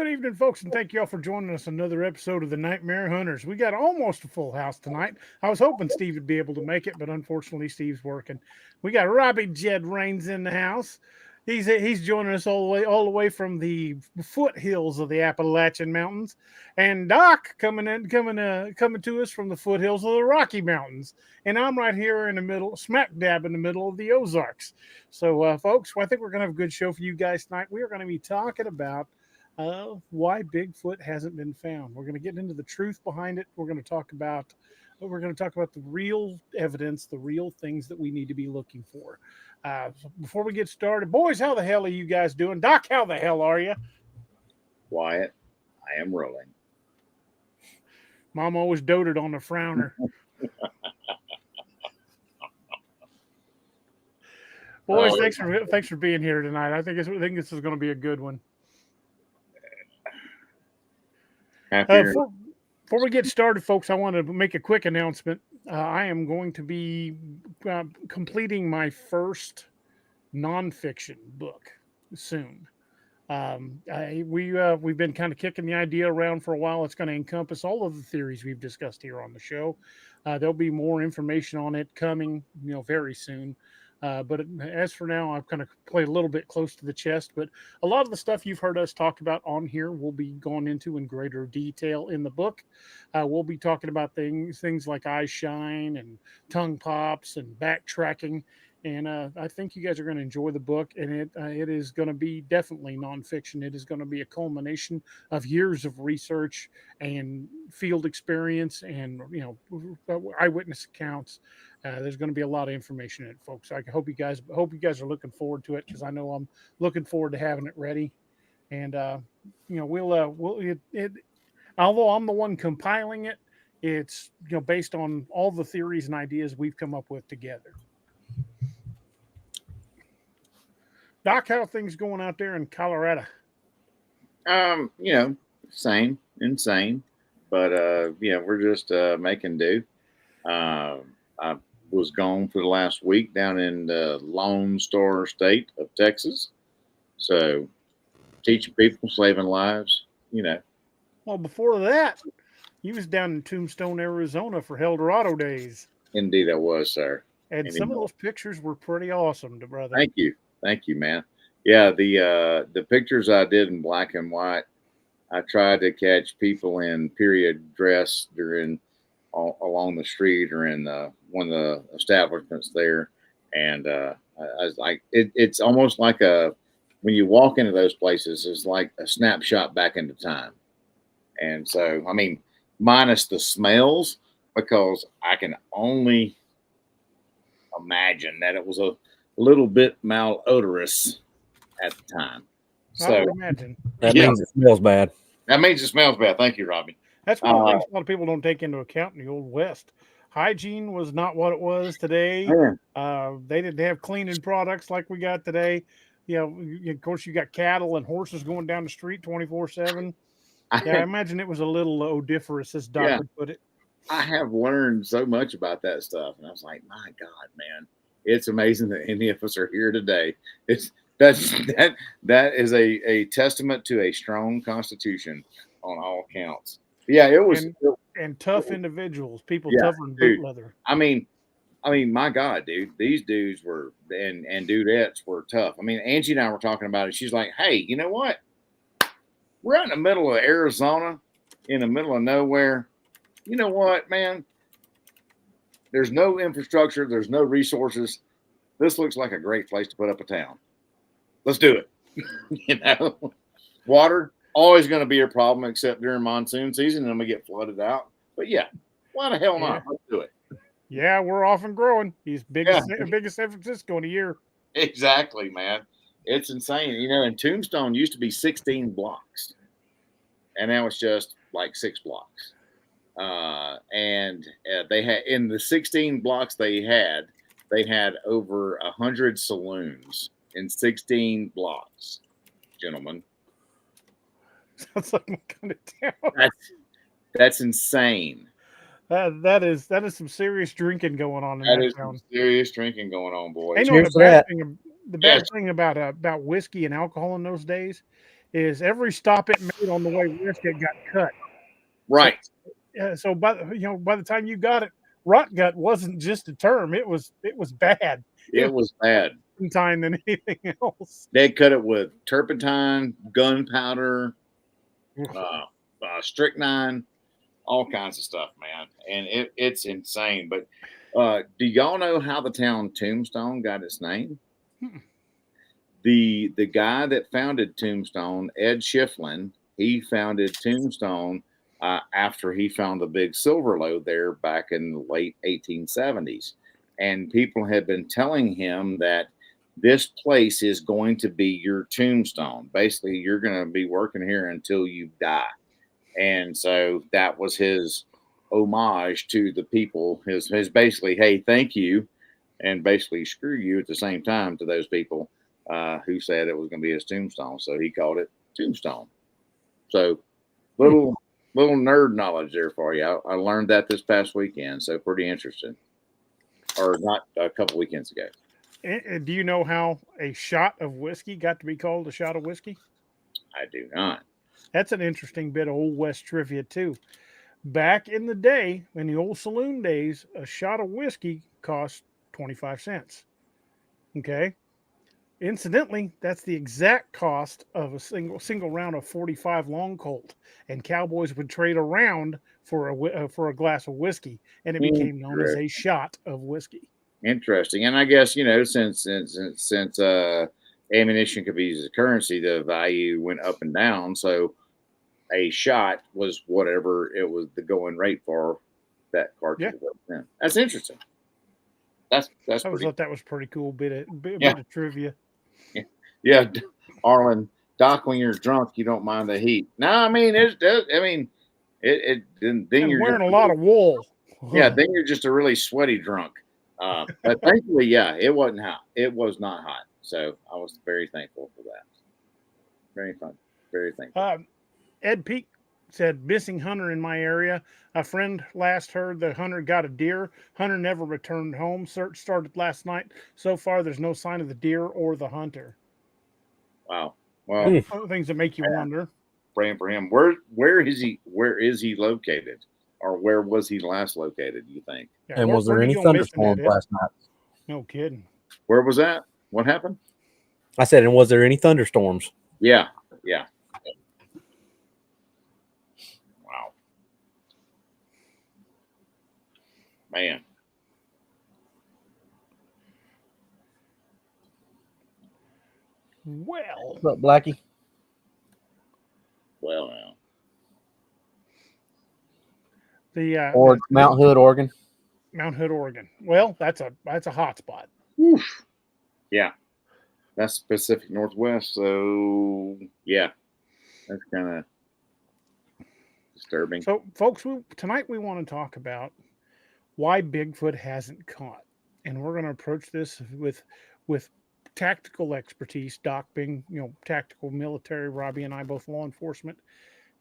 Good evening, folks, and thank you all for joining us on another episode of the Nightmare Hunters. We got almost a full house tonight. I was hoping Steve would be able to make it, but unfortunately, Steve's working. We got Robbie Jed Rains in the house. He's joining us all the way from the foothills of the Appalachian Mountains, and Doc coming to us from the foothills of the Rocky Mountains. And I'm right here in the middle, smack dab in the middle of the Ozarks. So, folks, I think we're going to have a good show for you guys tonight. We are going to be talking about why Bigfoot hasn't been found. We're going to get into the truth behind it. We're going to talk about the real evidence, the real things that we need to be looking for. So before we get started, boys, how the hell are you guys doing? Doc, how the hell are you? Wyatt, I am rolling. Mom always doted on the frowner. Boys, thanks for being here tonight. I think this is going to be a good one. Before we get started, folks, I want to make a quick announcement. I am going to be completing my first nonfiction book soon. We've been kind of kicking the idea around for a while. It's going to encompass all of the theories we've discussed here on the show. There'll be more information on it coming, very soon. But as for now, I've kind of played a little bit close to the chest. But a lot of the stuff you've heard us talk about on here will be gone into in greater detail in the book. We'll be talking about things like eye shine and tongue pops and backtracking. And I think you guys are going to enjoy the book. And it is going to be definitely nonfiction. It is going to be a culmination of years of research and field experience and eyewitness accounts. There's going to be a lot of information in it, folks. I hope you guys are looking forward to it, because I know I'm looking forward to having it ready. And although I'm the one compiling it, it's based on all the theories and ideas we've come up with together. Doc, how are things going out there in Colorado? Insane, but we're just making do. I was gone for the last week down in the Lone Star State of Texas, so teaching people, saving lives. Well, before that, you was down in Tombstone, Arizona for Eldorado days. Indeed, I was, sir. And some of those pictures were pretty awesome, brother. Thank you, man. Yeah, the pictures I did in black and white, I tried to catch people in period dress along the street or in one of the establishments there, and I was like, it's almost like when you walk into those places, it's like a snapshot back into time. And so, I mean, minus the smells, because I can only imagine that it was a little bit malodorous at the time. So I would imagine. That means it smells bad. That means it smells bad. Thank you, Robbie. That's one of the things a lot of people don't take into account in the Old West. Hygiene was not what it was today. They didn't have cleaning products like we got today. Of course, you got cattle and horses going down the street 24/7. I imagine it was a little odoriferous, as Doc would put it. I have learned so much about that stuff, and I was like, my God, man, it's amazing that any of us are here today. That is a testament to a strong constitution on all counts. Yeah, it was and tough individuals, people tougher than boot leather. I mean, my God, dude, these dudes were and dudettes were tough. I mean, Angie and I were talking about it. She's like, hey, you know what? We're out in the middle of Arizona, in the middle of nowhere. You know what, man? There's no infrastructure. There's no resources. This looks like a great place to put up a town. Let's do it. Water, always going to be a problem, except during monsoon season, and we get flooded out. But yeah, why the hell not? Let's do it. Yeah, we're off and growing. He's biggest San Francisco in a year. Exactly, man. It's insane. And Tombstone used to be 16 blocks, and now it's just like 6 blocks. And they had, in the 16 blocks they had over 100 saloons in 16 blocks, gentlemen. Sounds like my kind of town. That's insane. That is some serious drinking going on in that town. Some serious drinking going on, boys. The bad thing about whiskey and alcohol in those days is every stop it made on the way west, it got cut. Right. So by the time you got it, rot gut wasn't just a term; it was bad. It was bad. Time than anything else. They cut it with turpentine, gunpowder, strychnine, all kinds of stuff, man. And it's insane. But do y'all know how the town Tombstone got its name? The guy that founded Tombstone, Ed Schifflin, he founded Tombstone after he found the big silver lode there back in the late 1870s. And people had been telling him that this place is going to be your tombstone. Basically, you're going to be working here until you die. And so that was his homage to the people. His basically, hey, thank you, and basically screw you at the same time to those people who said it was going to be his tombstone. So he called it Tombstone. So little nerd knowledge there for you. I learned that this past weekend, so pretty interesting. Or not a couple weekends ago. Do you know how a shot of whiskey got to be called a shot of whiskey? I do not. That's an interesting bit of Old West trivia, too. Back in the day, in the old saloon days, a shot of whiskey cost 25 cents. Okay? Incidentally, that's the exact cost of a single round of 45 long colt, and cowboys would trade around for a glass of whiskey, and it became known as a shot of whiskey. Interesting, and I guess since ammunition could be used as currency, the value went up and down. So a shot was whatever it was the going rate for that cartridge. Yeah. That's interesting. That's I thought that was pretty cool bit of trivia. Yeah, Arlen, Doc, when you're drunk, you don't mind the heat. No, I mean it. Then you're wearing a lot of wool. Yeah, then you're just a really sweaty drunk. But thankfully, yeah, it wasn't hot. It was not hot, so I was very thankful for that. Very fun. Very thankful. Ed Peak said, missing hunter in my area. A friend last heard the hunter got a deer. Hunter never returned home. Search started last night. So far, there's no sign of the deer or the hunter. Wow. Well, things that make you wonder. Praying for him. Where is he? Where is he located? Or where was he last located, do you think? Yeah, and was there any thunderstorms last night? No kidding. Where was that? What happened? I said, and was there any thunderstorms? Yeah. Wow. Man. Well. What's up, Blackie? Well, now. Mount Hood, Oregon. Mount Hood, Oregon. Well, that's a hot spot. Oof. Yeah, that's Pacific Northwest. So yeah, that's kind of disturbing. So, folks, tonight we want to talk about why Bigfoot hasn't caught, and we're going to approach this with tactical expertise. Doc being tactical military, Robbie and I both law enforcement,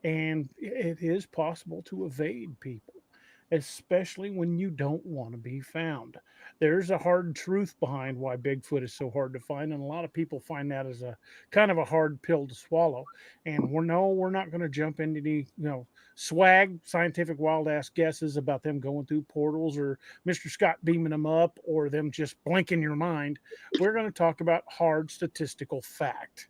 and it is possible to evade people, especially when you don't want to be found. There's a hard truth behind why Bigfoot is so hard to find, and a lot of people find that as a kind of a hard pill to swallow. And we're not going to jump into any swag scientific wild ass guesses about them going through portals or Mr. Scott beaming them up or them just blinking your mind. We're going to talk about hard statistical fact.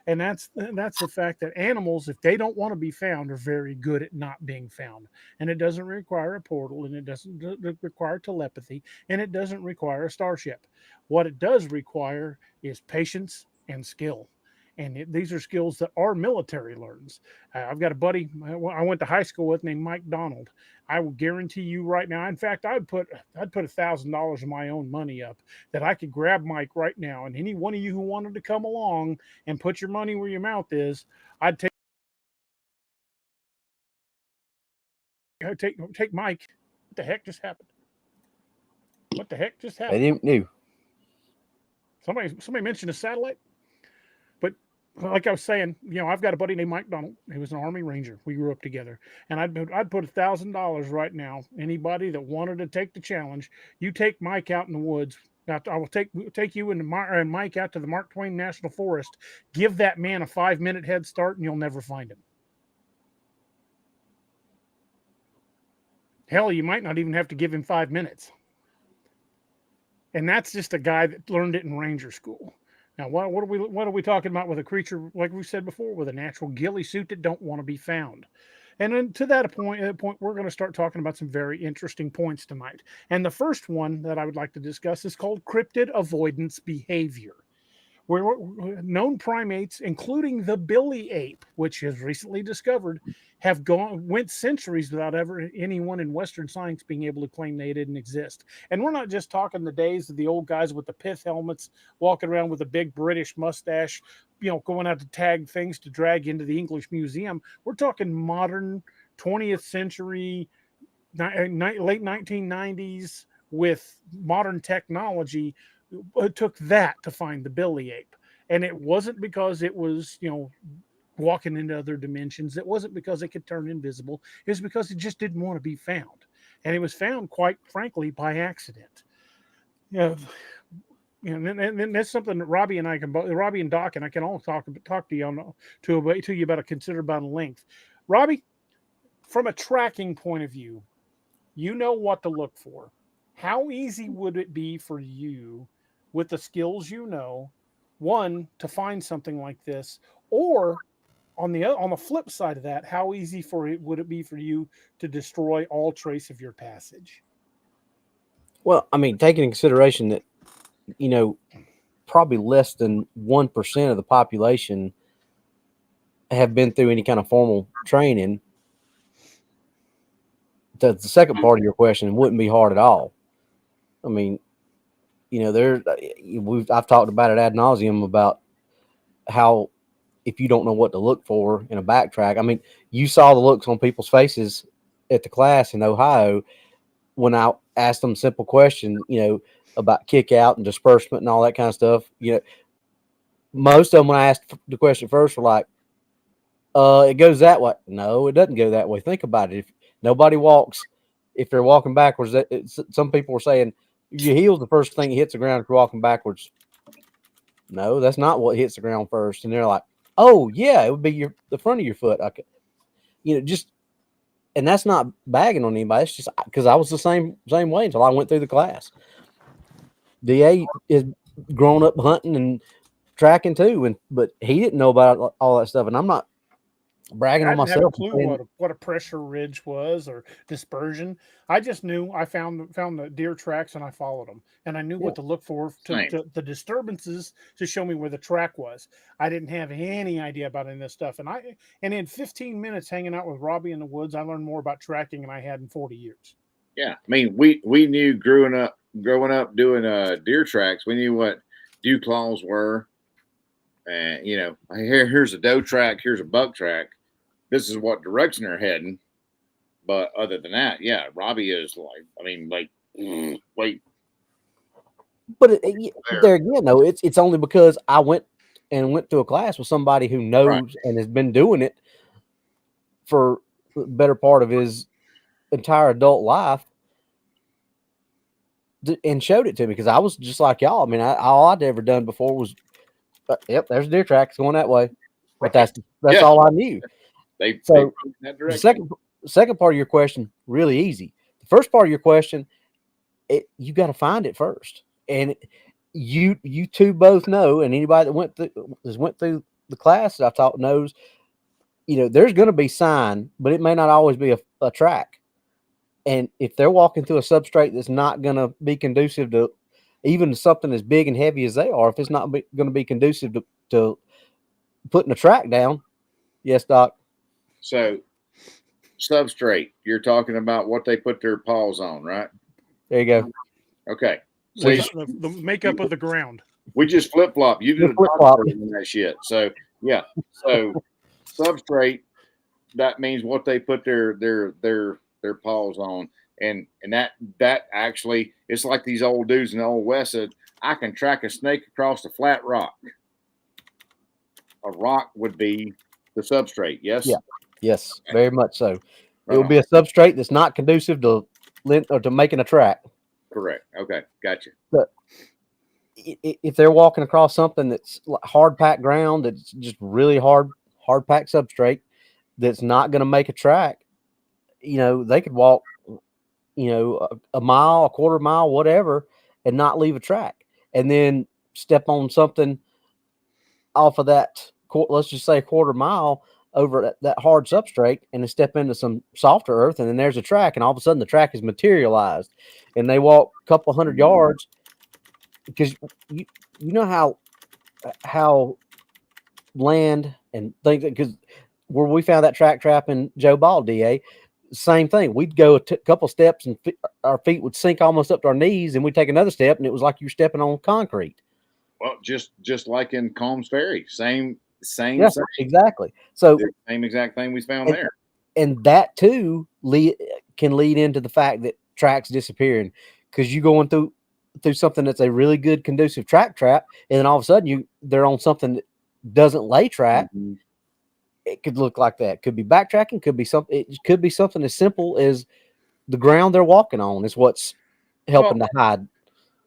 And that's the fact that animals, if they don't want to be found, are very good at not being found. And it doesn't require a portal, and it doesn't require telepathy, and it doesn't require a starship. What it does require is patience and skill. And these are skills that our military learns. I've got a buddy I went to high school with named Mike Donald. I will guarantee you right now. In fact, I'd put $1,000 of my own money up that I could grab Mike right now, and any one of you who wanted to come along and put your money where your mouth is, I'd take Mike. What the heck just happened? What the heck just happened? I didn't know. Somebody mentioned a satellite. But like I was saying, I've got a buddy named Mike Donald. He was an Army Ranger. We grew up together. And I'd put $1,000 right now. Anybody that wanted to take the challenge, you take Mike out in the woods Now, I will take you and Mike out to the Mark Twain National Forest. Give that man a 5-minute head start, and you'll never find him. Hell, you might not even have to give him 5 minutes. And that's just a guy that learned it in ranger school. Now, what are we talking about with a creature, like we said before, with a natural ghillie suit that don't want to be found? And then to that point, we're going to start talking about some very interesting points tonight. And the first one that I would like to discuss is called cryptid avoidance behavior, where known primates, including the billy ape, which is recently discovered, went centuries without ever anyone in Western science being able to claim they didn't exist. And we're not just talking the days of the old guys with the pith helmets, walking around with a big British mustache, going out to tag things to drag into the English Museum. We're talking modern 20th century, late 1990s with modern technology. It took that to find the billy ape. And it wasn't because it was, walking into other dimensions. It wasn't because it could turn invisible. It was because it just didn't want to be found. And it was found, quite frankly, by accident. And that's something that Robbie and Doc and I can all talk to you about a considerable amount of length. Robbie, from a tracking point of view, you know what to look for. How easy would it be for you, with the skills one, to find something like this, or on the flip side of that, how easy would it be for you to destroy all trace of your passage? Well, I mean, taking in consideration that, probably less than 1% of the population have been through any kind of formal training, the second part of your question wouldn't be hard at all. I mean, I've talked about it ad nauseum about how if you don't know what to look for in a backtrack, I mean, you saw the looks on people's faces at the class in Ohio when I asked them simple questions, about kick out and disbursement and all that kind of stuff. Most of them, when I asked the question first, were like, it goes that way. No, it doesn't go that way. Think about it. If nobody walks, if they're walking backwards, some people were saying your heel's the first thing that hits the ground if you're walking backwards. No, that's not what hits the ground first. And they're like, oh yeah, it would be the front of your foot. Okay. And that's not bagging on anybody. It's just because I was the same way until I went through the class. DA is grown up hunting and tracking too, but he didn't know about all that stuff. And I'm not bragging on myself. I didn't have a clue what a pressure ridge was or dispersion. I just knew I found the deer tracks and I followed them, and I knew what to look for to the disturbances to show me where the track was. I didn't have any idea about any of this stuff, and in 15 minutes hanging out with Robbie in the woods, I learned more about tracking than I had in 40 years. Yeah, I mean, we knew growing up doing deer tracks, we knew what dew claws were, and here's a doe track, here's a buck track. This is what direction they're heading. But other than that, yeah, Robbie is wait. But there again, though, it's only because I went to a class with somebody who knows and has been doing it for the better part of his entire adult life and showed it to me, because I was just like y'all. I mean, all I'd ever done before was, yep, there's a deer track, it's going that way. But that's all I knew. The second part of your question, really easy. The first part of your question, you got to find it first. And you two both know, and anybody that went through the class that I taught knows, there's going to be sign, but it may not always be a track. And if they're walking through a substrate that's not going to be conducive to even something as big and heavy as they are, if it's not going to be conducive to putting a track down. Yes, Doc. So, substrate, you're talking about what they put their paws on, right? There you go. Okay. So the makeup of the ground. We just flip-flop. You did a flip-flop in that shit. So, yeah. So, substrate, that means what they put their paws on. And that actually, it's like these old dudes in the Old West said, I can track a snake across a flat rock. A rock would be the substrate, yes? Yeah. Yes, very much so. It will be a substrate that's not conducive to making a track. Correct. Okay, gotcha. if they're walking across something that's hard packed ground, that's just really hard packed substrate, that's not going to make a track, they could walk, a mile, a quarter mile, whatever, and not leave a track, and then step on something off of that, let's just say a quarter mile over that hard substrate, and then step into some softer earth, and then there's a track, and all of a sudden the track is materialized, and they walk a couple hundred yards, because you know how land and things, because where we found that track trap in Joe Ball, DA, same thing. We'd go a couple steps and our feet would sink almost up to our knees, and we'd take another step, and it was like you're stepping on concrete. Well, just like in Combs Ferry, same, exactly. So the same exact thing we found there, and that too can lead into the fact that tracks disappearing, because you going through something that's a really good conducive track trap, and then all of a sudden they're on something that doesn't lay track. Mm-hmm. It could look like that. Could be backtracking. It could be something as simple as the ground they're walking on is what's helping to hide.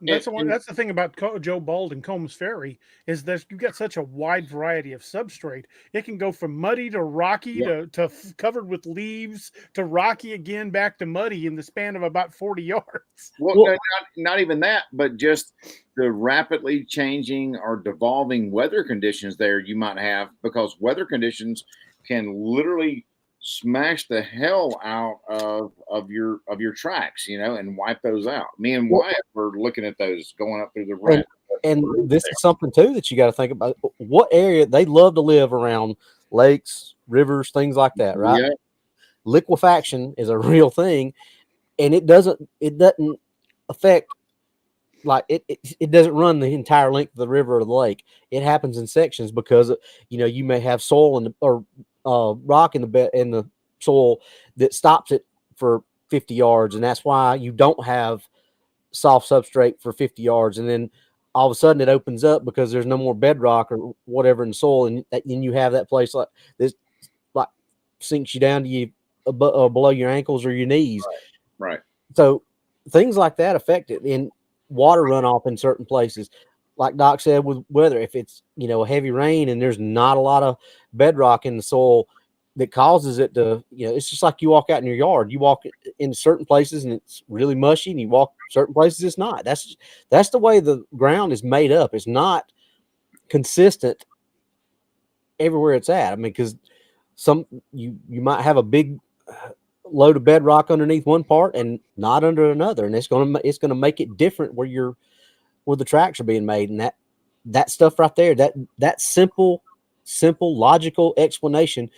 That's the thing about Joe Bald and Combs Ferry, is that you've got such a wide variety of substrate. It can go from muddy to rocky to covered with leaves to rocky again, back to muddy in the span of about 40 yards. Well, not even that, but just the rapidly changing or devolving weather conditions there you might have, because weather conditions can literally smash the hell out of your tracks, and wipe those out. Me and Wyatt were looking at those going up through the ramp. And this is something too that you got to think about. What area they love to live around: lakes, rivers, things like that, right? Yeah. Liquefaction is a real thing, and it doesn't affect, like it doesn't run the entire length of the river or the lake. It happens in sections, because you may have soil or rock in the soil that stops it for 50 yards, and that's why you don't have soft substrate for 50 yards, and then all of a sudden it opens up because there's no more bedrock or whatever in the soil, and then you have that place like this, like sinks you down to you below your ankles or your knees. Right. So things like that affect it, in water runoff in certain places. Like Doc said, with weather, if it's a heavy rain and there's not a lot of bedrock in the soil, that causes it to, it's just like you walk out in your yard. You walk in certain places and it's really mushy, and you walk certain places it's not. That's the way the ground is made up. It's not consistent everywhere it's at. I mean, because you might have a big load of bedrock underneath one part and not under another, and it's gonna make it different where the tracks are being made, and that stuff right there, that simple logical explanation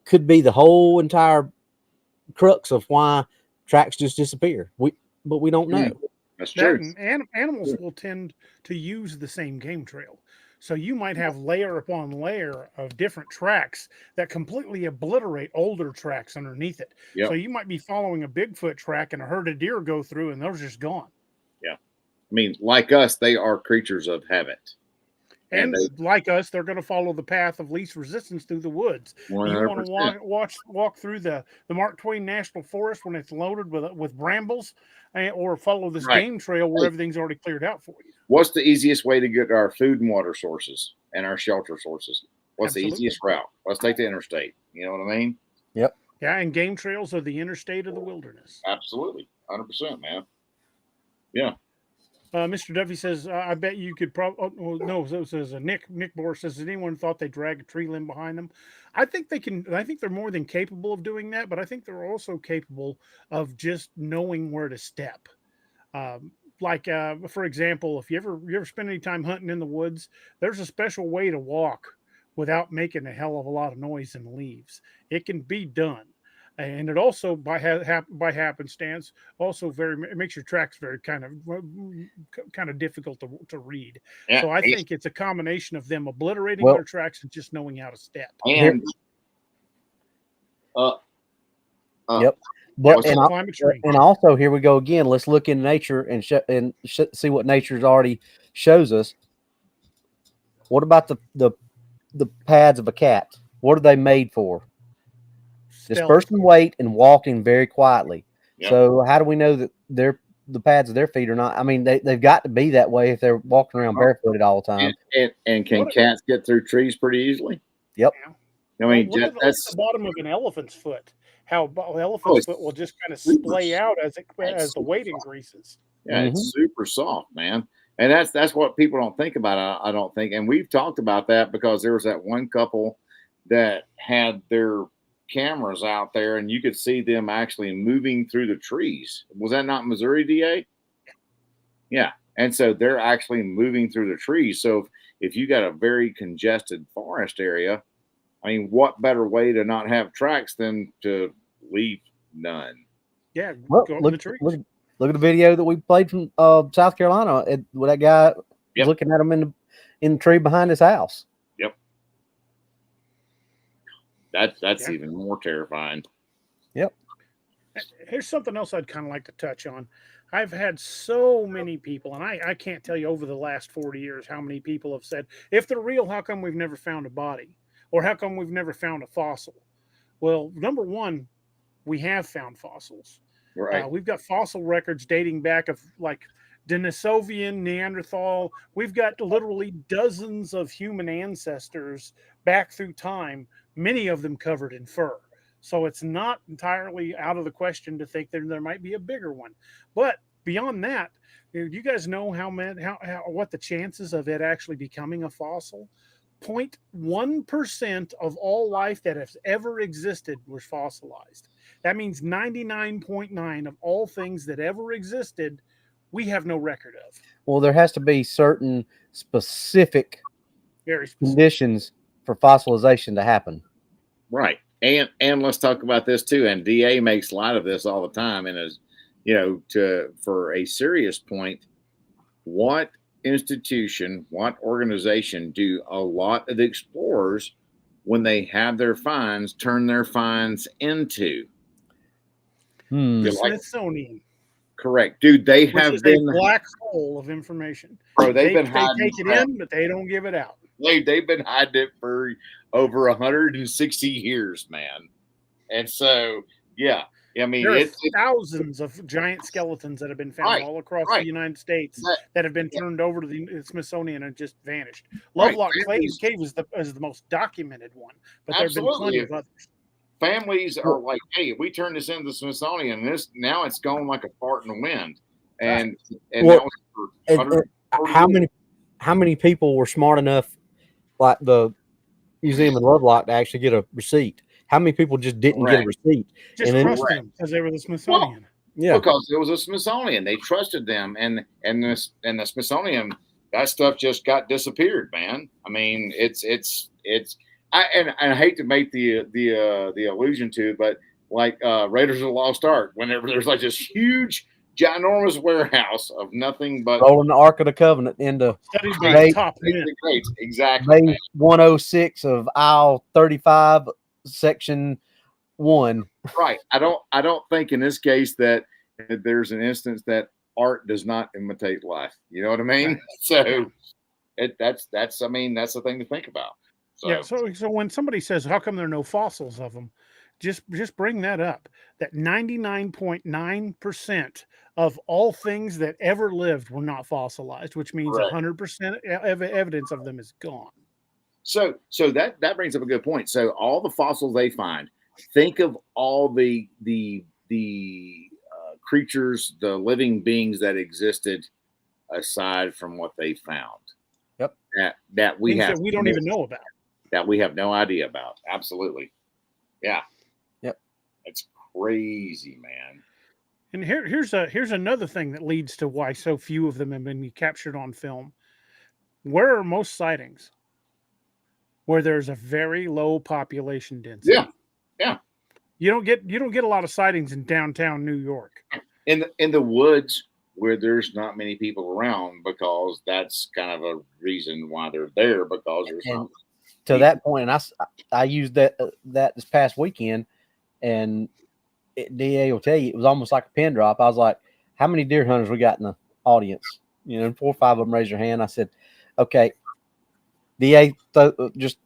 could be the whole entire crux of why tracks just disappear. But we don't know. That's true. Animals will tend to use the same game trail. So you might have layer upon layer of different tracks that completely obliterate older tracks underneath it. Yep. So you might be following a Bigfoot track and a herd of deer go through, and those are just gone. Yeah. I mean, like us, they are creatures of habit. And like us, they're going to follow the path of least resistance through the woods. 100%. You want to walk through the Mark Twain National Forest when it's loaded with brambles, or follow this game trail where everything's already cleared out for you. What's the easiest way to get our food and water sources and our shelter sources? What's Absolutely. The easiest route? Let's take the interstate. You know what I mean? Yep. Yeah, and game trails are the interstate of the wilderness. Absolutely. 100%, man. Yeah. Mr. Duffy says, I bet you could probably, so says Nick Bohr says, has anyone thought they drag a tree limb behind them? I think they can. I think they're more than capable of doing that, but I think they're also capable of just knowing where to step. For example, if you ever spend any time hunting in the woods, there's a special way to walk without making a hell of a lot of noise in the leaves. It can be done. And it also, by happenstance, also it makes your tracks very kind of difficult to read. Yeah, so I think it's a combination of them obliterating their tracks and just knowing how to step. And yep. But and also, here we go again. Let's look in nature and see what nature's already shows us. What about the pads of a cat? What are they made for? Dispersing weight and walking very quietly. Yep. So how do we know that they're the pads of their feet or not. I mean, they've got to be that way if they're walking around barefooted all the time. And can cats get through trees pretty easily? Yep. I mean, look at the bottom of an elephant's foot. How elephant's foot will just kind of splay out as the weight increases. Yeah, it's super soft, man. And that's what people don't think about. I don't think. And we've talked about that because there was that one couple that had their cameras out there, and you could see them actually moving through the trees. Was that not Missouri, DA? Yeah. And so they're actually moving through the trees. So if you got a very congested forest area, I mean, what better way to not have tracks than to leave none? Yeah, go up in the trees. Look at the video that we played from South Carolina with that guy looking at him in the tree behind his house. Yep. That's even more terrifying. Yep. Here's something else I'd kind of like to touch on. I've had so many people, and I can't tell you over the last 40 years how many people have said, if they're real, how come we've never found a body? Or how come we've never found a fossil? Well, number one, we have found fossils. Right. We've got fossil records dating back of like Denisovian, Neanderthal. We've got literally dozens of human ancestors back through time, many of them covered in fur. So it's not entirely out of the question to think there might be a bigger one. But beyond that, you guys know what the chances of it actually becoming a fossil? 0.1% of all life that has ever existed was fossilized. That means 99.9 of all things that ever existed, we have no record of. Well, there has to be certain specific conditions for fossilization to happen. Right. And let's talk about this too. And DA makes light of this all the time. And as for a serious point, what institution, what organization do a lot of explorers, when they have their finds, turn their finds into? The Smithsonian. Correct, dude. They have been a black hole of information. Bro, they take it in, but they don't give it out. They've been hiding it for over 160 years, man. And so, yeah. I mean, there are thousands of giant skeletons that have been found all across the United States that have been turned over to the Smithsonian and just vanished. Lovelock Cave is the most documented one, but there have been plenty of others. Families are like, hey, if we turn this into the Smithsonian, now it's going like a fart in the wind. And that was for how many people were smart enough, like the museum in Lovelock, to actually get a receipt? How many people just didn't get a receipt? Just trust them because they were the Smithsonian. Well, because it was a Smithsonian. They trusted them, and the Smithsonian, that stuff just got disappeared, man. I mean, I hate to make the allusion to, but like Raiders of the Lost Ark, whenever there's like this huge, ginormous warehouse of nothing but rolling the Ark of the Covenant into exactly Bay 106 of aisle 35. Section 1. Right. I don't think in this case that there's an instance that art does not imitate life. You know what I mean? Right. So that's the thing to think about. So. Yeah. So when somebody says, "How come there are no fossils of them?" Just bring that up. That 99.9% of all things that ever lived were not fossilized, which means 100% evidence of them is gone. So that brings up a good point. So all the fossils they find, think of all the creatures, the living beings that existed aside from what they found. Yep. That we don't even know about. That we have no idea about. Absolutely. Yeah. Yep. It's crazy, man. And here's another thing that leads to why so few of them have been captured on film. Where are most sightings? Where there's a very low population density. Yeah. You don't get a lot of sightings in downtown New York. In the woods where there's not many people around, because that's kind of a reason why they're there, because there's not. To that point, and I used that this past weekend, and DA will tell you it was almost like a pin drop. I was like, "How many deer hunters we got in the audience?" And 4 or 5 of them raised their hand. I said, "Okay, DA, just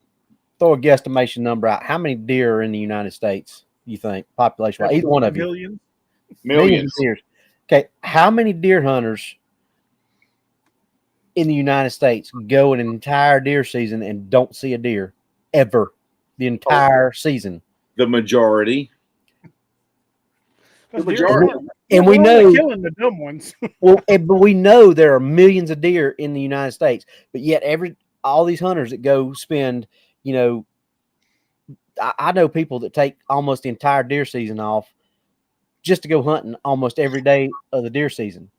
throw a guesstimation number out. How many deer are in the United States, you think, population-wise? Either one of you." Millions. Deer. Okay, how many deer hunters in the United States go an entire deer season and don't see a deer ever? The entire season. The majority. The majority. And we know killing the dumb ones. well, but we know there are millions of deer in the United States, but yet all these hunters that go spend, you know, I know people that take almost the entire deer season off just to go hunting almost every day of the deer season.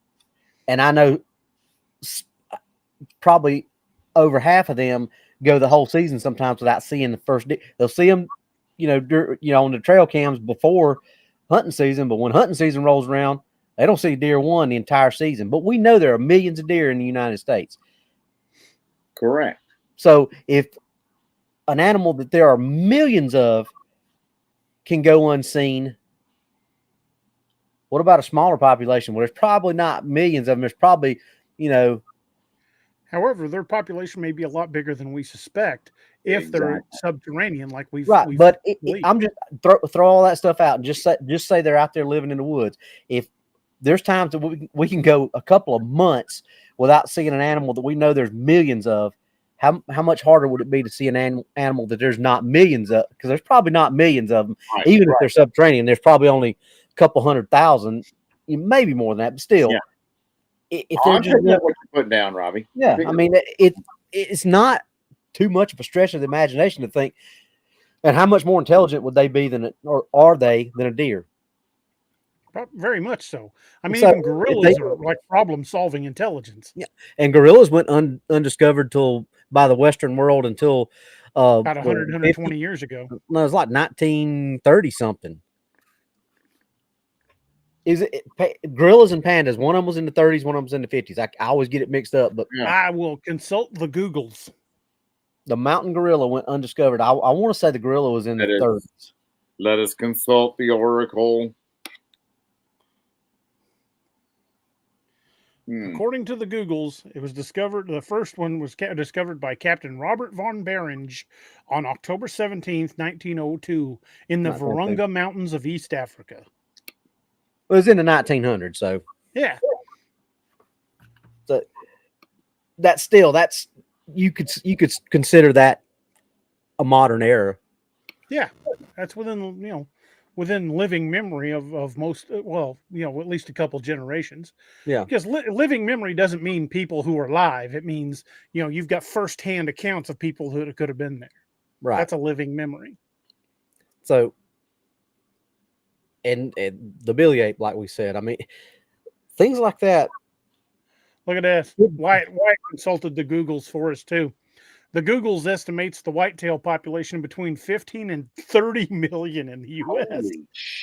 And I know probably over half of them go the whole season sometimes without seeing the first deer. They'll see them, on the trail cams before hunting season, but when hunting season rolls around, they don't see deer one the entire season. But we know there are millions of deer in the United States. Correct. So if an animal that there are millions of can go unseen, what about a smaller population? Well, there's probably not millions of them. There's probably, However, their population may be a lot bigger than we suspect if they're subterranean, like we've but I'm just throw all that stuff out and just say they're out there living in the woods. If there's times that we can go a couple of months without seeing an animal that we know there's millions of, how much harder would it be to see an animal that there's not millions of? Because there's probably not millions of them, even if they're subterranean. There's probably only a couple 100,000, maybe more than that, but still. Yeah. If they're just what you're putting down, Robbie. Yeah, I mean it's not too much of a stretch of the imagination to think. And how much more intelligent would they be or are they than a deer? Very much so. I mean, even gorillas are like problem-solving intelligence. Yeah, and gorillas went undiscovered by the Western world until about 120 years ago. No, it was like 1930 something. Is it gorillas and pandas? One of them was in the 30s, one of them was in the 50s. I always get it mixed up, but I will consult the Googles. The mountain gorilla went undiscovered. I want to say the gorilla was in the 30s. Let us consult the oracle. According to the Googles, it was discovered. The first one was discovered by Captain Robert von Behrens on October 17th, 1902, in the Virunga Mountains of East Africa. It was in the 1900s, so yeah. So that's you could consider that a modern era. Yeah, that's within living memory of most, at least a couple generations. Yeah, because living memory doesn't mean people who are alive. It means you've got firsthand accounts of people who could have been there. Right, that's a living memory. So. And the Billy Ape, like we said, I mean, things like that. Look at this. Wyatt consulted the Googles for us too. The Googles estimates the whitetail population between 15 and 30 million in the U.S.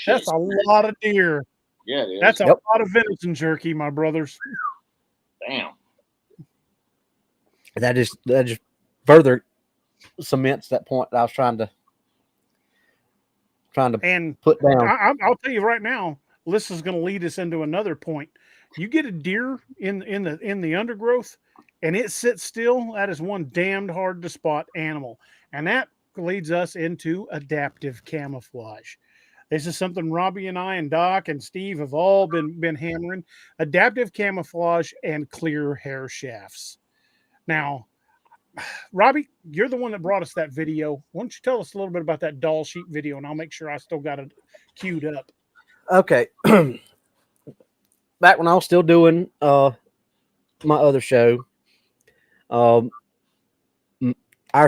That's a lot of deer. Yeah, it is. That's a lot of venison jerky, my brothers. Damn. That just further cements that point that I was trying to put down. I'll tell you right now, this is going to lead us into another point. You get a deer in the undergrowth and it sits still, that is one damned hard to spot animal. And that leads us into adaptive camouflage. This is something Robbie and I and Doc and Steve have all been hammering. Adaptive camouflage and clear hair shafts. Now, Robbie, you're the one that brought us that video. Why don't you tell us a little bit about that doll sheep video, and I'll make sure I still got it queued up. Okay. Back when I was still doing my other show, our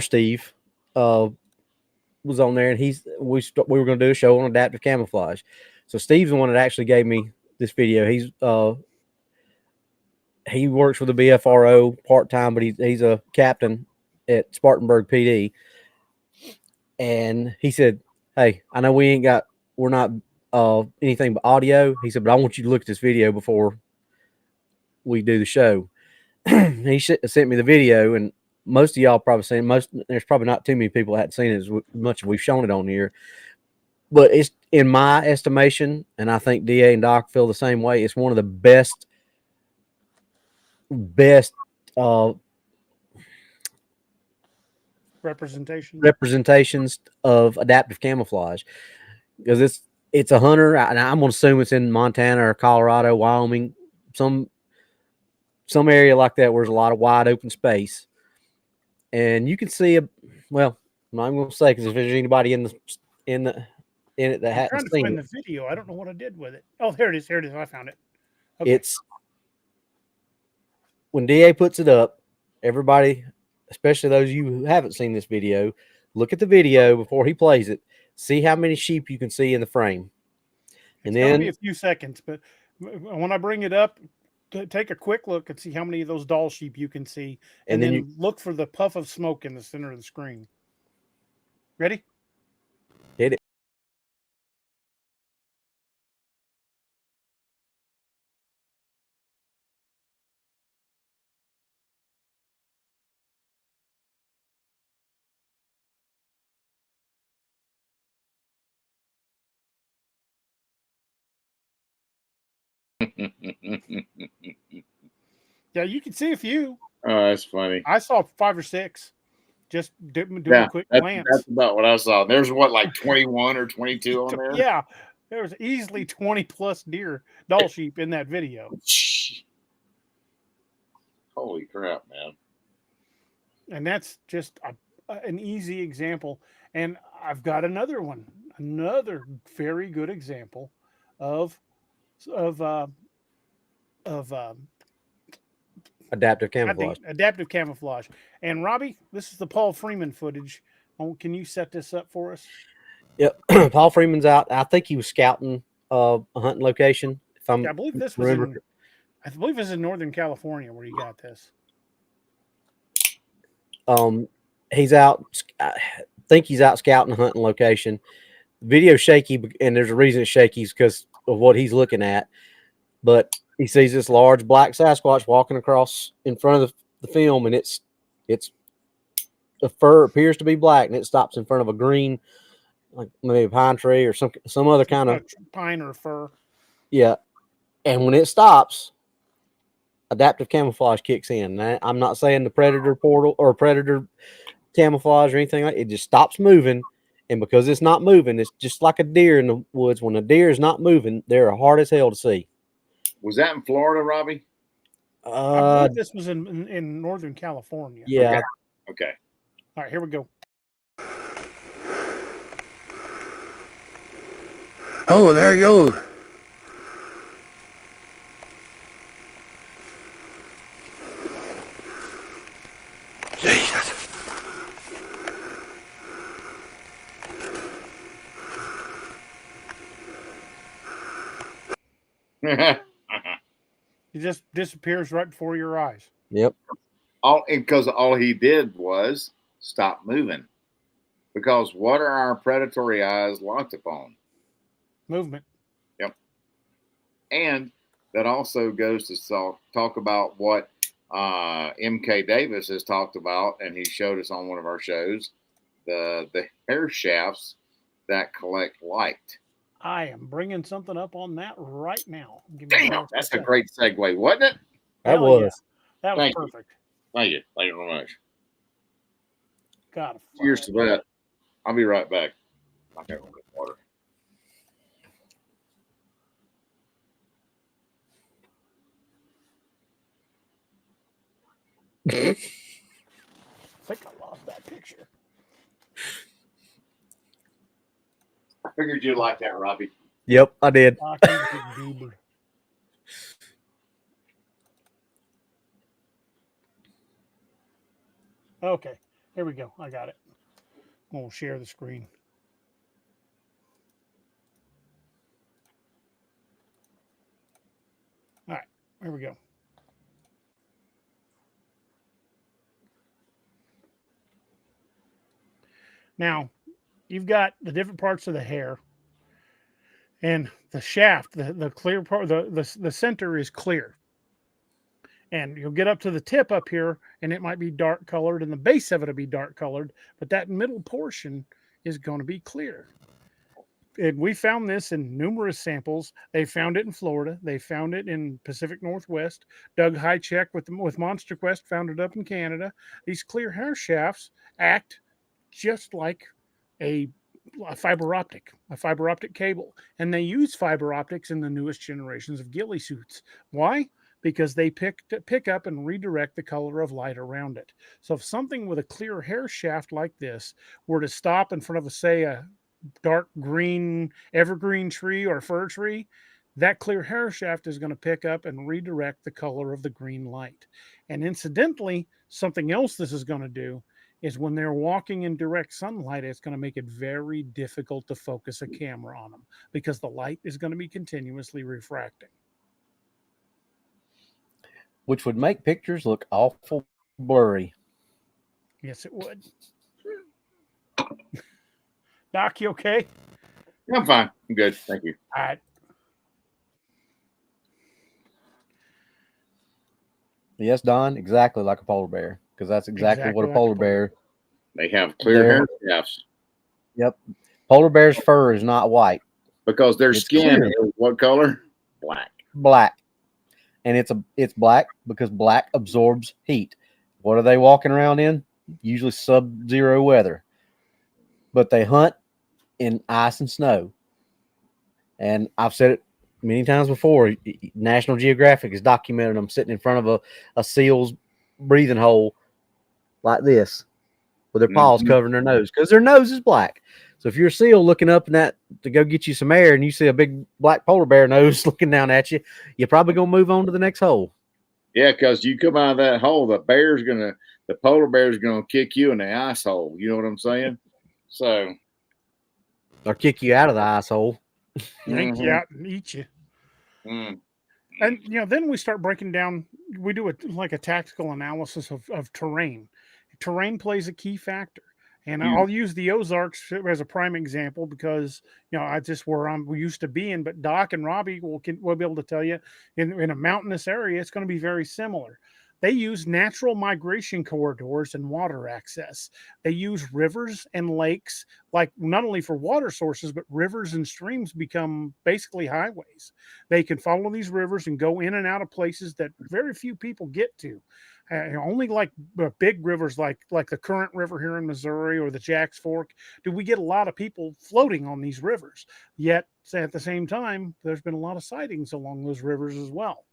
Steve was on there, and we were going to do a show on adaptive camouflage. So Steve's the one that actually gave me this video. He works for the BFRO part-time, but he's a captain at Spartanburg PD. And he said, hey, I know we're not anything but audio. He said, but I want you to look at this video before we do the show. He sent me the video, and most of y'all probably seen it. There's probably not too many people that hadn't seen it as much as we've shown it on here. But it's, in my estimation, and I think DA and Doc feel the same way, it's one of the best representations of adaptive camouflage, because it's a hunter, and I'm gonna assume it's in Montana or Colorado, Wyoming, some area like that where there's a lot of wide open space, and you can see well, I'm not even gonna say because if there's anybody in it that I'm hadn't trying to seen find it, the video. I don't know what I did with it. Oh, there it is. There it is. I found it. Okay. it's when DA puts it up, everybody, especially those of you who haven't seen this video, look at the video before he plays it. See how many sheep you can see in the frame. It's And going to be then a few seconds, but when I bring it up, take a quick look and see how many of those doll sheep you can see, and then look for the puff of smoke in the center of the screen. Ready? hit it. Yeah, you can see a few. Oh, that's funny. I saw 5 or 6. Just doing a quick glance. That's about what I saw. There's what, like 21 or 22 on there? Yeah, there was easily 20 plus deer, doll sheep in that video. Holy crap, man. And that's just an easy example. And I've got another one, another very good example of Adaptive camouflage. Adaptive camouflage. And Robbie, this is the Paul Freeman footage. Oh, can you set this up for us? Yep. Paul Freeman's out. I think he was scouting a hunting location. If I'm, I believe this was I believe this is in Northern California where you got this. He's out. I think he's out scouting a hunting location. Video shaky, and there's a reason it's shaky is because of what he's looking at. But he sees this large black Sasquatch walking across in front of the film, and it's the fur appears to be black, and it stops in front of a green, like maybe a pine tree or some other kind of pine or fir. Yeah, and when it stops, adaptive camouflage kicks in. I'm not saying the predator portal or predator camouflage or anything like it. Just stops moving, and because it's not moving, it's just like a deer in the woods. When a deer is not moving, they're hard as hell to see. Was that in Florida, Robbie? I believe this was in Northern California. Yeah. Okay. All right, here we go. Oh, there he goes. Jesus. He just disappears right before your eyes. Yep. Because all he did was stop moving. Because what are our predatory eyes locked upon? Movement. Yep. And that also goes to talk about what MK Davis has talked about, and he showed us on one of our shows, the hair shafts that collect light. I am bringing something up on that right now. Damn, that's a great segue, wasn't it? That was. Yeah. That was perfect. Thank you. Thank you very much. God. Cheers to that. I'll be right back. I gotta go get water. I think I lost that picture. I figured you'd like that, Robbie. Yep, I did. Okay, here we go. I got it. We'll share the screen. All right, here we go. Now, you've got the different parts of the hair, and the shaft, the clear part, the center is clear. And you'll get up to the tip up here, and it might be dark colored, and the base of it will be dark colored, but that middle portion is going to be clear. And we found this in numerous samples. They found it in Florida. They found it in Pacific Northwest. Doug Hycheck with Monster Quest found it up in Canada. These clear hair shafts act just like a a fiber optic cable, and they use fiber optics in the newest generations of ghillie suits. Why? Because they pick up and redirect the color of light around it. So if something with a clear hair shaft like this were to stop in front of, say, a dark green evergreen tree or fir tree, that clear hair shaft is going to pick up and redirect the color of the green light. And incidentally, something else this is going to do is when they're walking in direct sunlight, it's going to make it very difficult to focus a camera on them because the light is going to be continuously refracting. Which would make pictures look awful blurry. Yes, it would. Doc, you okay? I'm fine. I'm good. Thank you. All right. Yes, Don, exactly like a polar bear, because that's exactly what a like polar bear. They have clear hair shafts. Yep. Polar bear's fur is not white. Because their skin is what color? Black. Black. And it's black because black absorbs heat. What are they walking around in? Usually sub-zero weather. But they hunt in ice and snow. And I've said it many times before. National Geographic has documented them sitting in front of a seal's breathing hole like this with their paws covering their nose because their nose is black. So if you're a seal looking up in that to go get you some air and you see a big black polar bear nose looking down at you, you're probably going to move on to the next hole. Yeah, because you come out of that hole, the polar bear's going to kick you in the ice hole. You know what I'm saying? So. Or kick you out of the ice hole. Yank you out and eat you. And then we start breaking down. We do a tactical analysis of terrain. Terrain plays a key factor, and I'll use the Ozarks as a prime example because I just where we used to be in. But Doc and Robbie will be able to tell you in a mountainous area, it's going to be very similar. They use natural migration corridors and water access. They use rivers and lakes, like not only for water sources, but rivers and streams become basically highways. They can follow these rivers and go in and out of places that very few people get to. Only like big rivers like the Current River here in Missouri or the Jacks Fork do we get a lot of people floating on these rivers. Yet at the same time, there's been a lot of sightings along those rivers as well.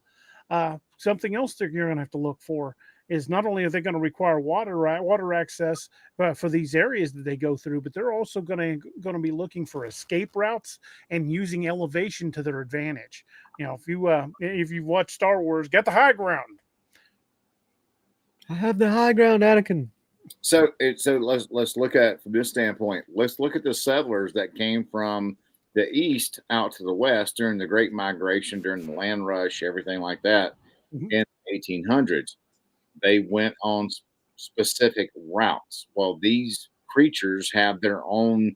Something else that you're going to have to look for is not only are they going to require water access for these areas that they go through, but they're also going to be looking for escape routes and using elevation to their advantage. If you watch Star Wars, get the high ground. I have the high ground, Anakin. So let's look at from this standpoint. Let's look at the settlers that came from the east out to the west during the Great Migration, during the land rush, everything like that. In the 1800s. They went on specific routes. Well, these creatures have their own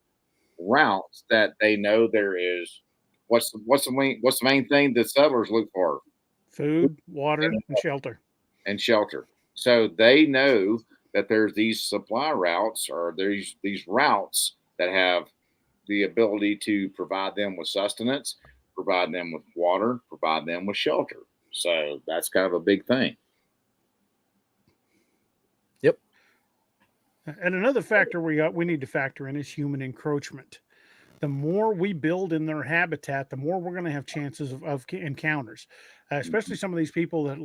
routes that they know there is. What's the main thing that settlers look for? Food, water, and shelter. And shelter. So they know that there's these supply routes or there's these routes that have the ability to provide them with sustenance, provide them with water, provide them with shelter. So that's kind of a big thing. Yep. And another factor we need to factor in is human encroachment. The more we build in their habitat, the more we're going to have chances of encounters, especially some of these people that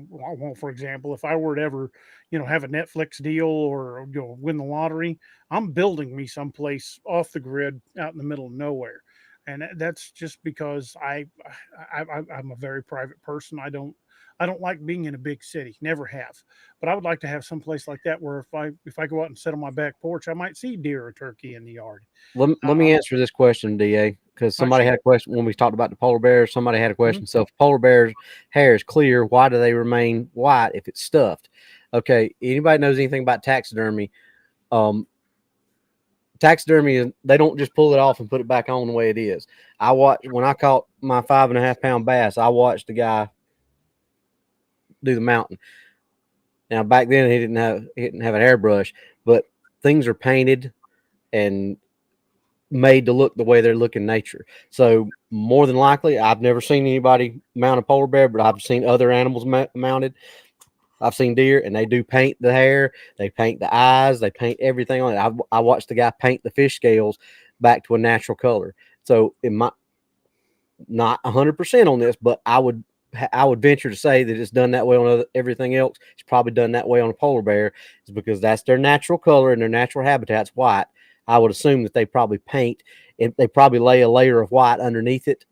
well, for example, if I were to ever, have a Netflix deal or, win the lottery, I'm building me someplace off the grid out in the middle of nowhere. And that's just because I'm a very private person. I don't like being in a big city. Never have. But I would like to have some place like that where if I go out and sit on my back porch, I might see deer or turkey in the yard. Let me answer this question, DA, because somebody had a question when we talked about the polar bears. Somebody had a question. So if polar bears' hair is clear, why do they remain white if it's stuffed? Okay, anybody knows anything about taxidermy? Taxidermy, they don't just pull it off and put it back on the way it is. When I caught my 5.5 pound bass, I watched the guy do the mountain. Now back then he didn't have an airbrush, but things are painted and made to look the way they look in nature. So more than likely, I've never seen anybody mount a polar bear, but I've seen other animals mounted. I've seen deer, and they do paint the hair, they paint the eyes, they paint everything on it. I watched the guy paint the fish scales back to a natural color. So it might not 100% on this, but I would venture to say that it's done that way on everything else. It's probably done that way on a polar bear, is because that's their natural color and their natural habitat's white. I would assume that they probably paint and they probably lay a layer of white underneath it.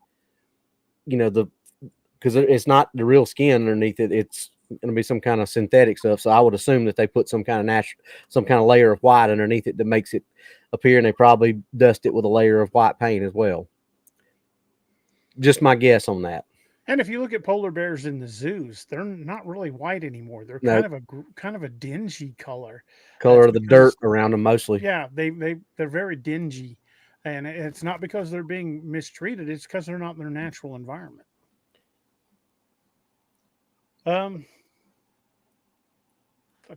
Because it's not the real skin underneath it. It's going to be some kind of synthetic stuff. So I would assume that they put some kind of layer of white underneath it that makes it appear, and they probably dust it with a layer of white paint as well. Just my guess on that. And if you look at polar bears in the zoos, they're not really white anymore. They're kind of a dingy color. Of the dirt around them mostly. Yeah, they're very dingy, and it's not because they're being mistreated. It's because they're not in their natural environment. I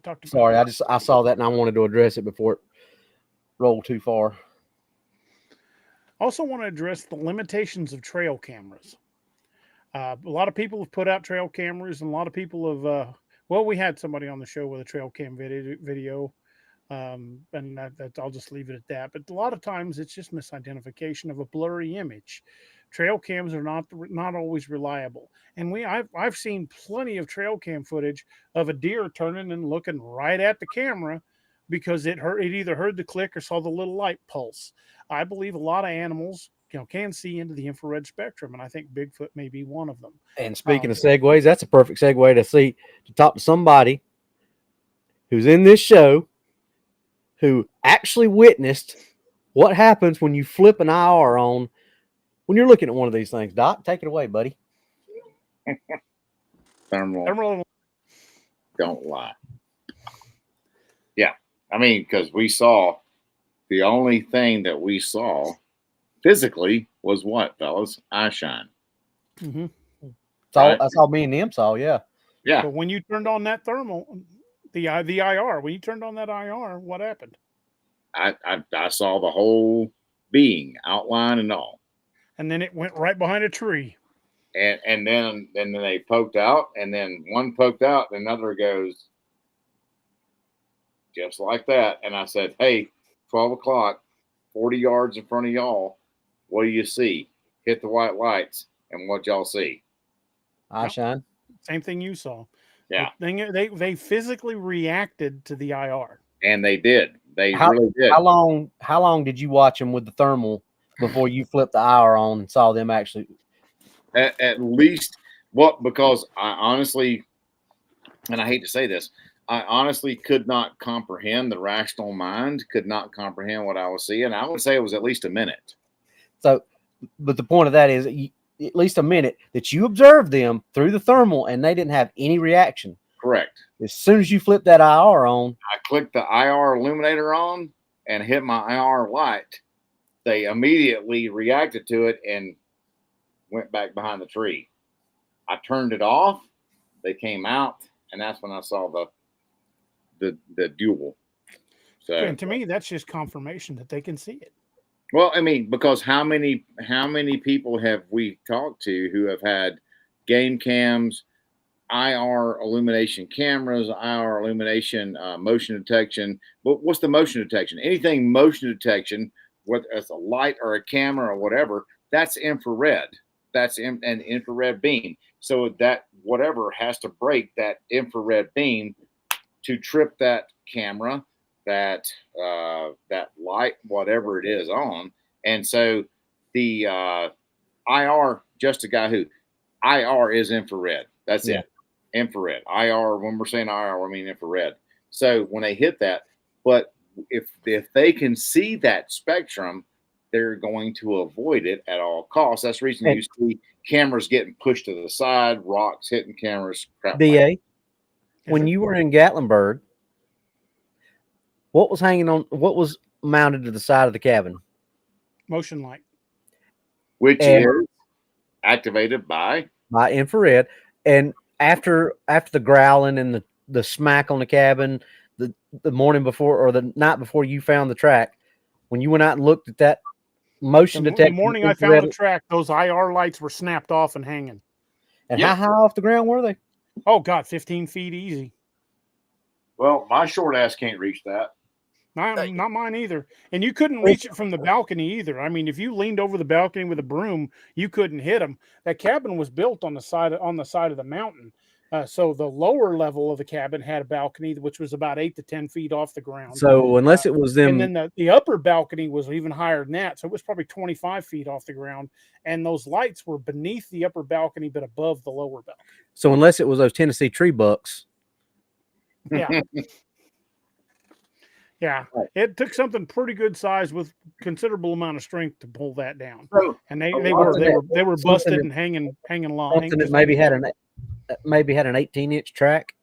talked. Sorry, I saw that and I wanted to address it before it rolled too far. Also, want to address the limitations of trail cameras. A lot of people have put out trail cameras, and a lot of people have. We had somebody on the show with a trail cam video, and I'll just leave it at that. But a lot of times, it's just misidentification of a blurry image. Trail cams are not always reliable, and I've seen plenty of trail cam footage of a deer turning and looking right at the camera because it either heard the click or saw the little light pulse. I believe a lot of animals, can see into the infrared spectrum, and I think Bigfoot may be one of them. And speaking of segues, that's a perfect segue to talk to somebody who's in this show who actually witnessed what happens when you flip an IR on when you're looking at one of these things. Doc, take it away, buddy. Thermal. Don't lie. Yeah. I mean, because we saw the only thing that we saw physically was what, fellas? Eye shine. Mm-hmm. That's all me and them saw, yeah. Yeah. But when you turned on that thermal, the IR, when you turned on that IR, what happened? I saw the whole being, outline and all. And then it went right behind a tree. And then they poked out, and then one poked out, and another goes just like that. And I said, hey, 12 o'clock, 40 yards in front of y'all, what do you see? Hit the white lights, and what y'all see? Eye shine. Same thing you saw. Yeah. They physically reacted to the IR. And they did. They really did. How long did you watch them with the thermal before you flipped the IR on and saw them actually? At least, because I honestly, and I hate to say this, I honestly could not comprehend, the rational mind could not comprehend what I was seeing. I would say it was at least a minute. So, but the point of that is at least a minute that you observed them through the thermal and they didn't have any reaction. Correct. As soon as you flip that IR on, I clicked the IR illuminator on and hit my IR light. They immediately reacted to it and went back behind the tree. I turned it off. They came out, and that's when I saw the duel. So, and to me, that's just confirmation that they can see it. Well, I mean, because how many people have we talked to who have had game cams, IR illumination cameras, IR illumination motion detection? But what's the motion detection? Anything motion detection, whether it's a light or a camera or whatever, that's infrared. That's an infrared beam. So that whatever has to break that infrared beam to trip that camera, that light, whatever it is on. And so the IR, just a guy who IR is infrared. That's it. Infrared. IR, when we're saying IR, I mean infrared. So when they hit that, but if they can see that spectrum, they're going to avoid it at all costs. That's the reason you see cameras getting pushed to the side, rocks hitting cameras. DA, when you were in Gatlinburg, what was mounted to the side of the cabin? Motion light. Which is activated by infrared. And after the growling and the smack on the cabin, the morning before or the night before you found the track, when you went out and looked at that motion detection. The morning I found the track, those IR lights were snapped off and hanging. And how high off the ground were they? Oh, God, 15 feet easy. Well, my short ass can't reach that. Not mine either. And you couldn't reach it from the balcony either. I mean, if you leaned over the balcony with a broom, you couldn't hit them. That cabin was built on the side of the mountain. So the lower level of the cabin had a balcony, which was about 8 to 10 feet off the ground. So unless it was them, and then the upper balcony was even higher than that. So it was probably 25 feet off the ground. And those lights were beneath the upper balcony, but above the lower balcony. So unless it was those Tennessee tree bucks. Yeah. Yeah, it took something pretty good size with considerable amount of strength to pull that down. And they were busted and hanging long. Something that maybe had an 18-inch track.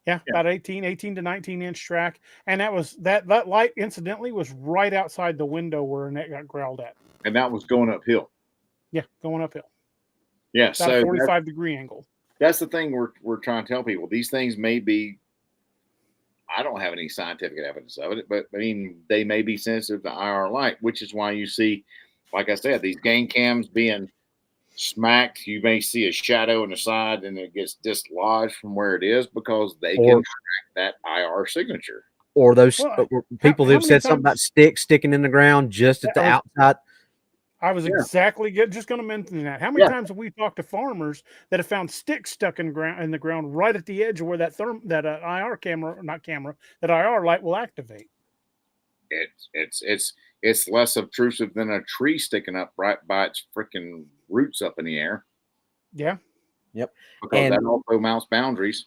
Yeah, about 18 to 19-inch track. And that light incidentally was right outside the window where Annette got growled at. And that was going uphill. Yeah, going uphill. Yeah, about so a 45-degree angle. That's the thing we're trying to tell people. These things may be, I don't have any scientific evidence of it, but I mean, they may be sensitive to IR light, which is why you see, like I said, these gang cams being smacked. You may see a shadow on the side and it gets dislodged from where it is because they can track that IR signature. Or those people that have said something about sticks sticking in the ground just at the outside. I was exactly just going to mention that. How many times have we talked to farmers that have found sticks stuck in the ground right at the edge of where that IR light will activate? It's less obtrusive than a tree sticking up right by its freaking roots up in the air. Yeah. Yep. Because that also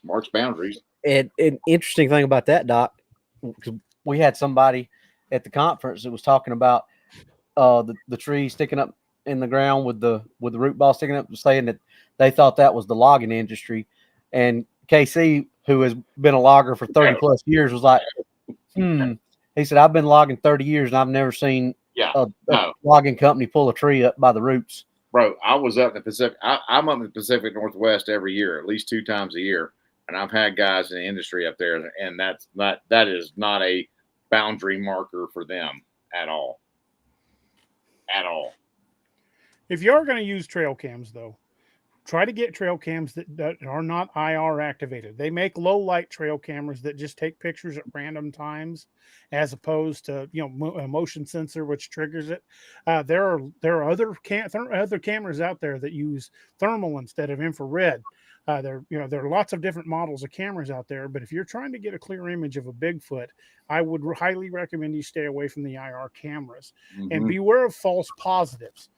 marks boundaries. And an interesting thing about that, Doc, because we had somebody at the conference that was talking about the tree sticking up in the ground with the root ball sticking up, saying that they thought that was the logging industry. And KC, who has been a logger for 30 plus years, was like, He said, I've been logging 30 years and I've never seen a logging company pull a tree up by the roots. Bro, I was up in the Pacific. I'm up in the Pacific Northwest every year, at least 2 times a year. And I've had guys in the industry up there, and that is not a boundary marker for them at all. At all. If you are going to use trail cams, though, try to get trail cams that are not IR activated. They make low light trail cameras that just take pictures at random times, as opposed to a motion sensor which triggers it. There are other cameras out there that use thermal instead of infrared. There are lots of different models of cameras out there, but if you're trying to get a clear image of a Bigfoot, I would highly recommend you stay away from the IR cameras and beware of false positives.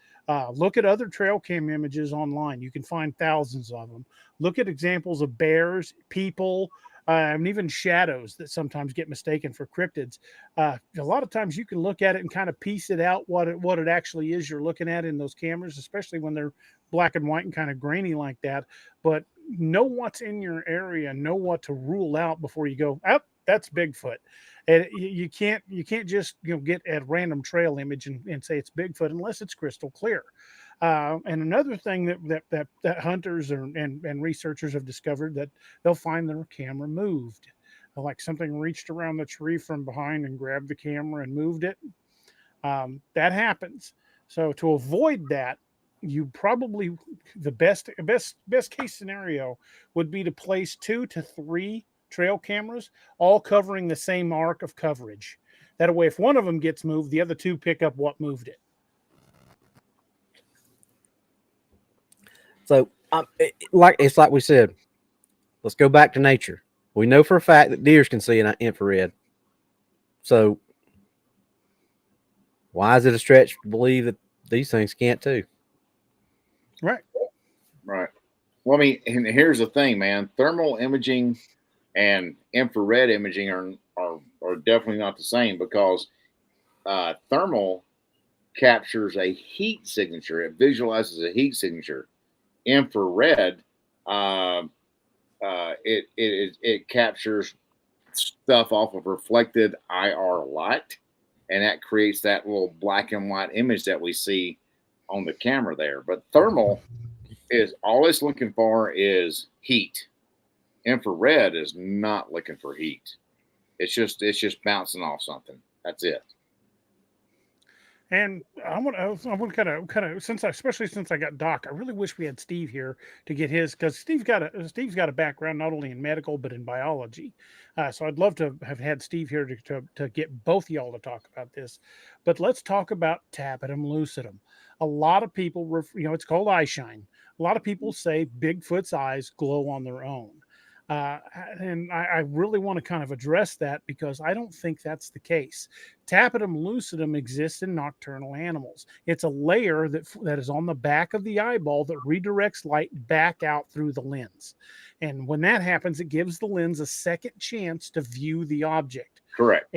Look at other trail cam images online. You can find thousands of them. Look at examples of bears, people, and even shadows that sometimes get mistaken for cryptids. A lot of times you can look at it and kind of piece it out what it actually is you're looking at in those cameras, especially when they're black and white and kind of grainy like that. But know what's in your area, know what to rule out before you go, that's Bigfoot. And you can't just get a random trail image and say it's Bigfoot unless it's crystal clear. And another thing that hunters and researchers have discovered, that they'll find their camera moved, like something reached around the tree from behind and grabbed the camera and moved it. That happens. So to avoid that, you probably, the best case scenario would be to place 2 to 3 trail cameras, all covering the same arc of coverage. That way, if one of them gets moved, the other 2 pick up what moved it. So, it's like we said, let's go back to nature. We know for a fact that deers can see in infrared. So, why is it a stretch to believe that these things can't too? Right. Well, I mean, and here's the thing, man. Thermal imaging and infrared imaging are definitely not the same, because thermal captures a heat signature. It visualizes a heat signature. Infrared, it captures stuff off of reflected IR light, and that creates that little black and white image that we see on the camera there. But thermal is all it's looking for is heat. Infrared is not looking for heat. It's just bouncing off something. That's it. And I want to kind of especially since I got Doc, I really wish we had Steve here to get his, because Steve's got a background not only in medical but in biology. So I'd love to have had Steve here to get both y'all to talk about this. But let's talk about tapetum lucidum. A lot of people, it's called eye shine. A lot of people say Bigfoot's eyes glow on their own. Uh, and I really want to kind of address that because I don't think that's the case. Tapetum lucidum exists in nocturnal animals. It's a layer that is on the back of the eyeball that redirects light back out through the lens. And when that happens, it gives the lens a second chance to view the object. Correct.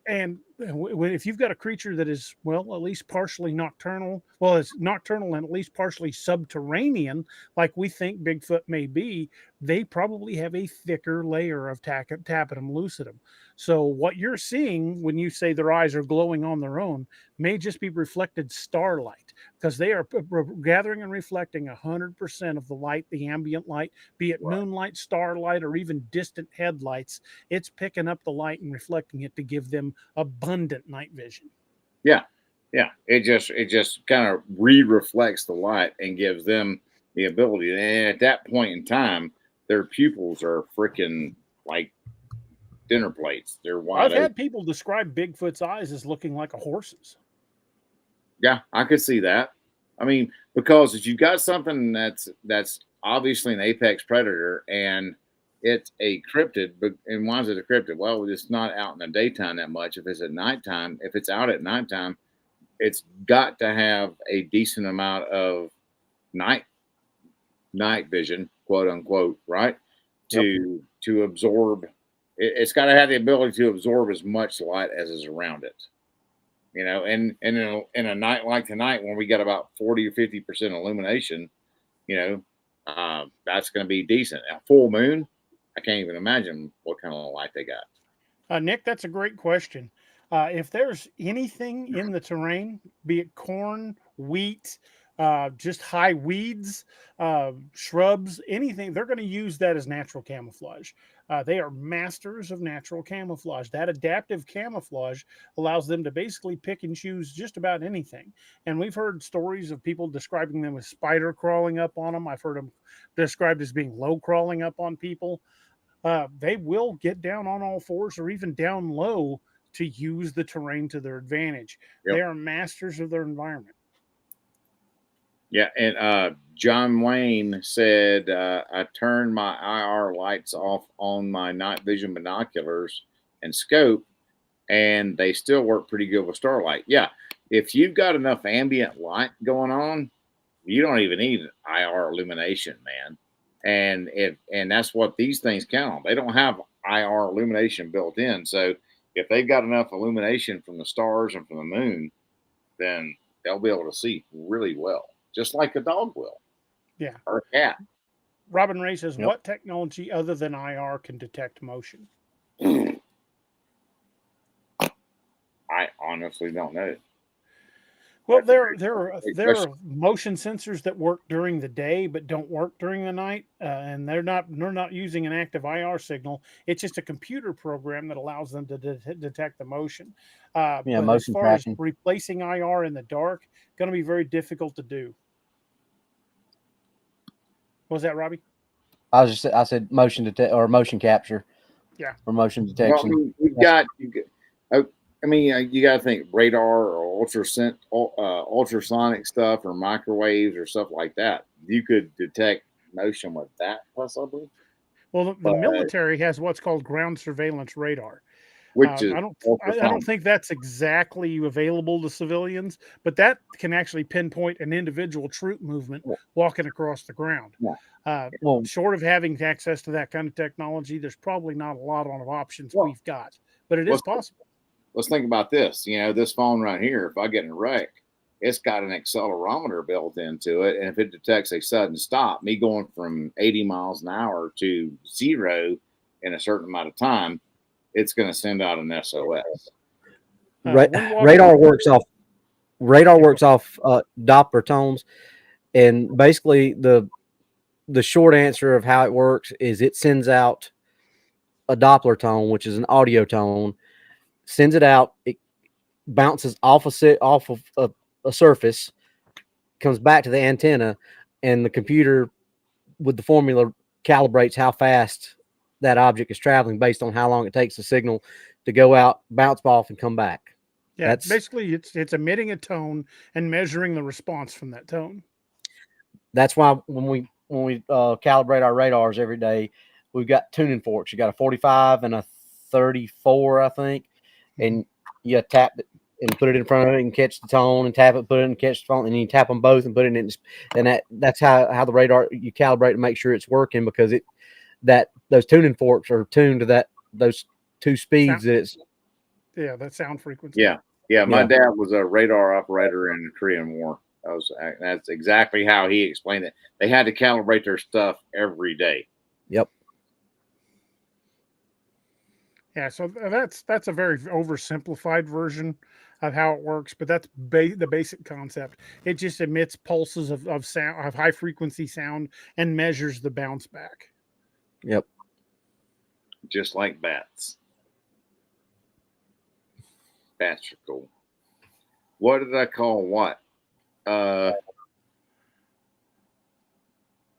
And if you've got a creature that is, well, at least partially nocturnal, well, it's nocturnal and at least partially subterranean, like we think Bigfoot may be, they probably have a thicker layer of tapetum lucidum. So what you're seeing when you say their eyes are glowing on their own may just be reflected starlight, because they are gathering and reflecting 100% of the light, the ambient light, be it moonlight, starlight, or even distant headlights. It's picking up the light and reflecting it to give them abundant night vision. Yeah. It just kind of reflects the light and gives them the ability. And at that point in time, their pupils are freaking like dinner plates. They're wide I've open. had people describe Bigfoot's eyes as looking like a horse's. Yeah, I could see that. I mean, because if you've got something that's obviously an apex predator and it's a cryptid, and why is it a cryptid? Well, it's not out in the daytime that much. If it's at nighttime, if it's out at nighttime, it's got to have a decent amount of night vision, quote unquote, right? To absorb. It's got to have the ability to absorb as much light as is around it. You know, and in a night like tonight, when we got about 40 or 50% illumination, you know, that's going to be decent. A full moon, I can't even imagine what kind of light they got. Nick, that's a great question. If there's anything in the terrain, be it corn, wheat, just high weeds, shrubs, anything, they're going to use that as natural camouflage. They are masters of natural camouflage. That adaptive camouflage allows them to basically pick and choose just about anything. And we've heard stories of people describing them as spider crawling up on them. I've heard them described as being low crawling up on people. They will get down on all fours or even down low to use the terrain to their advantage. They are masters of their environment. Yeah, and John Wayne said, I turned my IR lights off on my night vision binoculars and scope, and they still work pretty good with starlight. Yeah, if you've got enough ambient light going on, you don't even need IR illumination, man. And that's what these things count on. They don't have IR illumination built in. So if they've got enough illumination from the stars and from the moon, then they'll be able to see really well, just like a dog will. Yeah. Or a cat. Robin Ray says, what technology other than IR can detect motion? I honestly don't know. Well, there are motion sensors that work during the day but don't work during the night, and they're not using an active IR signal. It's just a computer program that allows them to detect the motion. But as far as replacing IR in the dark, going to be very difficult to do. What was that, Robbie? I said motion detect or motion capture. Yeah, or motion detection. Well, you got to think radar or ultrasonic stuff or microwaves or stuff like that. You could detect motion with that, possibly. Well, the military has what's called ground surveillance radar, which is I don't think that's exactly available to civilians, but that can actually pinpoint an individual troop movement walking across the ground. Well, short of having access to that kind of technology, there's probably not a lot of options we've got, but it is possible. Let's think about this. You know, this phone right here, if I get in a wreck, it's got an accelerometer built into it. And if it detects a sudden stop, me going from 80 miles an hour to 0 in a certain amount of time, it's going to send out an SOS. Radar works off Doppler tones. And basically the short answer of how it works is it sends out a Doppler tone, which is an audio tone, sends it out. bounces off of a surface, comes back to the antenna, and the computer with the formula calibrates how fast that object is traveling based on how long it takes the signal to go out, bounce off, and come back. Yeah, basically it's emitting a tone and measuring the response from that tone. That's why when we calibrate our radars every day, we've got tuning forks. You got a 45 and a 34, I think, and you tap it and put it in front of it and catch the tone, and tap it, put it and catch the tone, and you tap them both and put it in, and that's how the radar you calibrate to make sure it's working, because those tuning forks are tuned to those two speeds. That sound frequency. Yeah. My dad was a radar operator in the Korean War. That's exactly how he explained it. They had to calibrate their stuff every day. Yep. Yeah, so that's a very oversimplified version of how it works, but that's the basic concept. It just emits pulses of sound, of high frequency sound, and measures the bounce back. Yep. Just like bats. Bats are cool. What did I call what?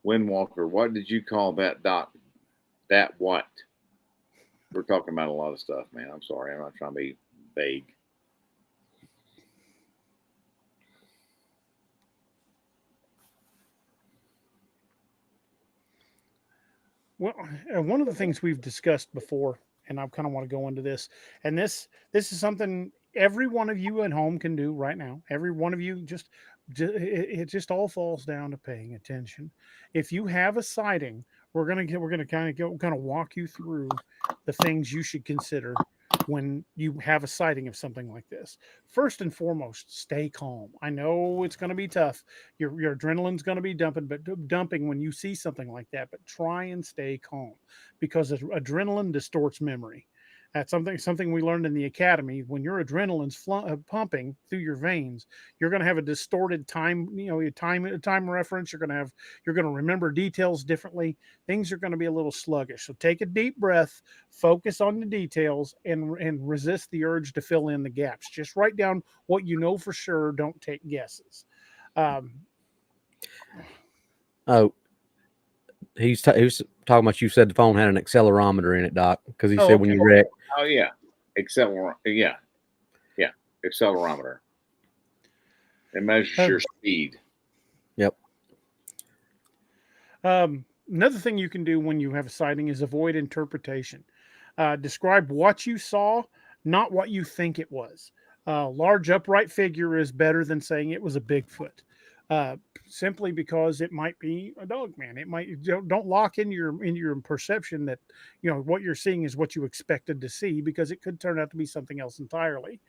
Windwalker. What did you call that, Doc? That what? We're talking about a lot of stuff, man. I'm sorry. I'm not trying to be vague. Well, one of the things we've discussed before, and I kind of want to go into this, and this is something every one of you at home can do right now. Every one of you it just all falls down to paying attention. If you have a sighting, we're gonna kind of walk you through the things you should consider when you have a sighting of something like this. First and foremost, stay calm. I know it's going to be tough. Your adrenaline's going to be dumping when you see something like that, but try and stay calm, because adrenaline distorts memory. That's something we learned in the academy. When your adrenaline's pumping through your veins, you're going to have a distorted time, time reference. You're going to remember details differently. Things are going to be a little sluggish. So take a deep breath, focus on the details, and resist the urge to fill in the gaps. Just write down what you know for sure. Don't take guesses. He was talking about, you said the phone had an accelerometer in it, Doc, because he said when you wreck. Oh yeah, accelerometer. It measures your speed. Yep. Another thing you can do when you have a sighting is avoid interpretation. Describe what you saw, not what you think it was. Large upright figure is better than saying it was a Bigfoot. Simply because it might be a dog man. It might, don't lock in your perception that what you're seeing is what you expected to see, because it could turn out to be something else entirely.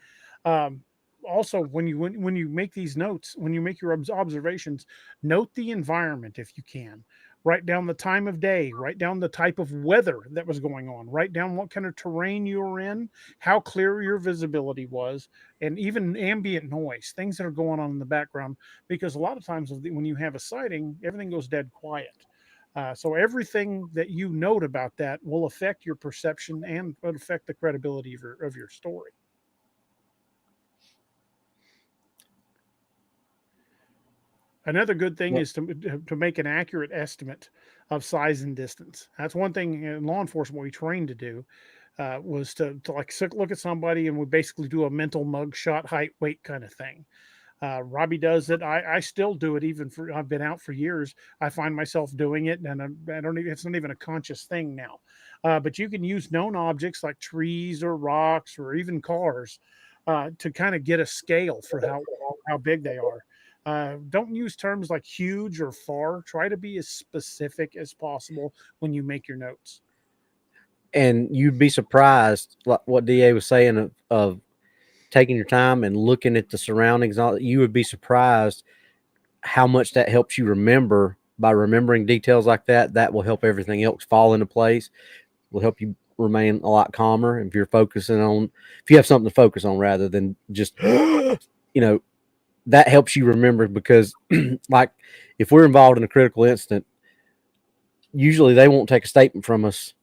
Also, when you make these notes, when you make your observations, note the environment if you can. Write down the time of day, write down the type of weather that was going on, write down what kind of terrain you were in, how clear your visibility was, and even ambient noise, things that are going on in the background, because a lot of times when you have a sighting, everything goes dead quiet. So everything that you note about that will affect your perception and will affect the credibility of your story. Another good thing is to make an accurate estimate of size and distance. That's one thing in law enforcement we trained to do, was to look at somebody and we basically do a mental mugshot, height, weight kind of thing. Robbie does it. I still do it. I've been out for years. I find myself doing it, and it's not even a conscious thing now. But you can use known objects like trees or rocks or even cars to kind of get a scale for how big they are. Don't use terms like huge or far. Try to be as specific as possible when you make your notes. And you'd be surprised, like what DA was saying, of taking your time and looking at the surroundings. You would be surprised how much that helps you remember. By remembering details like that, that will help everything else fall into place. Will help you remain a lot calmer if you have something to focus on rather than just that helps you remember, because like if we're involved in a critical incident, usually they won't take a statement from us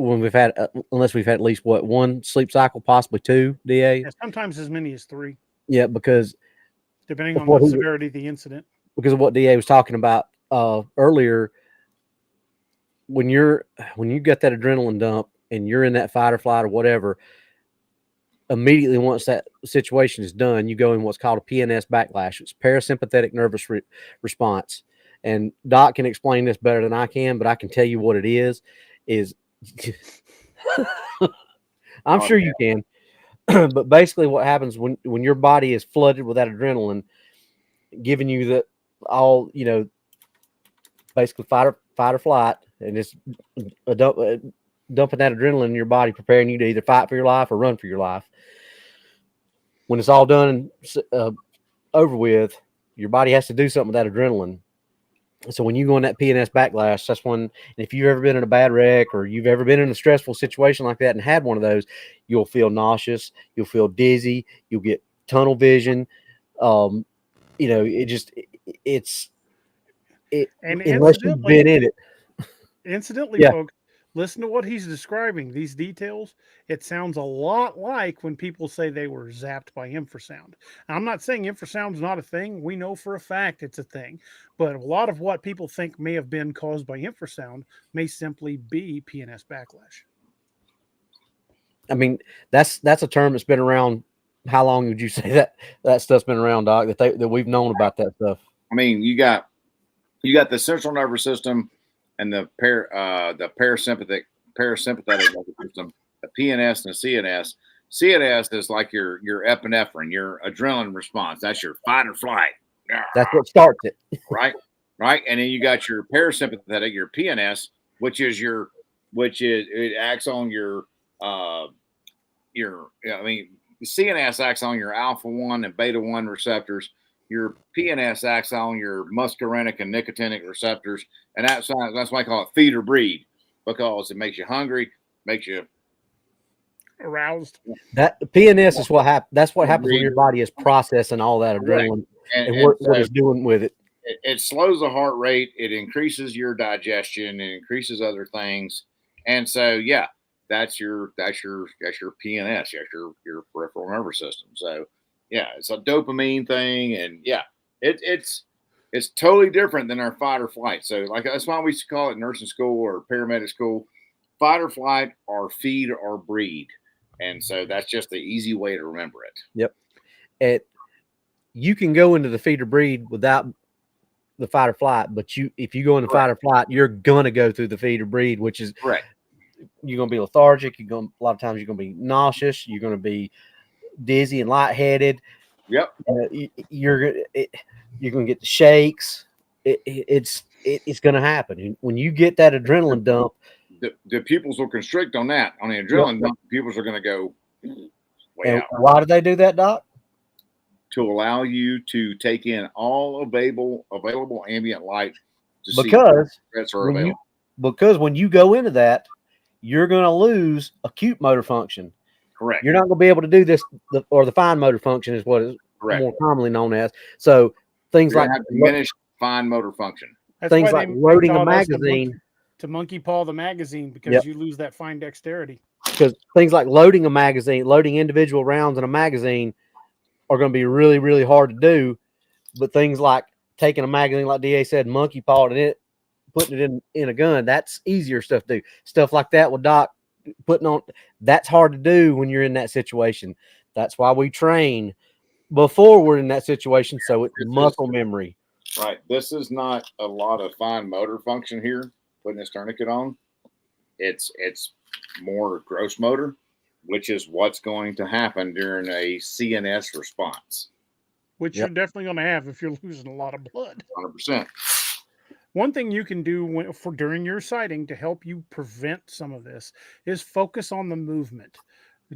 when we've had, unless we've had at least one sleep cycle, possibly two, DA. Yeah, sometimes as many as 3. Yeah, because depending on the severity of the incident. Because of what DA was talking about earlier, when you get that adrenaline dump and you're in that fight or flight or whatever, immediately once that situation is done, you go in what's called a PNS backlash. It's parasympathetic nervous response. And Doc can explain this better than I can, but I can tell you what it is I'm sure you can. But basically what happens when your body is flooded with that adrenaline, giving you the all, basically fight or flight, and it's dumping that adrenaline in your body, preparing you to either fight for your life or run for your life. When it's all done and over with, your body has to do something with that adrenaline. So when you go in that PNS backlash, that's when, if you've ever been in a bad wreck or you've ever been in a stressful situation like that and had one of those, you'll feel nauseous, you'll feel dizzy, you'll get tunnel vision. Unless you've been in it. Incidentally, folks, listen to what he's describing. These details, it sounds a lot like when people say they were zapped by infrasound. Now, I'm not saying infrasound's not a thing. We know for a fact it's a thing. But a lot of what people think may have been caused by infrasound may simply be PNS backlash. I mean, that's a term that's been around. How long would you say that stuff's been around, Doc, that we've known about that stuff? I mean, you got the central nervous system and the parasympathetic nervous system, the PNS and the CNS. CNS is like your epinephrine, your adrenaline response. That's your fight or flight. That's what starts it. Right. And then you got your parasympathetic, your PNS, which it acts on the CNS acts on your alpha 1 and beta 1 receptors. Your PNS acts on your muscarinic and nicotinic receptors, and that's why I call it feed or breed, because it makes you hungry, makes you aroused. That PNS is what happens. That's what happens when your body is processing all that adrenaline and what it's doing with it. It slows the heart rate. It increases your digestion. It increases other things, and so that's your PNS. That's your peripheral nervous system. So. Yeah, it's a dopamine thing, and it's totally different than our fight or flight. So, like, that's why we used to call it nursing school or paramedic school, fight or flight or feed or breed, and so that's just the easy way to remember it. Yep. You can go into the feed or breed without the fight or flight, but if you go into fight or flight, you're gonna go through the feed or breed, which is correct. You're gonna be lethargic. A lot of times you're gonna be nauseous. You're gonna be dizzy and lightheaded. Yep. You're gonna get the shakes. It's gonna happen when you get that adrenaline dump. The pupils will constrict on that. On the adrenaline dump, the pupils are going to go way out. Why do they do that, Doc? To allow you to take in all available ambient light to because see threats are available. Because when you go into that, you're going to lose acute motor function. Correct. You're not going to be able to do this, or the fine motor function is what is more commonly known as. So things like diminished fine motor function. That's things like loading a magazine to monkey paw the magazine, because you lose that fine dexterity. Because things like loading a magazine, loading individual rounds in a magazine are going to be really, really hard to do. But things like taking a magazine, like DA said, monkey pawing it, putting it in a gun, that's easier stuff to do. Stuff like that with Doc putting on, that's hard to do when you're in that situation. That's why we train before we're in that situation, so it's muscle memory. Right. This is not a lot of fine motor function here, putting this tourniquet on. It's more gross motor, which is what's going to happen during a CNS response. Which you're definitely going to have if you're losing a lot of blood. 100%. One thing you can do during your sighting to help you prevent some of this is focus on the movement.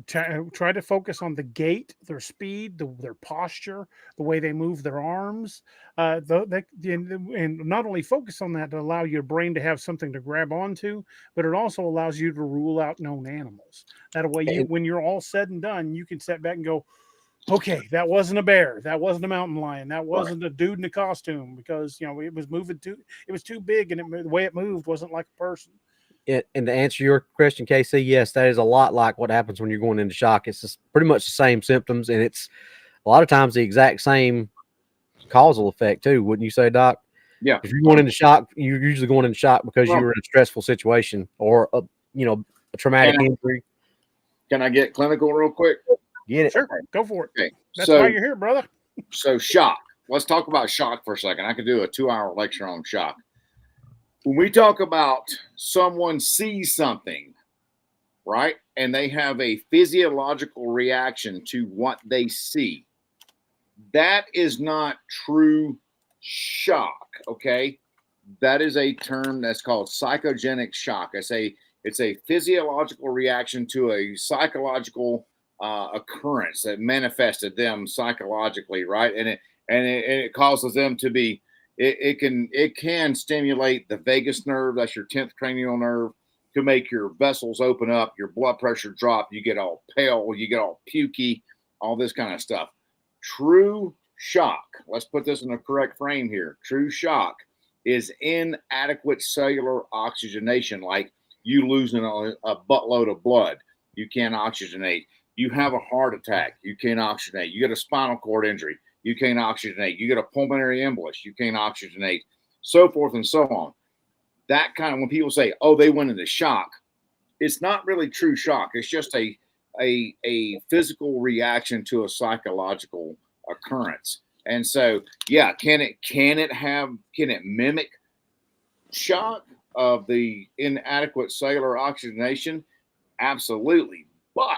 Try to focus on the gait, their speed, their posture, the way they move their arms, and not only focus on that to allow your brain to have something to grab onto, but it also allows you to rule out known animals. That way, when you're all said and done, you can sit back and go, okay, that wasn't a bear, that wasn't a mountain lion, that wasn't a dude in a costume, because it was moving it was too big, and the way it moved wasn't like a person. and to answer your question, KC, yes, that is a lot like what happens when you're going into shock. It's just pretty much the same symptoms, and it's a lot of times the exact same causal effect too. Wouldn't you say, Doc? Yeah. If you're going into shock, you're usually going into shock because you were in a stressful situation or a traumatic injury. Can I get clinical real quick? Get it? Sure, go for it. Okay. That's why you're here, brother. So shock. Let's talk about shock for a second. I could do a 2-hour lecture on shock. When we talk about someone sees something, right, and they have a physiological reaction to what they see, that is not true shock, okay? That is a term that's called psychogenic shock. It's a physiological reaction to a psychological occurrence that manifested them psychologically, right? And it causes them to be. It can stimulate the vagus nerve. That's your 10th cranial nerve, to make your vessels open up, your blood pressure drop. You get all pale, you get all pukey, all this kind of stuff. True shock. Let's put this in a correct frame here. True shock is inadequate cellular oxygenation, like you losing a buttload of blood. You can't oxygenate. You have a heart attack. You can't oxygenate. You get a spinal cord injury. You can't oxygenate. You get a pulmonary embolus. You can't oxygenate, so forth and so on. That kind of, when people say, oh, they went into shock, it's not really true shock. It's just a physical reaction to a psychological occurrence. And so, yeah, can it mimic shock of the inadequate cellular oxygenation? Absolutely. But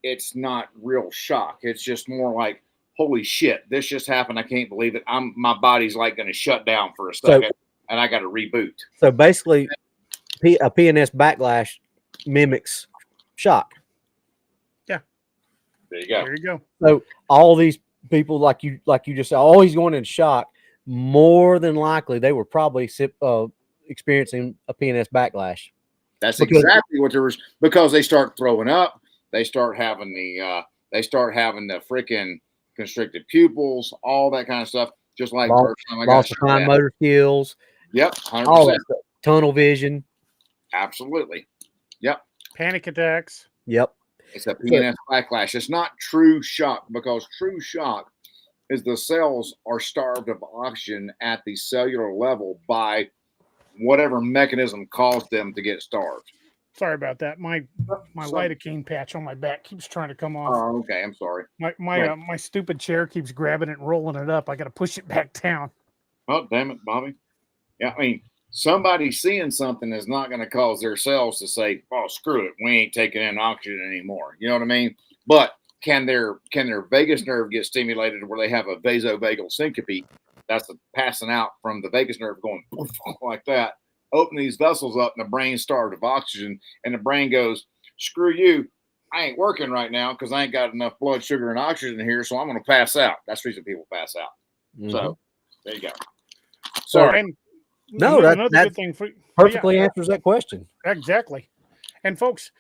it's not real shock. It's just more like, holy shit, this just happened. I can't believe it. My body's like going to shut down for a second, and I got to reboot. So basically, a PNS backlash mimics shock. Yeah. There you go. There you go. So all these people, like you just said, oh, he's going into shock. More than likely, they were probably experiencing a PNS backlash. That's exactly what there was, because they start throwing up. They start having the freaking constricted pupils, all that kind of stuff. Just like loss of fine motor skills. Yep, 100%. All that stuff. Tunnel vision. Absolutely. Yep. Panic attacks. Yep. It's a PNS backlash. It's not true shock, because true shock is the cells are starved of oxygen at the cellular level by whatever mechanism caused them to get starved. Sorry about that. My lidocaine patch on my back keeps trying to come off. Oh, okay. I'm sorry. My stupid chair keeps grabbing it and rolling it up. I got to push it back down. Oh, damn it, Bobby. Yeah, I mean, somebody seeing something is not going to cause their cells to say, "Oh, screw it, we ain't taking in oxygen anymore." You know what I mean? But can their vagus nerve get stimulated where they have a vasovagal syncope? That's the passing out from the vagus nerve going like that. Open these vessels up, and the brain's starved of oxygen, and the brain goes, screw you, I ain't working right now because I ain't got enough blood sugar and oxygen here, so I'm going to pass out. That's the reason people pass out. Mm-hmm. So there you go. Sorry. And no, another that good thing perfectly answers that question. Exactly. And folks,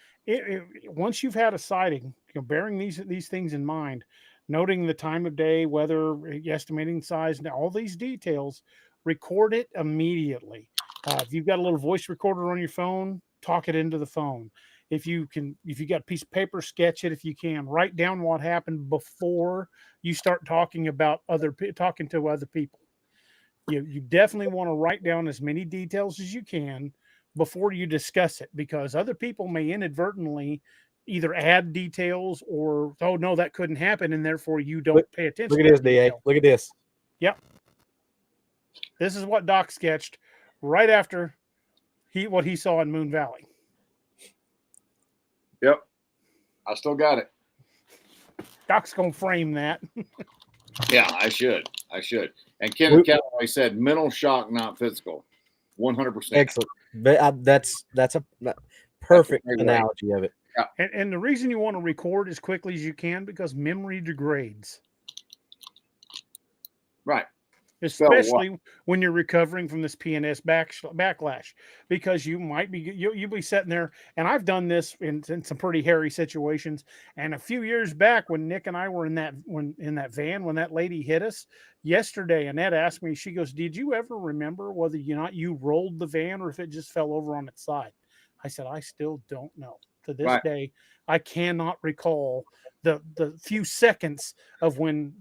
once you've had a sighting, bearing these things in mind, noting the time of day, weather, estimating size, and all these details, record it immediately. If you've got a little voice recorder on your phone, talk it into the phone. If you got a piece of paper, sketch it. If you can, write down what happened before you start talking to other people. You definitely want to write down as many details as you can before you discuss it, because other people may inadvertently either add details or, oh no, that couldn't happen, and therefore you don't pay attention. Look at this, DA. Look at this. Yep. This is what Doc sketched right after what he saw in Moon Valley. Yep. I still got it. Doc's going to frame that. Yeah, I should. And Kenneth Calloway said mental shock, not physical. 100%. Excellent. That's a perfect analogy of it. Yeah. And the reason you want to record as quickly as you can, because memory degrades. Right. Especially when you're recovering from this PNS backlash, because you'll be sitting there, and I've done this in some pretty hairy situations. And a few years back, when Nick and I were in that van, when that lady hit us yesterday, Annette asked me, she goes, "Did you ever remember whether or not you rolled the van or if it just fell over on its side?" I said, I still don't know. To this Right. day, I cannot recall the few seconds of when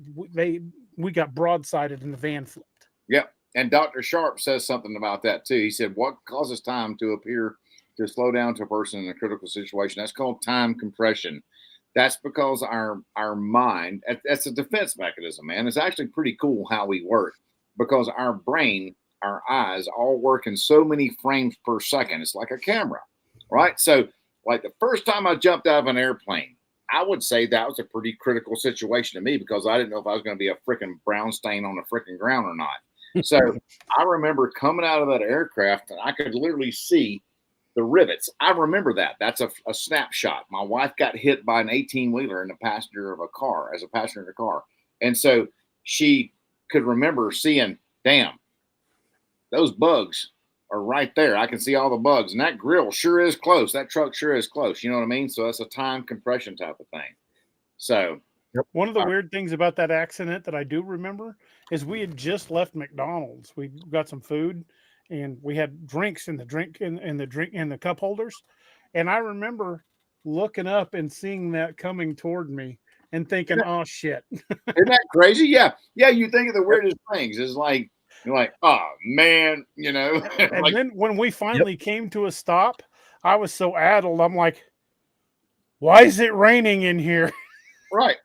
we got broadsided and the van flipped. Yep. And Dr. Sharp says something about that too. He said, what causes time to appear to slow down to a person in a critical situation? That's called time compression. That's because our mind, that's a defense mechanism, man. It's actually pretty cool how we work, because our brain, our eyes all work in so many frames per second. It's like a camera, right? So like the first time I jumped out of an airplane, I would say that was a pretty critical situation to me, because I didn't know if I was going to be a freaking brown stain on the freaking ground or not. So I remember coming out of that aircraft and I could literally see the rivets. I remember that. That's a snapshot. My wife got hit by an 18-wheeler in the passenger of a car, as a passenger in a car. And so she could remember seeing, damn, those bugs are right there. I can see all the bugs. And that grill sure is close. That truck sure is close. You know what I mean? So that's a time compression type of thing. So one of the weird things about that accident that I do remember is we had just left McDonald's. We got some food and we had drinks in the cup holders. And I remember looking up and seeing that coming toward me and thinking, oh shit. Isn't that crazy? Yeah. Yeah. You think of the weirdest things. It's like, you're like, oh man, you know. And like, then when we finally came to a stop, I was so addled. I'm like, why is it raining in here? Right.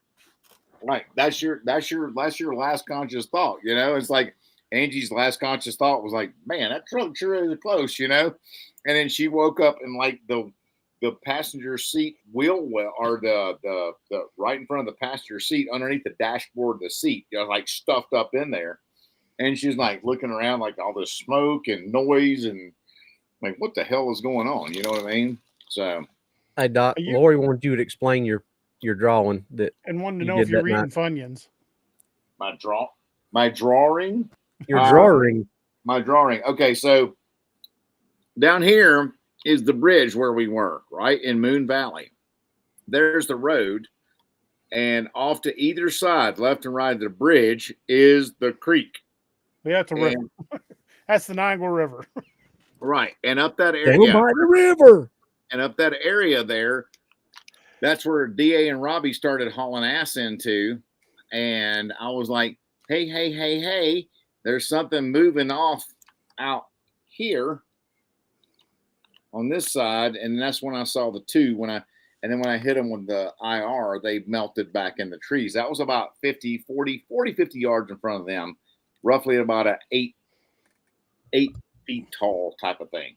Right. That's your last conscious thought. You know, it's like Angie's last conscious thought was like, man, that truck sure is close, you know? And then she woke up and like the passenger seat wheel well, or the right in front of the passenger seat underneath the dashboard of the seat, you know, like stuffed up in there. And she's like looking around like all this smoke and noise and like, what the hell is going on? You know what I mean? So hey Doc, Lori wanted you to explain your drawing that, and wanted to know if you're reading Funyuns. My drawing. Your drawing. My drawing. Okay, so down here is the bridge where we were, right in Moon Valley. There's the road, and off to either side, left and right of the bridge, is the creek. Yeah, it's a river. That's the Niagara River. Right, and up that area, by the river, and up that area there, that's where DA and Robbie started hauling ass into. And I was like, hey, there's something moving off out here on this side. And that's when I saw the two. And then when I hit them with the IR, they melted back in the trees. That was about 50 yards in front of them, roughly about a 8 feet tall type of thing.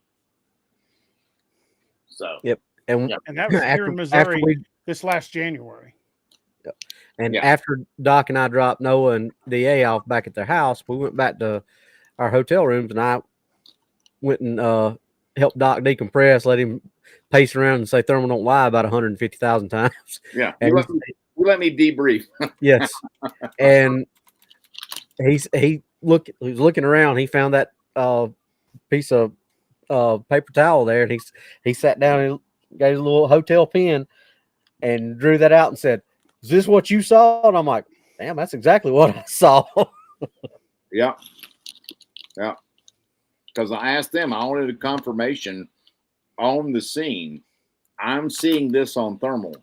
So, yep. And that was here in Missouri this last January. Yep. And after Doc and I dropped Noah and DA off back at their house, we went back to our hotel rooms, and I went and helped Doc decompress, let him pace around and say Thermal don't lie about 150,000 times. Yeah. You let me debrief. Yes. And he was looking around. He found that piece of paper towel there, and he sat down and got his little hotel pen and drew that out and said, "Is this what you saw?" And I'm like, "Damn, that's exactly what I saw." Yeah. Because I asked them, I wanted a confirmation on the scene. I'm seeing this on thermal.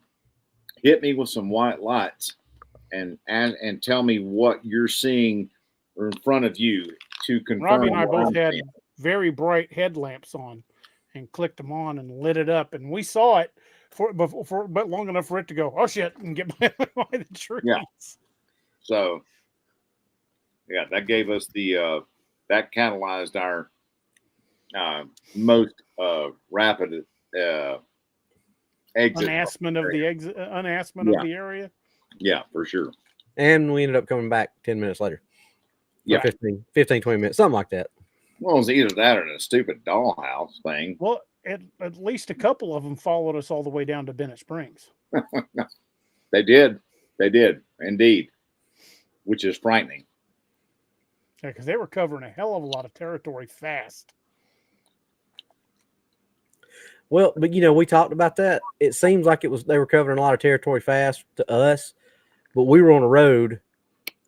Hit me with some white lights and tell me what you're seeing in front of you to confirm. Robbie and I both had very bright headlamps on and clicked them on and lit it up, and we saw it but long enough for it to go, oh shit, and get by the trees. Yeah. So yeah, that gave us that catalyzed our most rapid exit. Unassment of the area. Yeah, for sure. And we ended up coming back 10 minutes later. Yeah. 15, 20 minutes, something like that. Well, it was either that or the stupid dollhouse thing. Well, at least a couple of them followed us all the way down to Bennett Springs. They did indeed, which is frightening. Yeah, because they were covering a hell of a lot of territory fast. Well, but we talked about that. It seems like they were covering a lot of territory fast to us, but we were on a road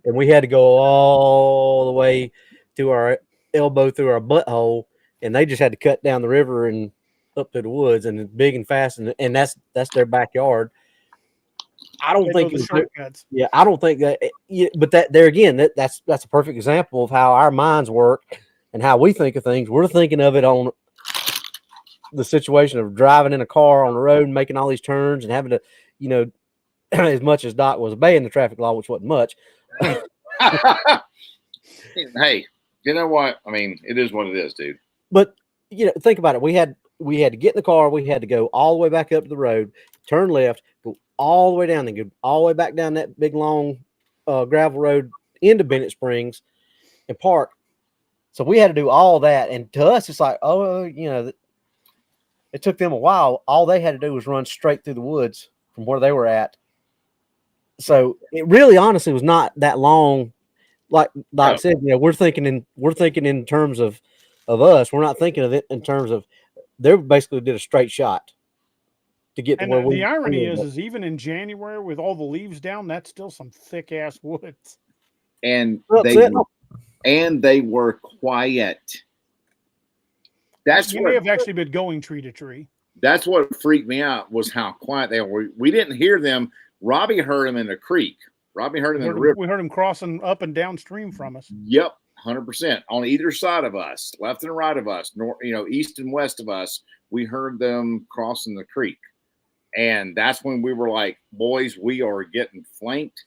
and we had to go all the way to our elbow through our butthole, and they just had to cut down the river and up to the woods and it's big and fast, and that's their backyard. I don't think the shortcuts. Yeah, I don't think that. But that there again, that's a perfect example of how our minds work and how we think of things. We're thinking of it on the situation of driving in a car on the road and making all these turns and having to, as much as Doc was obeying the traffic law, which wasn't much. Hey, you know what? I mean, it is what it is, dude. But think about it. We had to get in the car. We had to go all the way back up the road, turn left, go all the way down, and go all the way back down that big long gravel road into Bennett Springs and park. So we had to do all that, and to us, it's like, it took them a while. All they had to do was run straight through the woods from where they were at. So it really, honestly, was not that long. Like Doc said, we're thinking in terms of us. We're not thinking of it in terms of they basically did a straight shot to get to where we. The irony is even in January with all the leaves down, that's still some thick ass woods. And they were quiet. You may have actually been going tree to tree. That's what freaked me out was how quiet they were. We didn't hear them. Robbie heard them in the creek. Robbie heard them in the river. We heard them crossing up and downstream from us. Yep, 100% on either side of us, left and right of us, east and west of us. We heard them crossing the creek, and that's when we were like, "Boys, we are getting flanked.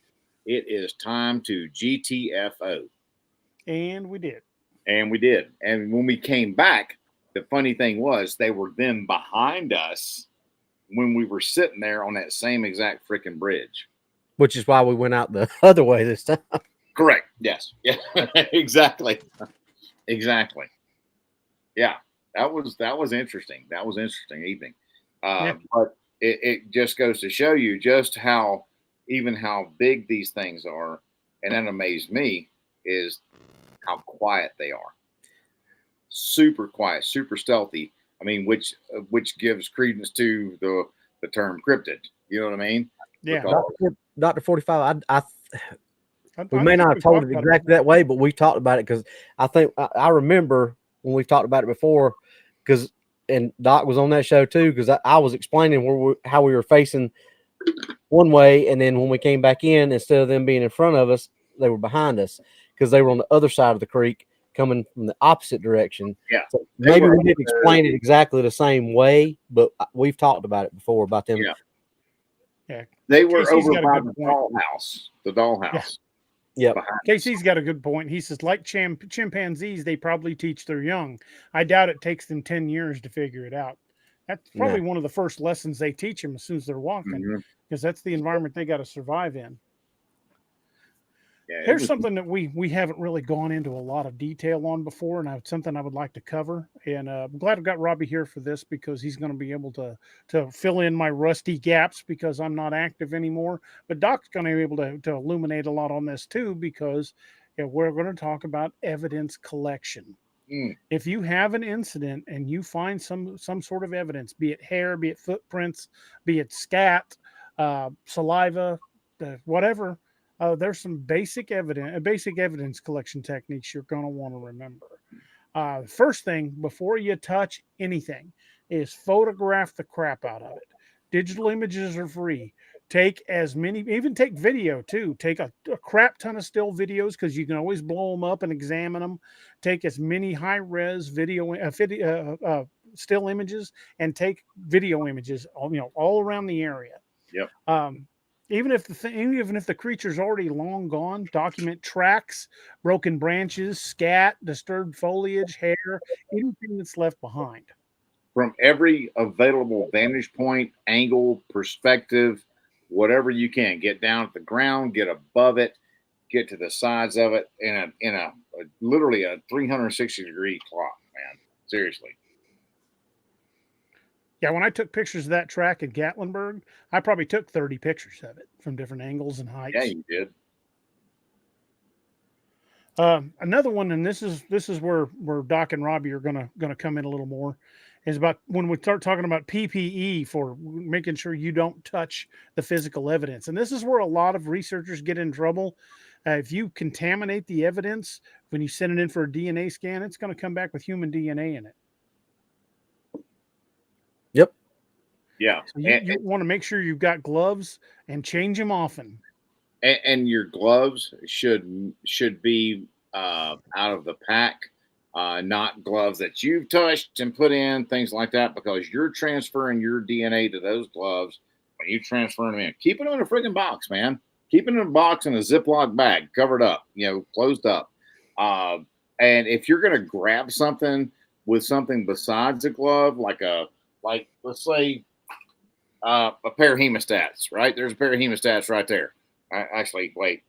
It is time to GTFO." And we did. And when we came back, the funny thing was they were then behind us when we were sitting there on that same exact freaking bridge. Which is why we went out the other way this time. Correct. Yes. Yeah. Exactly. Exactly. Yeah. That was interesting. That was an interesting evening. But it just goes to show you just how big these things are. And that amazed me is how quiet they are. Super quiet, super stealthy. I mean, which gives credence to the term cryptid. You know what I mean? Yeah. Dr. 45, we may not have told it exactly that way, but we talked about it because I think I remember when we talked about it before, and Doc was on that show too, because I was explaining how we were facing one way, and then when we came back in, instead of them being in front of us, they were behind us because they were on the other side of the creek coming from the opposite direction. Yeah. So maybe we didn't explain it exactly the same way, but we've talked about it before about them. Yeah. Yeah. They were over by the dollhouse. The dollhouse. Yeah. Casey's got a good point. He says, like chimpanzees, they probably teach their young. I doubt it takes them 10 years to figure it out. That's probably one of the first lessons they teach them as soon as they're walking, because that's the environment they got to survive in. Yeah, here's something that we haven't really gone into a lot of detail on before, and it's something I would like to cover. And I'm glad I've got Robbie here for this because he's going to be able to fill in my rusty gaps because I'm not active anymore. But Doc's going to be able to illuminate a lot on this too because we're going to talk about evidence collection. If you have an incident and you find some sort of evidence, be it hair, be it footprints, be it scat, saliva, whatever. There's some basic evidence collection techniques you're going to want to remember. First thing, before you touch anything, is photograph the crap out of it. Digital images are free. Take as many, even take video too. Take a crap ton of still videos because you can always blow them up and examine them. Take as many high-res still images and take video images, all around the area. Yep. Even if the creature's already long gone, document tracks, broken branches, scat, disturbed foliage, hair, anything that's left behind. From every available vantage point, angle, perspective, whatever you can, get down at the ground, get above it, get to the sides of it in a literally a 360-degree clock, man. Seriously. Yeah, when I took pictures of that track at Gatlinburg, I probably took 30 pictures of it from different angles and heights. Yeah, you did. Another one, and this is where Doc and Robbie are gonna come in a little more, is about when we start talking about PPE for making sure you don't touch the physical evidence. And this is where a lot of researchers get in trouble. If you contaminate the evidence when you send it in for a DNA scan, it's going to come back with human DNA in it. Yeah. So you want to make sure you've got gloves and change them often. And your gloves should be out of the pack, not gloves that you've touched and put in, things like that, because you're transferring your DNA to those gloves when you transfer them in. Keep it in a freaking box, man. Keep it in a box in a Ziploc bag, covered up, closed up. And if you're gonna grab something with something besides a glove, like let's say a pair of hemostats, right? There's a pair of hemostats right there. Actually, wait,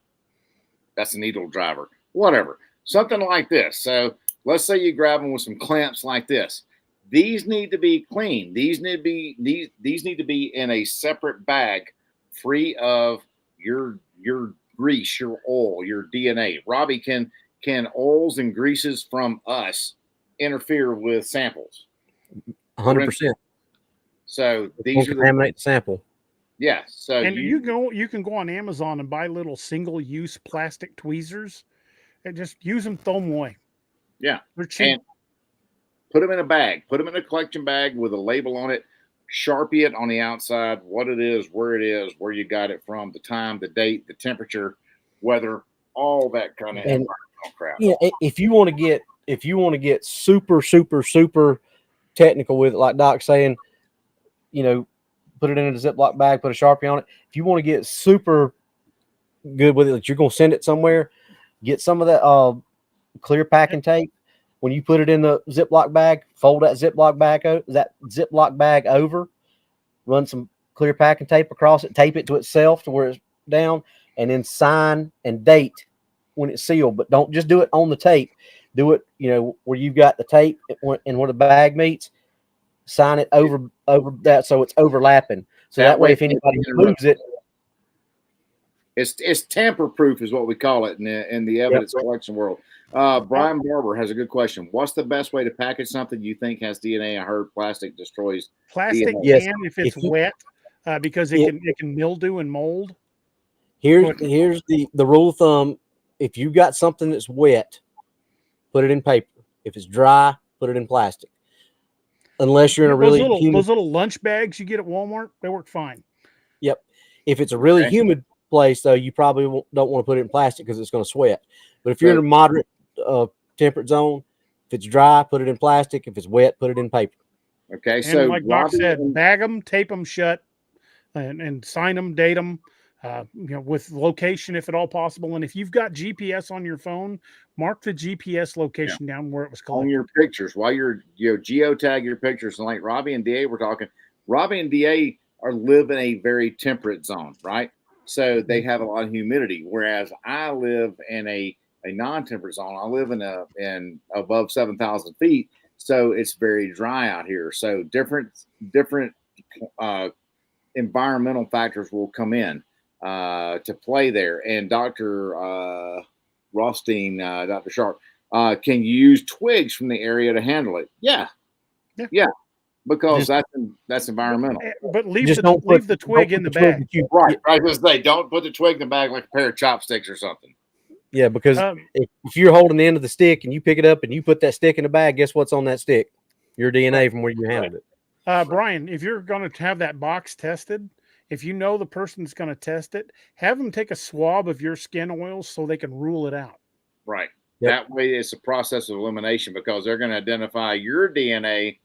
that's a needle driver. Whatever, something like this. So let's say you grab them with some clamps like this. These need to be clean. These need to be in a separate bag, free of your grease, your oil, your DNA. Robbie, can oils and greases from us interfere with samples? 100%. So these are contaminate the sample. Yeah. So and you can go on Amazon and buy little single-use plastic tweezers and just use them, throw them away. Yeah. They're cheap. And put them in a bag. Put them in a collection bag with a label on it. Sharpie it on the outside, what it is, where you got it from, the time, the date, the temperature, weather, all that kind of environmental crap. Yeah, if you want to get super, super, super technical with it, like Doc's saying, put it in a Ziploc bag, put a Sharpie on it. If you want to get super good with it, that you're going to send it somewhere, get some of that clear packing tape. When you put it in the Ziploc bag, fold that Ziploc bag over, run some clear packing tape across it, tape it to itself to where it's down, and then sign and date when it's sealed. But don't just do it on the tape. Do it, where you've got the tape and where the bag meets. Sign it over that so it's overlapping. So that way if anybody moves it, it's tamper proof is what we call it in the evidence collection world. Brian Barber has a good question. What's the best way to package something you think has DNA? I heard plastic destroys plastic DNA. can if it's wet, because it can mildew and mold. Here's the rule of thumb. If you got something that's wet, put it in paper. If it's dry, put it in plastic. Unless you're in a really those little lunch bags you get at Walmart, they work fine. Yep. If it's a really humid place, though, you probably don't want to put it in plastic because it's going to sweat. But if you're in a moderate temperate zone, if it's dry, put it in plastic. If it's wet, put it in paper. Okay. And so like Doc said, bag them, tape them shut, and sign them, date them. With location if at all possible. And if you've got GPS on your phone, mark the GPS location down where it was collected. On your pictures, while you're geotag your pictures. And like Robbie and DA were talking, Robbie and DA live in a very temperate zone, right? So they have a lot of humidity, whereas I live in a non-temperate zone. I live in above 7,000 feet, so it's very dry out here. So different environmental factors will come in to play there. And Dr. Rothstein, Dr. Sharp, can you use twigs from the area to handle it? Yeah. Because that's environmental. But leave the twig in the bag. Right. I was gonna say, don't put the twig in the bag like a pair of chopsticks or something. Yeah, because if you're holding the end of the stick and you pick it up and you put that stick in the bag, guess what's on that stick? Your DNA from where you handled it. Brian, if you're going to have that box tested, if you know the person's going to test it, have them take a swab of your skin oils so they can rule it out. Right. Yep. That way it's a process of elimination because they're going to identify your DNA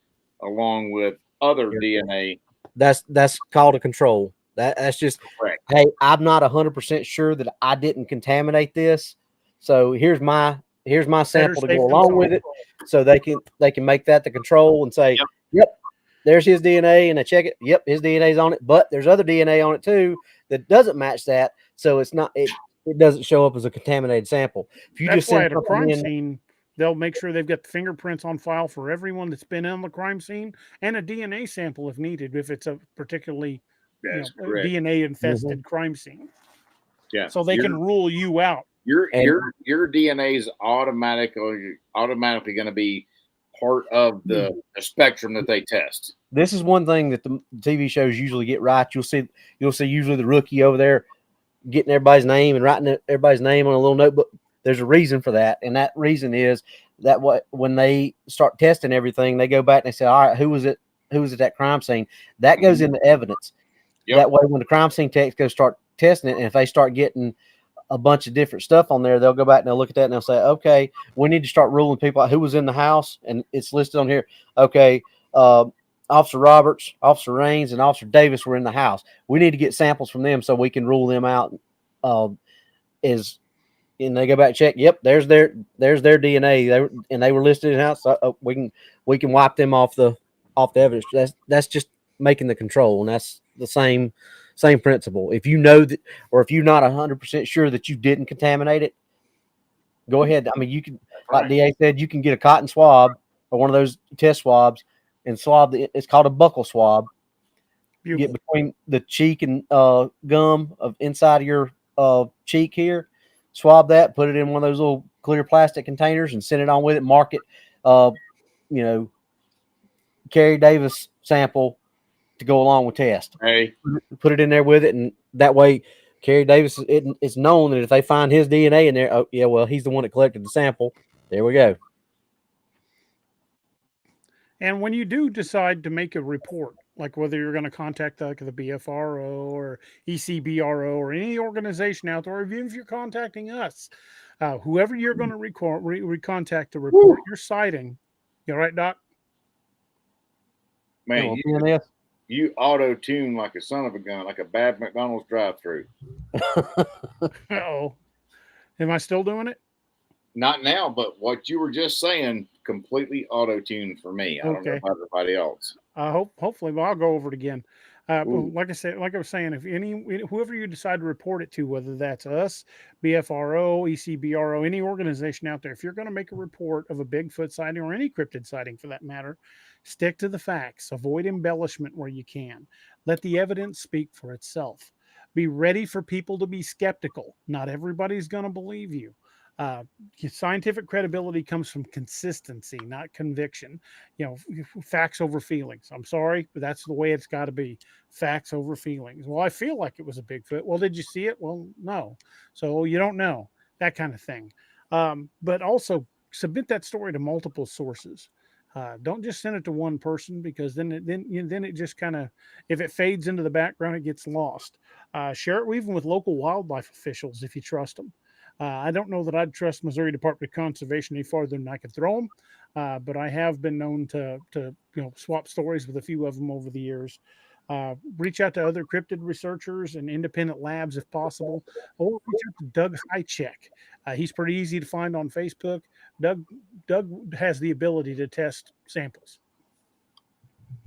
along with other DNA. That's called a control. That's just correct. Hey, I'm not 100% sure that I didn't contaminate this. So here's my sample to go along with it. So they can make that the control and say, yep, there's his DNA, and I check it. Yep, his DNA's on it, but there's other DNA on it too that doesn't match that. So it's not it doesn't show up as a contaminated sample. If you That's just why send at a crime scene, they'll make sure they've got the fingerprints on file for everyone that's been on the crime scene and a DNA sample if needed, if it's a particularly DNA infested crime scene. Yeah. So they can rule you out. Your DNA is automatically going to be part of the spectrum that they test. This is one thing that the TV shows usually get right. You'll see usually the rookie over there getting everybody's name and writing everybody's name on a little notebook. There's a reason for that, and that reason is that when they start testing everything, they go back and they say, all right, who was it who was at that crime scene. That goes into evidence. Yep. That way, when the crime scene techs go start testing it, and if they start getting a bunch of different stuff on there, they'll go back and they'll look at that and they'll say, okay, we need to start ruling people out who was in the house, and it's listed on here. Okay, Officer Roberts, Officer Raines, and Officer Davis were in the house. We need to get samples from them so we can rule them out. And they go back and check. Yep, there's their DNA. They were listed in house. So we can wipe them off the evidence. That's just making the control, and that's the same principle. If you know that, or if you're not 100% sure that you didn't contaminate it, go ahead. I mean, you can, like DA said, you can get a cotton swab or one of those test swabs and swab it's called a buccal swab. You get between the cheek and gum of inside of your cheek here, swab that, put it in one of those little clear plastic containers and send it on with it. Mark it, Kerry Davis sample to go along with test. Hey, put it in there with it, and that way, Kerry Davis, it's known that if they find his DNA in there, oh yeah, well, he's the one that collected the sample. There we go. And when you do decide to make a report, like whether you're going to contact the BFRO or ECBRO or any organization out there, or even if you're contacting us, whoever you're going to recontact to report your sighting, you all right, Doc? Man, you auto-tune like a son of a gun, like a bad McDonald's drive-through. Uh-oh. Am I still doing it? Not now, but what you were just saying, completely auto-tuned for me. I don't know about everybody else. Hopefully, well, I'll go over it again. Like I was saying, if whoever you decide to report it to, whether that's us, BFRO, ECBRO, any organization out there, if you're going to make a report of a Bigfoot sighting or any cryptid sighting for that matter, stick to the facts. Avoid embellishment where you can. Let the evidence speak for itself. Be ready for people to be skeptical. Not everybody's going to believe you. Scientific credibility comes from consistency, not conviction. Facts over feelings. I'm sorry, but that's the way it's got to be. Facts over feelings. Well, I feel like it was a Bigfoot. Well, did you see it? Well, no. So you don't know, that kind of thing. But also submit that story to multiple sources. Don't just send it to one person, because then it just kind of, if it fades into the background, it gets lost. Share it even with local wildlife officials if you trust them. I don't know that I'd trust Missouri Department of Conservation any farther than I could throw them, but I have been known to swap stories with a few of them over the years. Reach out to other cryptid researchers and independent labs if possible, or reach out to Doug Highcheck. He's pretty easy to find on Facebook. Doug has the ability to test samples.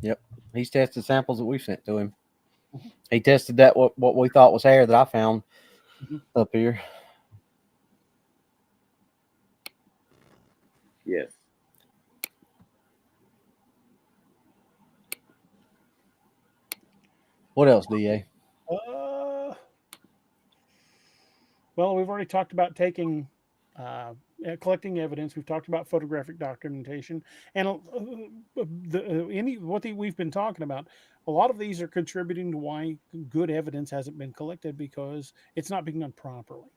Yep, he's tested samples that we sent to him. He tested that what we thought was hair that I found up here. Yes. What else, DA? Well, we've already talked about collecting evidence. We've talked about photographic documentation, and we've been talking about. A lot of these are contributing to why good evidence hasn't been collected, because it's not being done properly.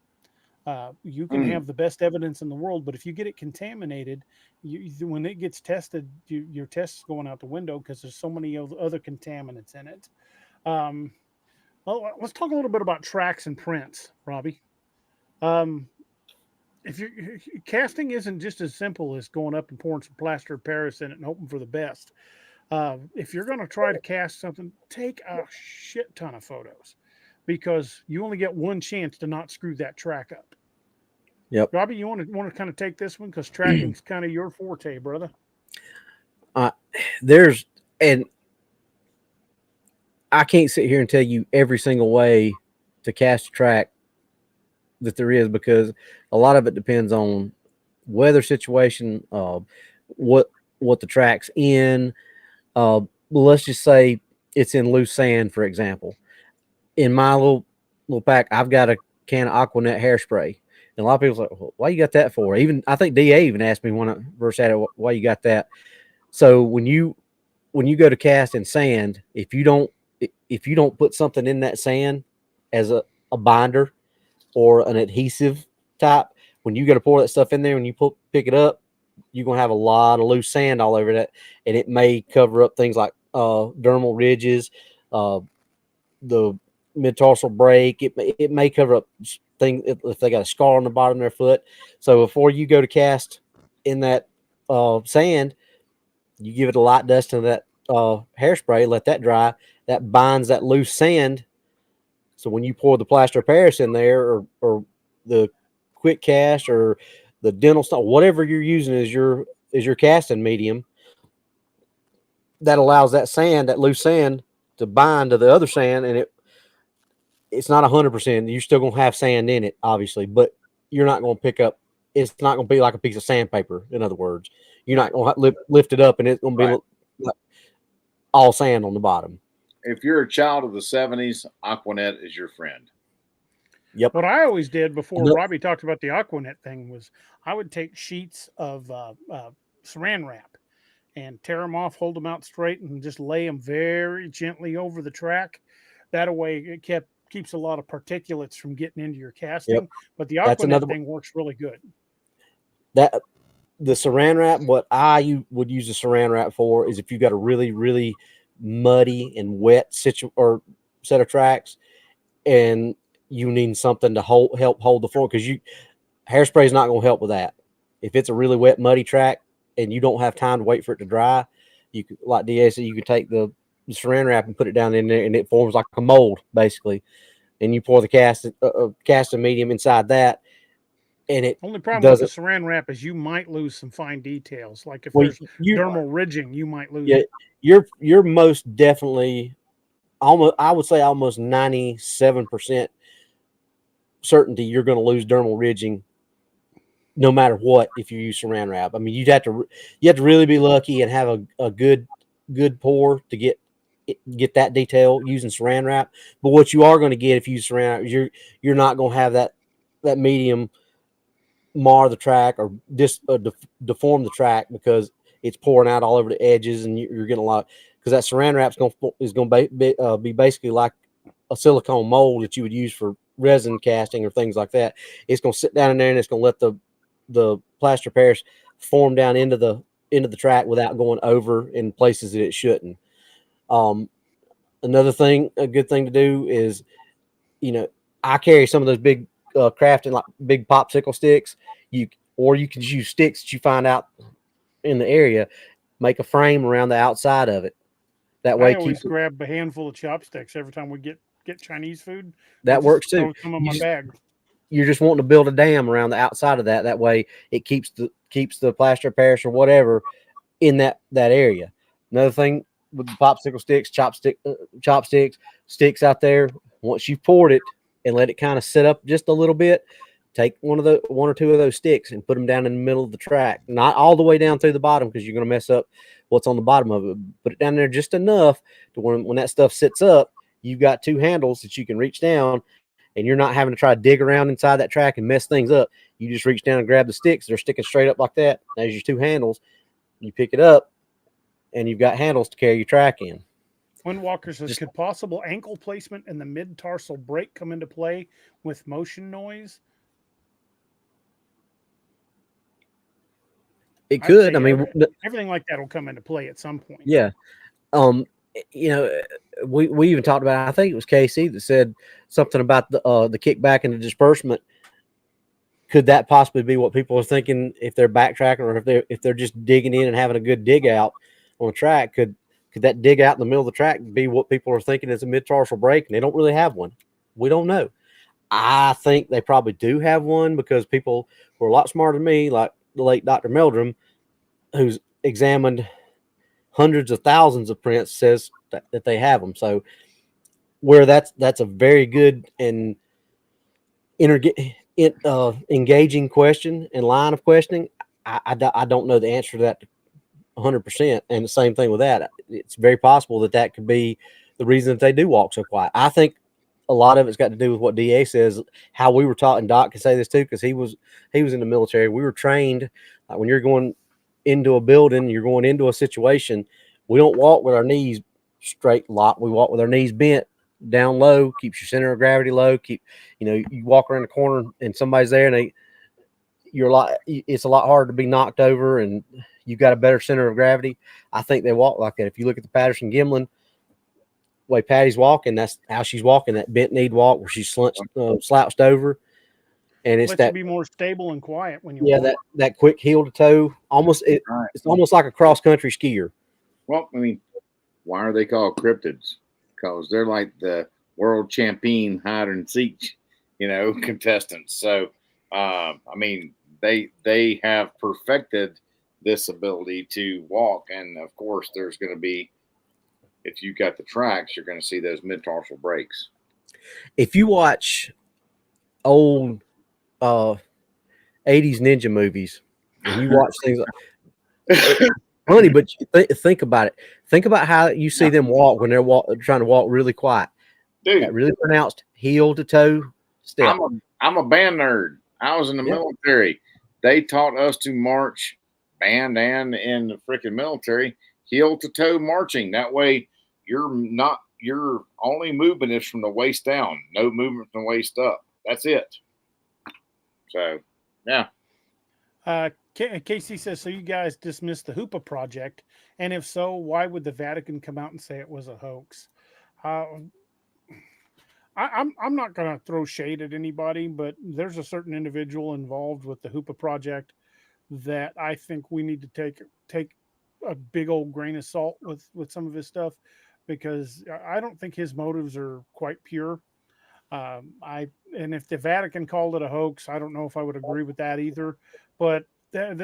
You can have the best evidence in the world, but if you get it contaminated, when it gets tested, your test's going out the window because there's so many other contaminants in it. Well, let's talk a little bit about tracks and prints, Robbie. If you're casting isn't just as simple as going up and pouring some plaster of Paris in it and hoping for the best. If you're going to try to cast something, take a shit ton of photos, because you only get one chance to not screw that track up. Yep. Robbie, you want to kind of take this one, because tracking's kind of your forte, brother. And I can't sit here and tell you every single way to cast a track that there is, because a lot of it depends on weather situation, what the track's in. Let's just say it's in loose sand, for example. In my little pack, I've got a can of Aquanet hairspray. And a lot of people's like, well, why you got that for? Even I think DA even asked me when I first had it, why you got that. So when you go to cast in sand, if you don't put something in that sand as a binder or an adhesive type, when you go to pour that stuff in there, when you pick it up, you're gonna have a lot of loose sand all over that, and it may cover up things like dermal ridges, the mid-tarsal break. It may cover up things if they got a scar on the bottom of their foot. So before you go to cast in that sand, you give it a light dust of that hairspray, let that dry. That binds that loose sand. So when you pour the plaster of Paris in there, or the quick cast, or the dental stone, whatever you're using as your casting medium, that allows that sand, that loose sand, to bind to the other sand, and it's not 100%. You're still gonna have sand in it, obviously, but you're not gonna pick up. It's not gonna be like a piece of sandpaper. In other words, you're not gonna lift it up, and it's gonna be like all sand on the bottom. If you're a child of the 70s, Aquanet is your friend. Yep. What I always did before Robbie talked about the Aquanet thing was I would take sheets of saran wrap and tear them off, hold them out straight, and just lay them very gently over the track. That way, it keeps a lot of particulates from getting into your casting. Yep. But the Aquanet thing works really good. That the saran wrap, what I would use the saran wrap for is if you got a really, really muddy and wet set of tracks, and you need something to help hold the floor, because hairspray is not going to help with that. If it's a really wet, muddy track and you don't have time to wait for it to dry, you could, like DA said, you could take the saran wrap and put it down in there, and it forms like a mold basically. And you pour the casting medium inside that, and it only problem with the saran wrap is you might lose some fine details. Like if there's dermal ridging, you might lose it. You're most definitely I would say almost 97% certainty you're going to lose dermal ridging no matter what if you use saran wrap. I mean, you have to really be lucky and have a good pour to get that detail using saran wrap. But what you are going to get if you use saran wrap is you're not going to have that medium mar the track or deform the track because it's pouring out all over the edges, and you're getting a lot, because that saran wrap is going to be basically like a silicone mold that you would use for resin casting or things like that. It's going to sit down in there, and it's going to let the plaster Paris form down into the track without going over in places that it shouldn't. Another thing, a good thing to do is, I carry some of those big crafting, like big popsicle sticks. You can use sticks that you find out in the area, make a frame around the outside of it. That way, I always grab a handful of chopsticks every time we get Chinese food. That works too. Throw some in my bag. You're just wanting to build a dam around the outside of that. That way, it keeps the plaster of Paris or whatever in that area. Another thing with the popsicle sticks, chopsticks, sticks out there. Once you've poured it and let it kind of sit up just a little bit, take one or two of those sticks and put them down in the middle of the track. Not all the way down through the bottom, because you're going to mess up what's on the bottom of it. Put it down there just enough to when that stuff sits up, you've got two handles that you can reach down, and you're not having to try to dig around inside that track and mess things up. You just reach down and grab the sticks. They're sticking straight up like that. There's your two handles. You pick it up, and you've got handles to carry your track in. Windwalker says, could possible ankle placement and the mid-tarsal break come into play with motion noise? It could. I mean, everything like that will come into play at some point. Yeah. We even talked about, I think it was KC that said something about the kickback and the disbursement. Could that possibly be what people are thinking if they're backtracking, or if they're just digging in and having a good dig out on the track? Could that dig out in the middle of the track be what people are thinking is a mid-tarsal break, and they don't really have one? We don't know. I think they probably do have one, because people who are a lot smarter than me, like the late Dr. Meldrum, who's examined hundreds of thousands of prints, says that they have them. So where that's a very good and engaging question and line of questioning, I don't know the answer to that 100%. And the same thing with that. It's very possible that could be the reason that they do walk so quiet. I think a lot of it's got to do with what DA says, how we were taught, and Doc can say this too, because he was in the military. We were trained, like, when you're going into a building, you're going into a situation, we don't walk with our knees straight locked. We walk with our knees bent down low, keeps your center of gravity low. You walk around the corner and somebody's there, and it's a lot harder to be knocked over, and you got a better center of gravity. I think they walk like that. If you look at the Patterson Gimlin way Patty's walking, that's how she's walking, that bent knee walk where she's slouched over. And it's Lets you be more stable and quiet when you walk. that quick heel to toe. It's almost like a cross country skier. Well, I mean, why are they called cryptids? Because they're like the world champion hide and seek, contestants. So, I mean, they have perfected this ability to walk, and of course, there's going to be, if you got the tracks, you're going to see those mid-tarsal breaks. If you watch old 80s ninja movies, and you watch things like funny, but think about it. Think about how you see them walk when they're trying to walk really quiet. Dude, that really pronounced heel to toe step. I'm a band nerd. I was in the military. They taught us to march band and in the freaking military, heel to toe marching. That way your only movement is from the waist down, no movement from the waist up. That's it. So, yeah. Casey says, so you guys dismissed the Hoopa project, and if so, why would the Vatican come out and say it was a hoax? I'm not going to throw shade at anybody, but there's a certain individual involved with the Hoopa project that I think we need to take a big old grain of salt with some of his stuff, because I don't think his motives are quite pure. And if the Vatican called it a hoax, I don't know if I would agree with that either. But I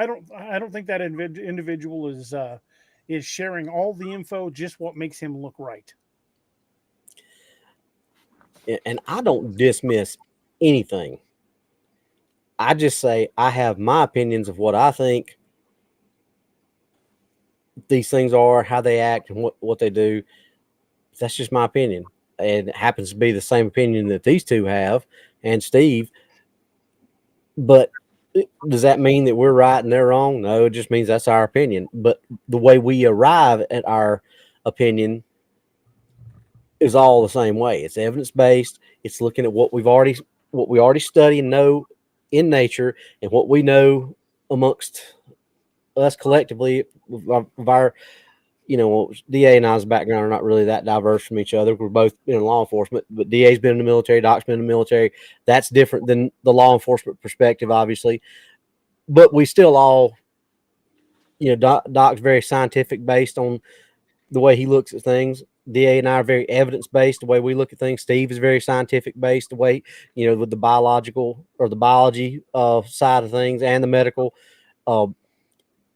don't think that individual is sharing all the info, just what makes him look right. And I don't dismiss anything. I just say I have my opinions of what I think these things are, how they act, and what they do. That's just my opinion. And it happens to be the same opinion that these two have, and Steve. But does that mean that we're right and they're wrong? No, it just means that's our opinion. But the way we arrive at our opinion is all the same way. It's evidence-based. It's looking at what we already study and know in nature, and what we know amongst us collectively of our, DA and I's background are not really that diverse from each other. We're both in law enforcement, but DA's been in the military, Doc's been in the military. That's different than the law enforcement perspective, obviously. But we still all, Doc's very scientific based on the way he looks at things. DA and I are very evidence based the way we look at things. Steve is very scientific based the way, with the biological or the biology side of things and the medical.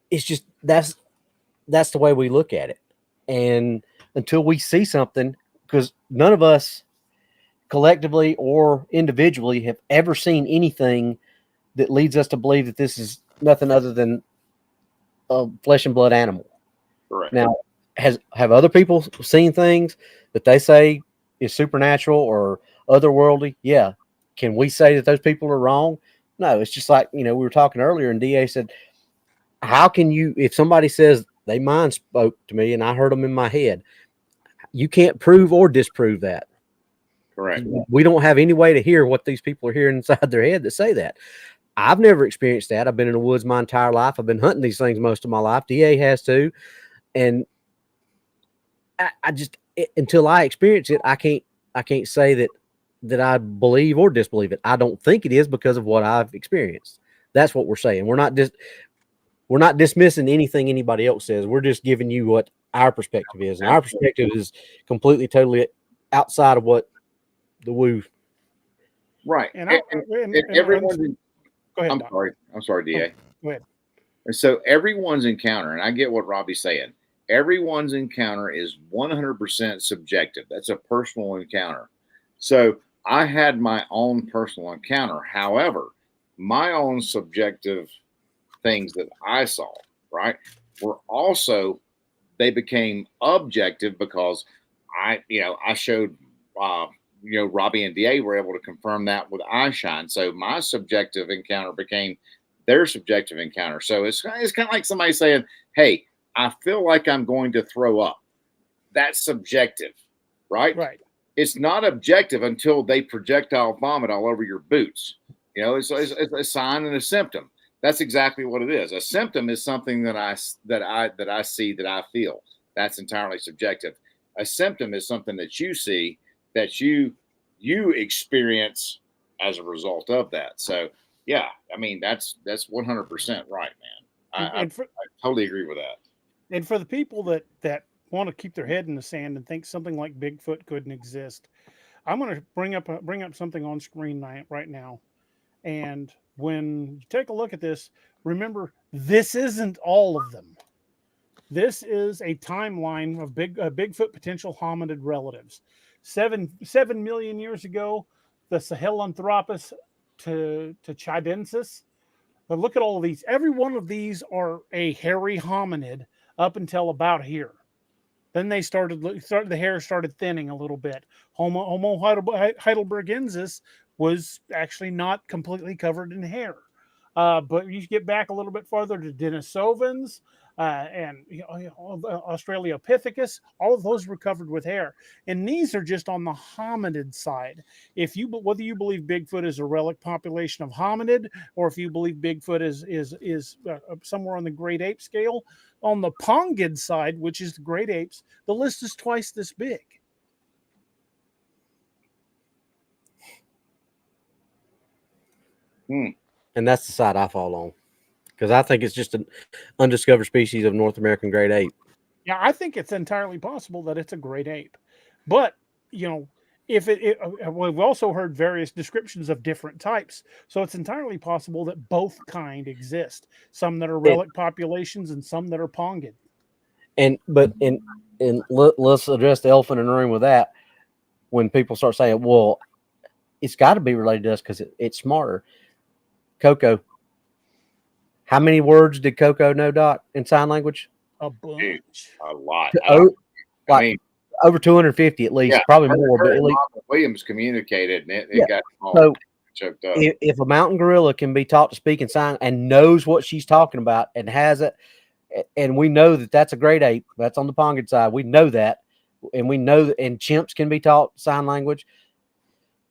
It's just that's the way we look at it. And until we see something, because none of us collectively or individually have ever seen anything that leads us to believe that this is nothing other than a flesh and blood animal. Correct. Now, have other people seen things that they say is supernatural or otherworldly? Yeah. Can we say that those people are wrong? No. It's just like, we were talking earlier, and DA said, how can you, if somebody says they mind spoke to me and I heard them in my head, you can't prove or disprove that. Correct. We don't have any way to hear what these people are hearing inside their head that say that. I've never experienced that. I've been in the woods my entire life. I've been hunting these things most of my life. DA has too. And I just, until I experience it, I can't say that I believe or disbelieve it. I don't think it is because of what I've experienced. That's what we're saying. We're not dismissing anything anybody else says. We're just giving you what our perspective is. And our perspective is completely, totally outside of what the woo. Right. And everyone's go ahead. I'm sorry, DA. Go ahead. And so everyone's encounter, and I get what Robbie's saying, everyone's encounter is 100% subjective. That's a personal encounter. So I had my own personal encounter. However, my own subjective things that I saw, right, were also, they became objective because I showed, Robbie and DA were able to confirm that with eyeshine. So my subjective encounter became their subjective encounter. So it's kind of like somebody saying, hey, I feel like I'm going to throw up. That's subjective, right? Right. It's not objective until they projectile vomit all over your boots. It's a sign and a symptom. That's exactly what it is. A symptom is something that I see, that I feel. That's entirely subjective. A symptom is something that you see, that you experience as a result of that. So yeah, I mean that's 100% right, man. I totally agree with that. And for the people that want to keep their head in the sand and think something like Bigfoot couldn't exist, I'm going to bring up something on screen right now. And when you take a look at this, remember, this isn't all of them. This is a timeline of Bigfoot potential hominid relatives. 7 million years ago, the Sahelanthropus to chidensis. But look at all of these. Every one of these are a hairy hominid up until about here. Then they the hair started thinning a little bit. Homo heidelbergensis was actually not completely covered in hair. But you get back a little bit farther to Denisovans and Australopithecus. All of those were covered with hair. And these are just on the hominid side. Whether you believe Bigfoot is a relic population of hominid, or if you believe Bigfoot is somewhere on the great ape scale, on the pongid side, which is the great apes, the list is twice this big. And that's the side I fall on, because I think it's just an undiscovered species of North American great ape. Yeah, I think it's entirely possible that it's a great ape. But, if we've also heard various descriptions of different types. So it's entirely possible that both kind exist. Some that are relic populations and some that are pongid. And let's address the elephant in the room with that. When people start saying, well, it's got to be related to us because it's smarter. Coco. How many words did Coco know, Doc, in sign language? A bunch. Dude, a lot. Over 250 at least, probably more. But at least Williams communicated, and it got so choked up. If a mountain gorilla can be taught to speak in sign and knows what she's talking about and has it, and we know that that's a great ape, that's on the pongid side. We know that, and we know that, and chimps can be taught sign language.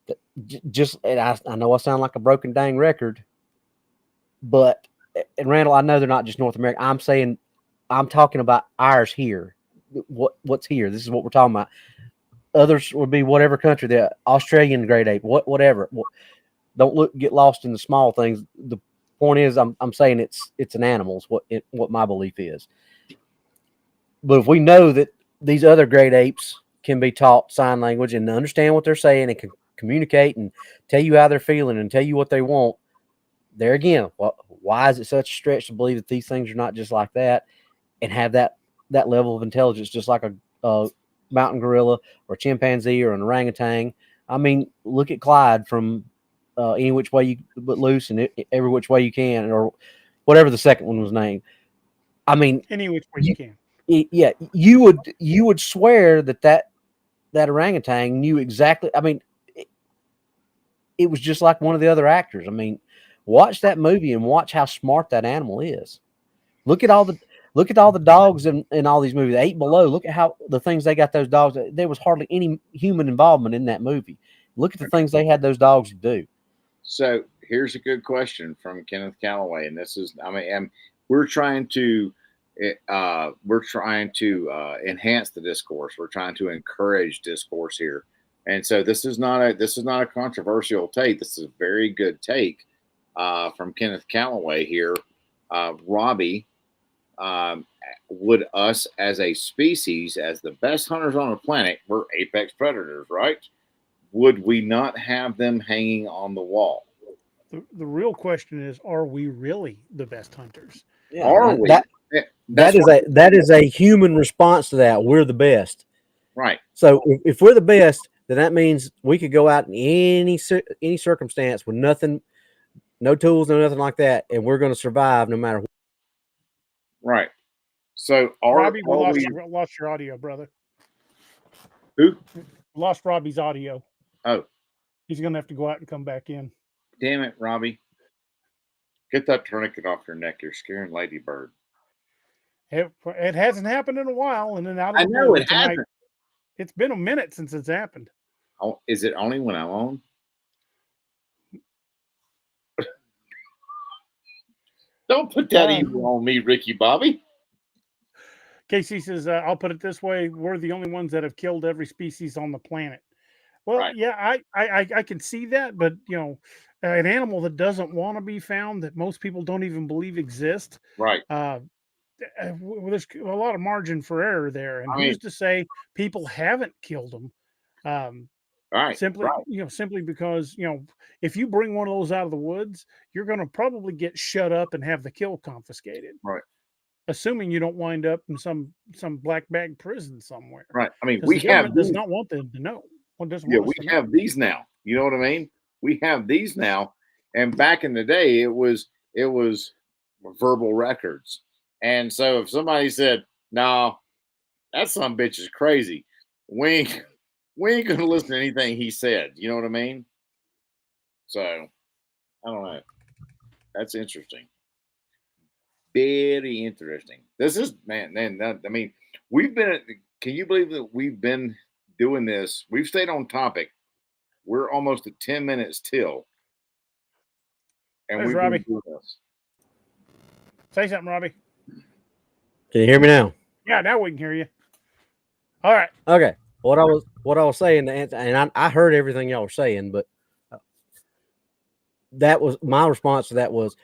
I know I sound like a broken dang record, but Randall, I know they're not just North America. I'm talking about ours here. What's here? This is what we're talking about. Others would be whatever country, the Australian great ape, whatever. Don't get lost in the small things. The point is, I'm saying it's an animal. What my belief is. But if we know that these other great apes can be taught sign language and understand what they're saying and can communicate and tell you how they're feeling and tell you what they want, there again, why is it such a stretch to believe that these things are not just like that and have that level of intelligence, just like a mountain gorilla or a chimpanzee or an orangutan? I mean, look at Clyde from Any Which Way You But Loose and Every Which Way You Can, or whatever the second one was named. I mean, Any Which Way You Can. Yeah, you would swear that orangutan knew exactly. I mean, it was just like one of the other actors. I mean, watch that movie and watch how smart that animal is. Look at all the dogs in all these movies. 8 Below. Look at how the things they got those dogs. There was hardly any human involvement in that movie. Look at the things they had those dogs do. So here's a good question from Kenneth Calloway, and this is, we're trying to enhance the discourse. We're trying to encourage discourse here, and so this is not a controversial take. This is a very good take from Kenneth Calloway here. Robbie, would us as a species, as the best hunters on the planet, we're apex predators, right? Would we not have them hanging on the wall? The real question is, are we really the best hunters? Yeah, are we? That is a human response to that. We're the best, right? So if we're the best, then that means we could go out in any circumstance with nothing, no tools, no nothing like that, and we're going to survive no matter what. Right. So Robbie, we lost your audio, brother. Who? Lost Robbie's audio. Oh. He's going to have to go out and come back in. Damn it, Robbie. Get that tourniquet off your neck. You're scaring Ladybird. It hasn't happened in a while. And then I know it hasn't. It's been a minute since it's happened. Oh, is it only when I'm on? Don't put that evil on me, Ricky Bobby. Casey says, I'll put it this way. We're the only ones that have killed every species on the planet. Well, Right. yeah, I can see that, but an animal that doesn't want to be found, that most people don't even believe exist, Right. There's a lot of margin for error there. And who's to say people haven't killed them? Simply because if you bring one of those out of the woods, you're going to probably get shut up and have the kill confiscated. Right. Assuming you don't wind up in some black bag prison somewhere. Right. I mean, the government does not want them to know. We have these now. You know what I mean? We have these now. And back in the day, it was verbal records. And so if somebody said, "No, that son of a bitch is crazy," we ain't gonna listen to anything he said. You know what I mean? So I don't know. That's interesting. Very interesting. This is man. I mean, we've been. Can you believe that we've been doing this? We've stayed on topic. We're almost at 10 minutes till, and we've been doing this. Say something, Robbie. Can you hear me now? Yeah, now we can hear you. All right. Okay. What I was saying, and I heard everything y'all were saying, but that was my response to that was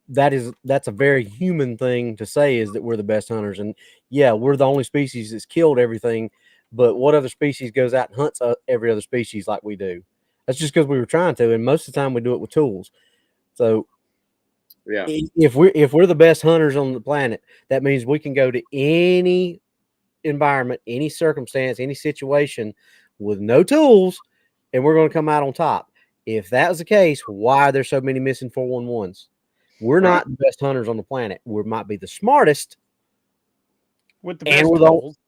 that's a very human thing to say, is that we're the best hunters. And yeah, we're the only species that's killed everything, but what other species goes out and hunts every other species like we do? That's just because we were trying to, and most of the time we do it with tools. So yeah, if we're the best hunters on the planet, that means we can go to any environment, any circumstance, any situation with no tools, and we're going to come out on top. If that was the case, why are there so many missing 411s? We're not the best hunters on the planet. We might be the smartest with the best tools.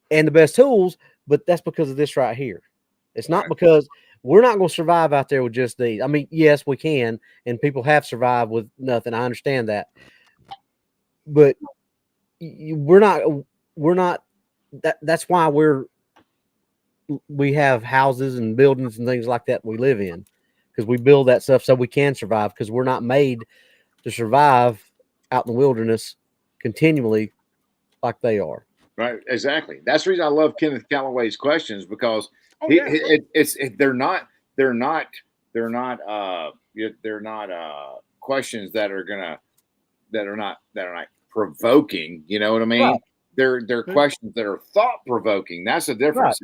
And the best tools, but that's because of this right here. It's not because we're not going to survive out there with just these. I mean, yes, we can, and people have survived with nothing. I understand that, but we're not. That's why we have houses and buildings and things like that we live in, because we build that stuff so we can survive, because we're not made to survive out in the wilderness continually like they are. Right, exactly. That's the reason I love Kenneth Calloway's questions, because they're not questions that are not provoking. You know what I mean? Right. They're questions that are thought provoking. That's the difference,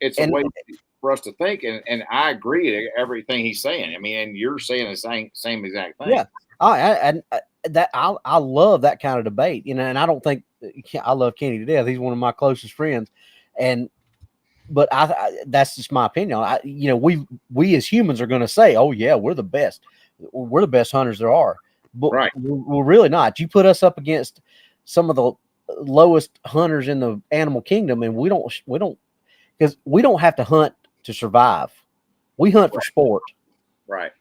it's a way for us to think. And I agree to everything he's saying. I mean, and you're saying the same exact thing. Yeah, I love that kind of debate, and I don't think I love Kenny to death. He's one of my closest friends, but that's just my opinion. We as humans are going to say, "Oh yeah, we're the best. We're the best hunters there are," but we're really not. You put us up against some of the lowest hunters in the animal kingdom, and we don't because we don't have to hunt to survive. We hunt for sport. Right.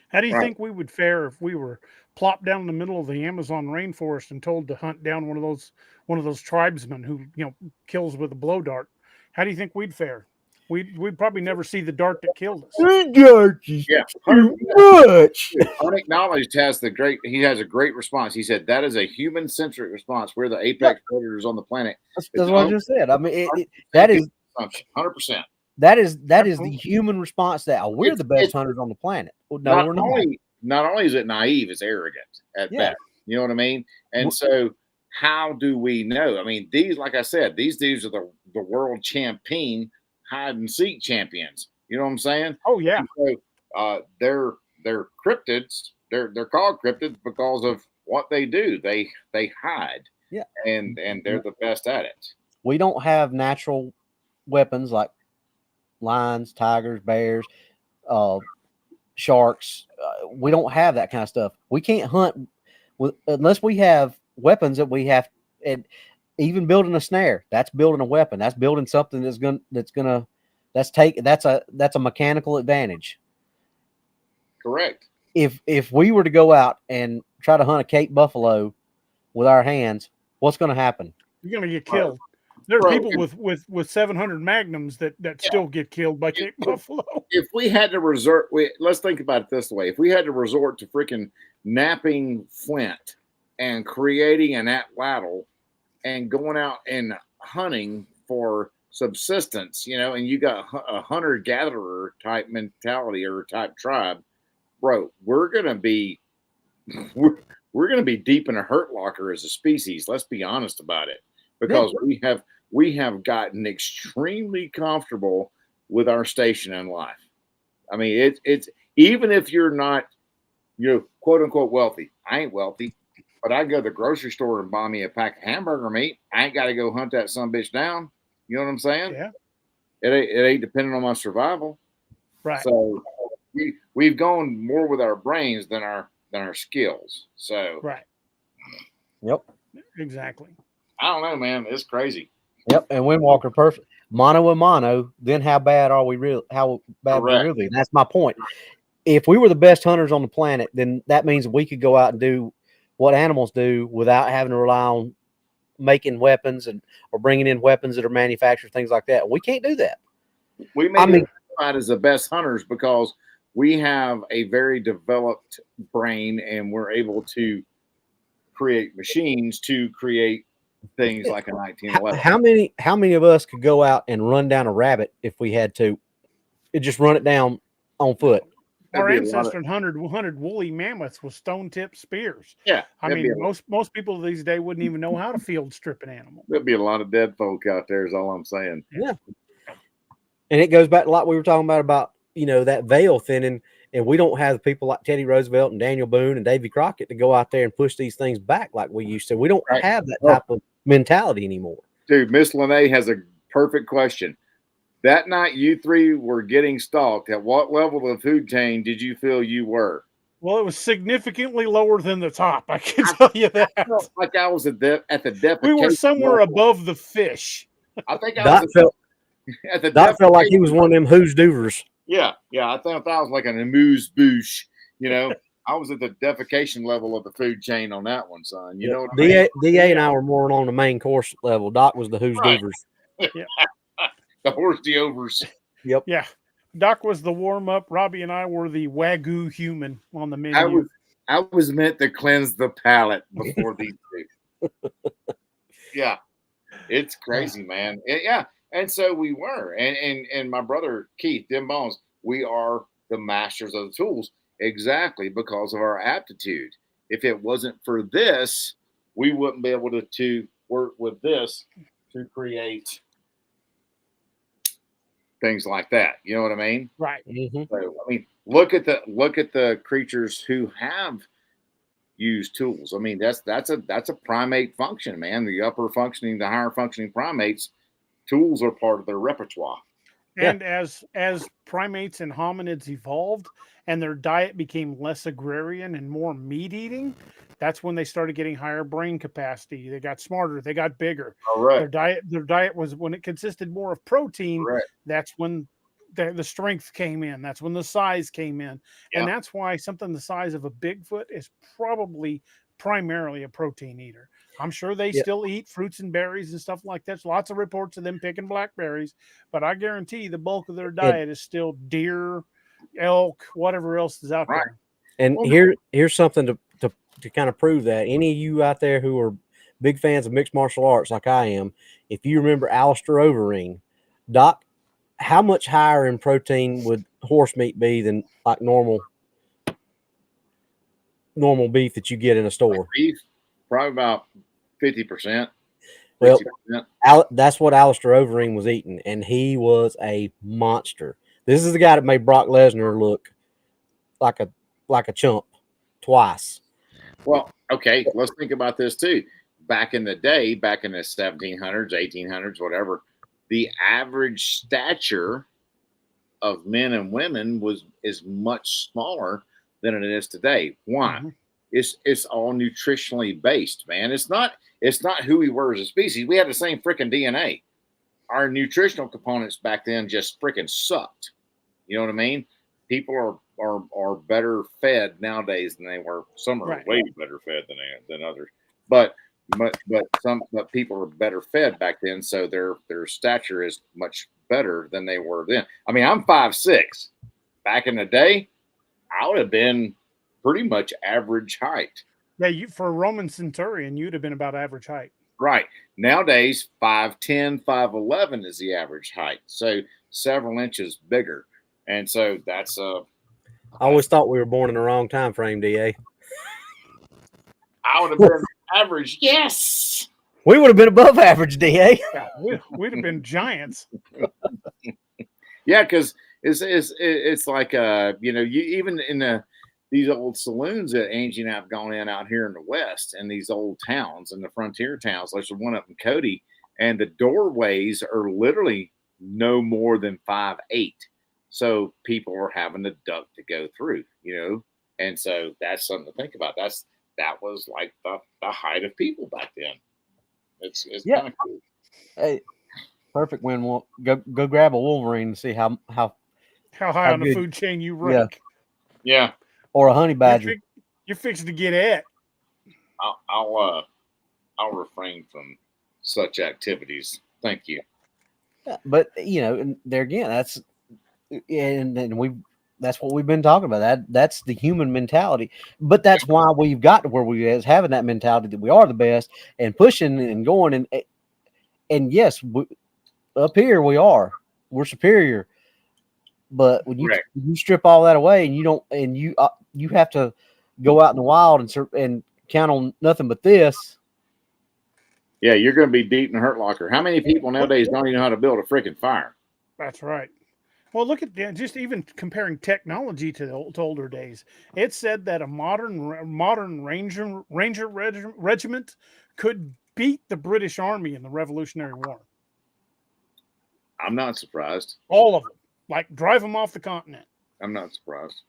How do you think we would fare if we were plopped down in the middle of the Amazon rainforest and told to hunt down one of those tribesmen who kills with a blow dart? How do you think we'd fare? We'd probably never see the dart that killed us. Yeah, much. Unacknowledged has he has a great response. He said that is a human-centric response. We're the apex predators on the planet. That's what I just said. I mean, that is 100%. That is the human response that we're the best hunters on the planet. No, we're not. Not only is it naive, it's arrogant at best. You know what I mean? And so how do we know? I mean, like I said, these dudes are the world champion hide and seek champions. You know what I'm saying? Oh yeah. So, they're cryptids. They're called cryptids because of what they do. They hide. Yeah. And they're the best at it. We don't have natural weapons like lions, tigers, bears, sharks. We don't have that kind of stuff. We can't hunt unless we have weapons that we have. And even building a snare, that's building a weapon. That's building something that's a mechanical advantage. Correct. If we were to go out and try to hunt a Cape buffalo with our hands, what's going to happen? You're going to get killed. There are people with 700 magnums that still get killed by Cape buffalo. If we had to let's think about it this way. If we had to resort to freaking napping flint and creating an atlatl and going out and hunting for subsistence, and you got a hunter-gatherer type mentality or type tribe, bro, we're gonna be deep in a hurt locker as a species. Let's be honest about it, because we have gotten extremely comfortable with our station in life. I mean, it's even if you're not, quote unquote wealthy. I ain't wealthy, but I go to the grocery store and buy me a pack of hamburger meat. I ain't got to go hunt that son bitch down. You know what I'm saying? Yeah. It ain't dependent on my survival. Right. So we've gone more with our brains than our skills. So right. Yep. Exactly. I don't know, man. It's crazy. Yep. And Windwalker perfect. Mono and mono, then how bad are we really? How bad we really? And that's my point. If we were the best hunters on the planet, then that means we could go out and do what animals do without having to rely on making weapons or bringing in weapons that are manufactured, things like that. We can't do that. We may be classified as the best hunters because we have a very developed brain and we're able to create machines to create things like a 1911. How many of us could go out and run down a rabbit if we had to? Just run it down on foot. Our ancestors hunted woolly mammoths with stone-tipped spears. Yeah, I mean, most people these days wouldn't even know how to field strip an animal. There'd be a lot of dead folk out there. Is all I'm saying. Yeah, and it goes back to a lot we were talking about that veil thinning, and we don't have people like Teddy Roosevelt and Daniel Boone and Davy Crockett to go out there and push these things back like we used to. We don't have that type of mentality anymore. Dude, Miss Lene has a perfect question. That night you three were getting stalked, at what level of the food chain did you feel you were? Well, it was significantly lower than the top. I can tell you that. I felt like I was at the defecation. We were somewhere above the fish. I think Doc felt like he was one of them who's doers. Yeah. I thought I was like an amuse bouche. I was at the defecation level of the food chain on that one, son. You know what I mean? DA and I were more on the main course level. Doc was the who's doers. Yeah. The horsey overs. Yep. Yeah. Doc was the warm up. Robbie and I were the Wagyu human on the menu. I was meant to cleanse the palate before these two. Yeah. It's crazy, man. Yeah. And so we were. And my brother Keith, them bones, we are the masters of the tools exactly because of our aptitude. If it wasn't for this, we wouldn't be able to work with this to create things like that. You know what I mean? Right. Mm-hmm. So, I mean, look at the creatures who have used tools. I mean, that's a primate function, man. The higher functioning primates, tools are part of their repertoire. And as primates and hominids evolved and their diet became less agrarian and more meat eating, that's when they started getting higher brain capacity. They got smarter. They got bigger. All right. Their diet was, when it consisted more of protein. Right. That's when the strength came in. That's when the size came in. Yeah. And that's why something the size of a Bigfoot is probably primarily a protein eater. I'm sure they still eat fruits and berries and stuff like that. There's lots of reports of them picking blackberries, but I guarantee the bulk of their diet is still deer, elk, whatever else is out there. And here's something to kind of prove that. Any of you out there who are big fans of mixed martial arts like I am, if you remember Alistair Overeem, Doc, how much higher in protein would horse meat be than like normal beef that you get in a store? Like beef, probably about 50%. Well, that's what Alistair Overeem was eating, and he was a monster. This is the guy that made Brock Lesnar look like a chump twice. Well, okay, let's think about this too. Back in the day, back in the 1700s, 1800s, whatever, the average stature of men and women is much smaller than it is today. Why? Mm-hmm. It's all nutritionally based, man. It's not who we were as a species. We had the same freaking DNA. Our nutritional components back then just freaking sucked. You know what I mean? People are better fed nowadays than they were. Some are way better fed than others. But people are better fed back then, so their stature is much better than they were then. I mean, I'm 5'6". Back in the day, I would have been pretty much average height. Yeah, for a Roman centurion, you'd have been about average height. Right. Nowadays, 5'10", 5'11" is the average height. So several inches bigger. And so that's I always thought we were born in the wrong time frame, DA. I would have been average. Yes. We would have been above average, DA. Yeah, we'd have been giants. Yeah, because it's like you know, you even in these old saloons that Angie and I have gone in out here in the West, and these old towns and the frontier towns, like the one up in Cody, and the doorways are literally no more than 5'8". So people are having to duck to go through, you know, and so that's something to think about. That was like the height of people back then. It's kind of cool. Hey, perfect. When we'll go grab a Wolverine and see how high on the food chain you rank. Yeah. Or a honey badger. You're fixing to get it. I'll refrain from such activities. Thank you. Yeah, but you know, and there again, that's what we've been talking about. That's the human mentality. But that's why we've got to where we is having that mentality that we are the best and pushing and going and yes, up here we're superior. But when you strip all that away and you have to go out in the wild and count on nothing but this. Yeah, you're going to be beat in a hurt locker. How many people nowadays don't even know how to build a freaking fire? That's right. Well, look at just even comparing technology to older days. It said that a modern ranger regiment could beat the British Army in the Revolutionary War. I'm not surprised. All of them. Like, drive them off the continent. I'm not surprised.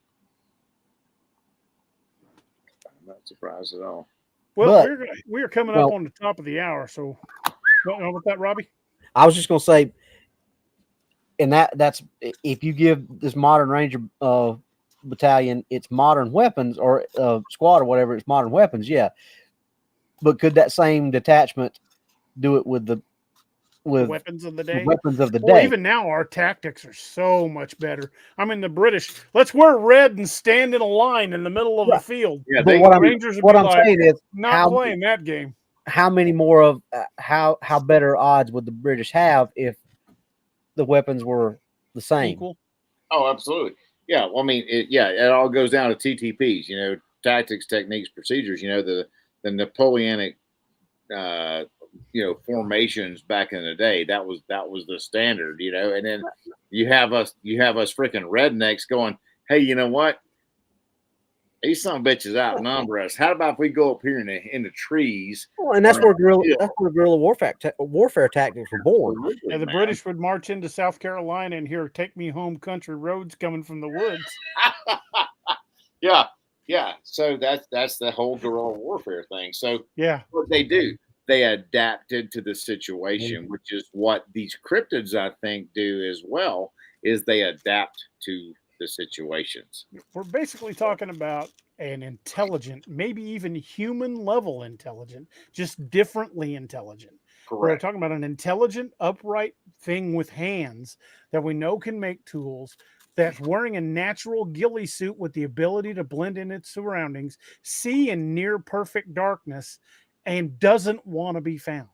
I'm not surprised at all. Well, we're coming up on the top of the hour, so what with that, Robbie? I was just going to say, and that's if you give this modern Ranger battalion its modern weapons or squad or whatever, it's modern weapons, yeah. But could that same detachment do it with the weapons of the day? Weapons of the day. Even now, our tactics are so much better. I mean, the British, let's wear red and stand in a line in the middle of the field. Yeah, Rangers would be like, saying is not playing that game. How many more of how better odds would the British have if the weapons were the same? Equal. Oh, absolutely. Yeah. Well, I mean, it all goes down to TTPs. You know, tactics, techniques, procedures. You know, the Napoleonic formations back in the day, that was the standard, you know. And then you have us freaking rednecks going, hey, you know what, these some bitches outnumber us. How about if we go up here in the trees? Well, and that's where guerrilla warfare tactics were born. Yeah, the British would march into South Carolina and hear "Take Me Home, Country Roads" coming from the woods. Yeah. So that's the whole guerrilla warfare thing. So yeah, what they do, they adapted to the situation, which is what these cryptids, I think, do as well, is they adapt to the situations. We're basically talking about an intelligent, maybe even human level intelligent, just differently intelligent. Correct. We're talking about an intelligent, upright thing with hands that we know can make tools, that's wearing a natural ghillie suit with the ability to blend in its surroundings, see in near perfect darkness, and doesn't want to be found.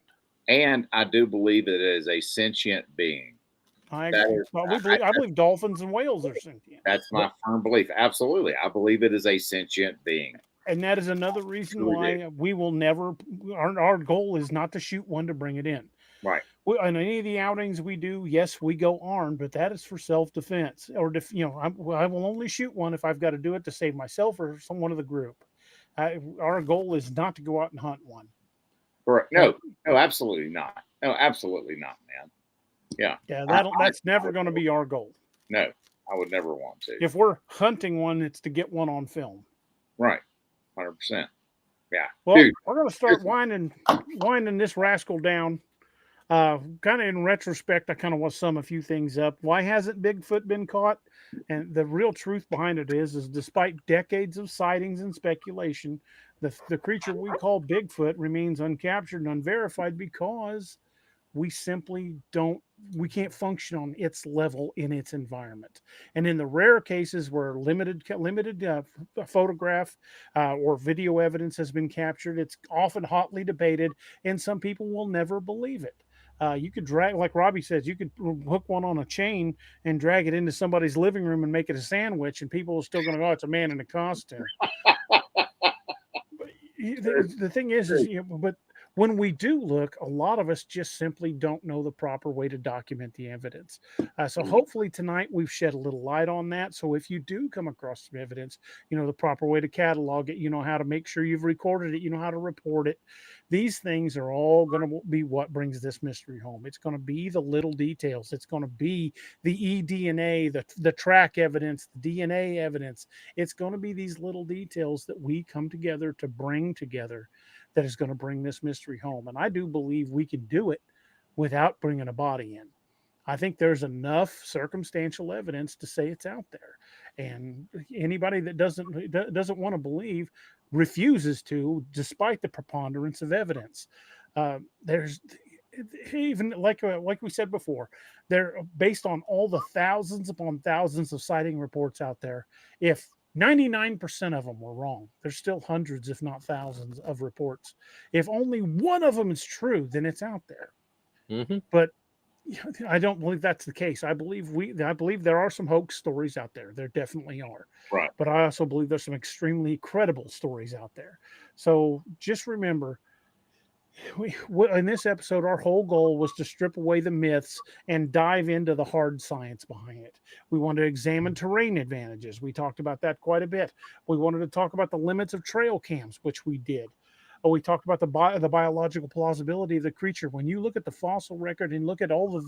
And I do believe it is a sentient being. I believe dolphins and whales are sentient. That's my firm belief. Absolutely. I believe it is a sentient being. And that is another reason why we will never, our goal is not to shoot one to bring it in. Right. On any of the outings we do, yes, we go armed, but that is for self-defense. Or, I will only shoot one if I've got to do it to save myself or someone of the group. Our goal is not to go out and hunt one. Correct. No, absolutely not. No, absolutely not, man. Yeah. Yeah, that's never going to be our goal. No, I would never want to. If we're hunting one, it's to get one on film. Right. 100%. Yeah. Well, we're going to start winding this rascal down. Kind of in retrospect, I kind of want to sum a few things up. Why hasn't Bigfoot been caught? And the real truth behind it is despite decades of sightings and speculation, the creature we call Bigfoot remains uncaptured and unverified because we simply don't we can't function on its level in its environment. And in the rare cases where limited photograph or video evidence has been captured, it's often hotly debated, and some people will never believe it. You could drag, like Robbie says, you could hook one on a chain and drag it into somebody's living room and make it a sandwich, and people are still going to go, it's a man in a costume. The thing is but when we do look, a lot of us just simply don't know the proper way to document the evidence. So hopefully tonight we've shed a little light on that. So if you do come across some evidence, you know the proper way to catalog it, you know how to make sure you've recorded it, you know how to report it. These things are all going to be what brings this mystery home. It's going to be the little details. It's going to be the eDNA, the track evidence, the DNA evidence. It's going to be these little details that we come together to bring together that is going to bring this mystery home. And I do believe we can do it without bringing a body in. I think there's enough circumstantial evidence to say it's out there. And anybody that doesn't want to believe refuses to, despite the preponderance of evidence. There's even like we said before, they're based on all the thousands upon thousands of sighting reports out there. If 99% of them were wrong, there's still hundreds, if not thousands, of reports. If only one of them is true, then it's out there. Mm-hmm. But I don't believe that's the case. I believe there are some hoax stories out there. There definitely are. Right. But I also believe there's some extremely credible stories out there. So just remember, in this episode, our whole goal was to strip away the myths and dive into the hard science behind it. We wanted to examine terrain advantages. We talked about that quite a bit. We wanted to talk about the limits of trail cams, which we did. We talked about the biological plausibility of the creature. When you look at the fossil record and look at all of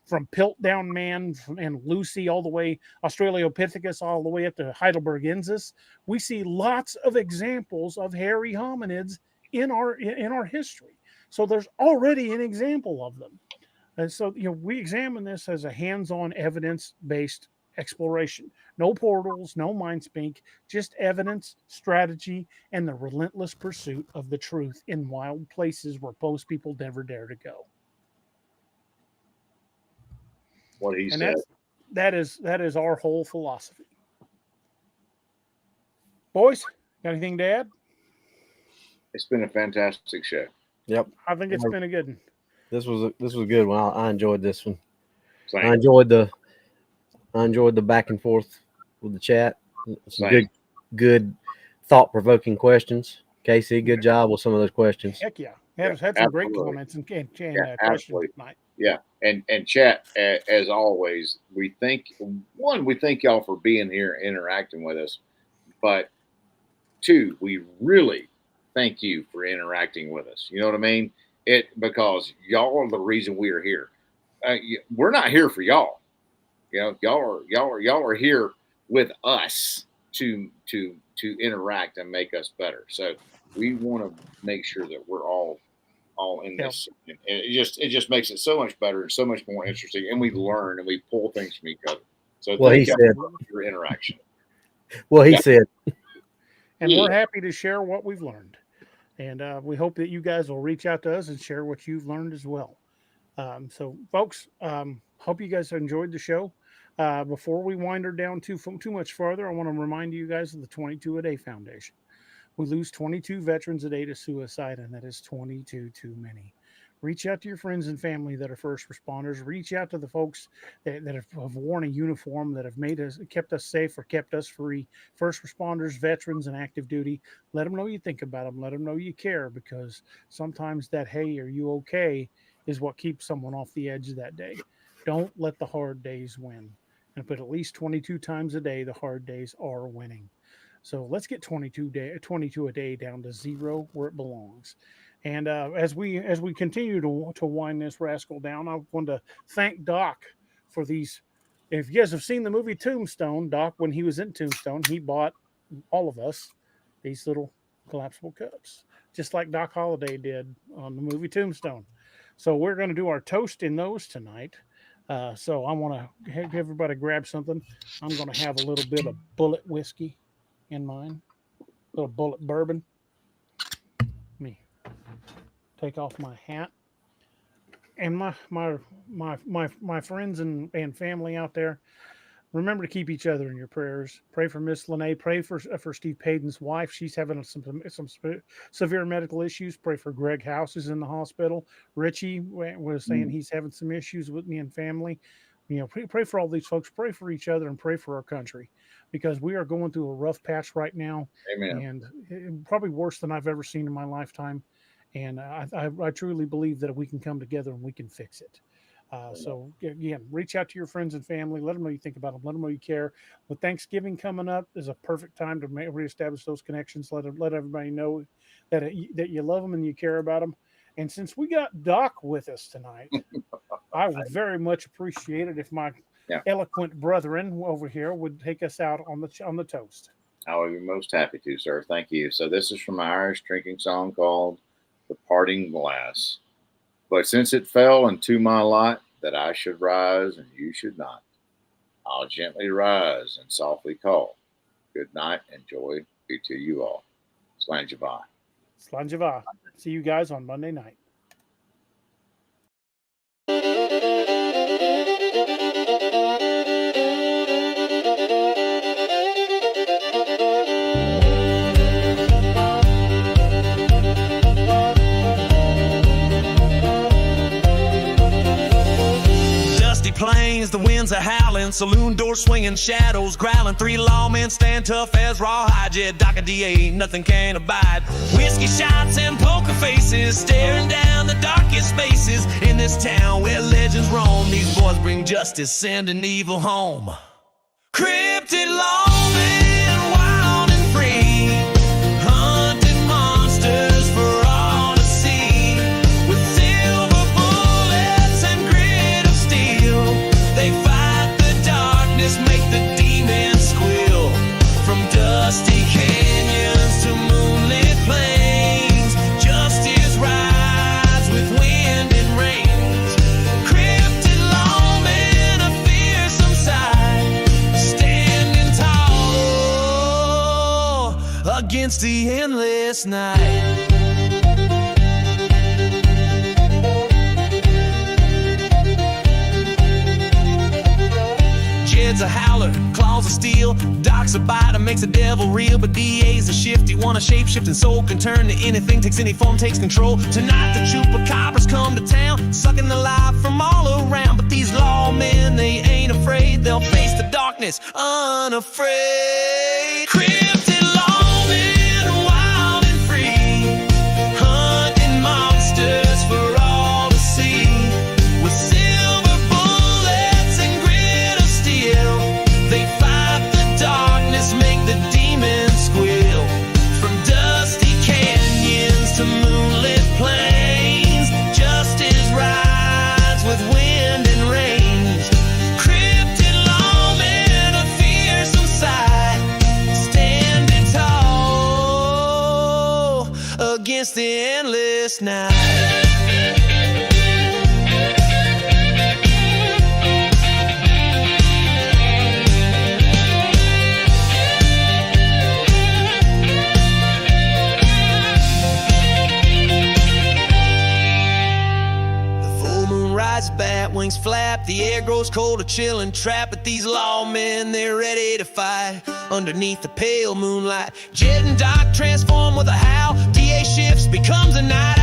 from Piltdown Man and Lucy all the way, Australopithecus all the way up to Heidelbergensis, we see lots of examples of hairy hominids in our history. So there's already an example of them. And so, we examine this as a hands-on evidence-based exploration. No portals, no mind speak, just evidence, strategy, and the relentless pursuit of the truth in wild places where most people never dare to go. What he said. That is our whole philosophy. Boys, got anything to add? It's been a fantastic show. Yep. I think it's been a good one. This was a good one. I enjoyed this one. Same. I enjoyed the back and forth with the chat. Some good thought-provoking questions. Casey, good job with some of those questions. Heck yeah. Had some great comments and questions tonight. Yeah. And chat, as always, we thank y'all for being here, interacting with us. But two, we really thank you for interacting with us. You know what I mean? Because y'all are the reason we are here. We're not here for y'all. Y'all are here with us to interact and make us better. So we want to make sure that we're all in this. And it just makes it so much better and so much more interesting. And we learn and we pull things from each other. So thank you for your interaction. Well, he said. And we're happy to share what we've learned. And we hope that you guys will reach out to us and share what you've learned as well. So, folks, hope you guys enjoyed the show. Before we wind her down too much farther, I want to remind you guys of the 22 a Day Foundation. We lose 22 veterans a day to suicide, and that is 22 too many. Reach out to your friends and family that are first responders. Reach out to the folks that have worn a uniform, that have kept us safe or kept us free. First responders, veterans, and active duty. Let them know you think about them. Let them know you care, because sometimes that "hey, are you okay?" is what keeps someone off the edge of that day. Don't let the hard days win. But at least 22 times a day, the hard days are winning. So let's get 22 a day down to zero, where it belongs. And as we continue to wind this rascal down, I want to thank Doc for these. If you guys have seen the movie Tombstone, Doc, when he was in Tombstone, he bought all of us these little collapsible cups, just like Doc Holliday did on the movie Tombstone. So we're going to do our toast in those tonight. So I want to have everybody grab something. I'm going to have a little bit of Bullet whiskey in mine, a little Bullet bourbon. Let me take off my hat. And my friends and family out there, remember to keep each other in your prayers. Pray for Miss Lene. Pray for Steve Payton's wife. She's having some severe medical issues. Pray for Greg House, who's in the hospital. Richie was saying he's having some issues with me and family. You know, pray for all these folks. Pray for each other and pray for our country, because we are going through a rough patch right now. Amen. And probably worse than I've ever seen in my lifetime. And I truly believe that we can come together and we can fix it. So again, reach out to your friends and family. Let them know you think about them. Let them know you care. With Thanksgiving coming up, is a perfect time to reestablish those connections. Let everybody know that you love them and you care about them. And since we got Doc with us tonight, I would very much appreciate it if my eloquent brethren over here would take us out on the toast. I would be most happy to, sir. Thank you. So this is from my Irish drinking song called "The Parting Glass." But since it fell into my lot that I should rise and you should not, I'll gently rise and softly call. Good night and joy be to you all. Slán Java. Slán Java. See you guys on Monday night. Plains, the winds are howling, saloon doors swinging, shadows growling. Three lawmen stand tough as rawhide. Yeah, Doc and DA, nothing can abide. Whiskey shots and poker faces, staring down the darkest spaces in this town where legends roam. These boys bring justice, sending evil home. Cryptid lawmen, wild and free, hunting monsters for all to see. With silver bullets and grit of steel, they fight the darkness, make the demons squeal. From dusty canyons to moonlit plains, justice rides with wind and rains. Cryptid lawmen, a fearsome sight, standing tall against the endless night. Jed's a howler, claws of steel. Doc's a biter, makes the devil real. But DA's a shifty one, a shape-shifting soul can turn to anything, takes any form, takes control. Tonight the chupacabras come to town, sucking the life from all around. But these lawmen, they ain't afraid. They'll face the darkness unafraid. Cryptid lawmen, wild and free, hunting monsters for all to see. With silver bullets and grit of steel, they fight the darkness, make the demons squeal. From dusty canyons to moonlit plains, justice rides with wind and rains. Cryptid lawmen, a fearsome sight, standing tall against the endless night. Bat wings flap, the air grows cold, a chill and trap. But these lawmen, they're ready to fight underneath the pale moonlight. Jed and Doc transform with a howl. DA shifts, becomes a night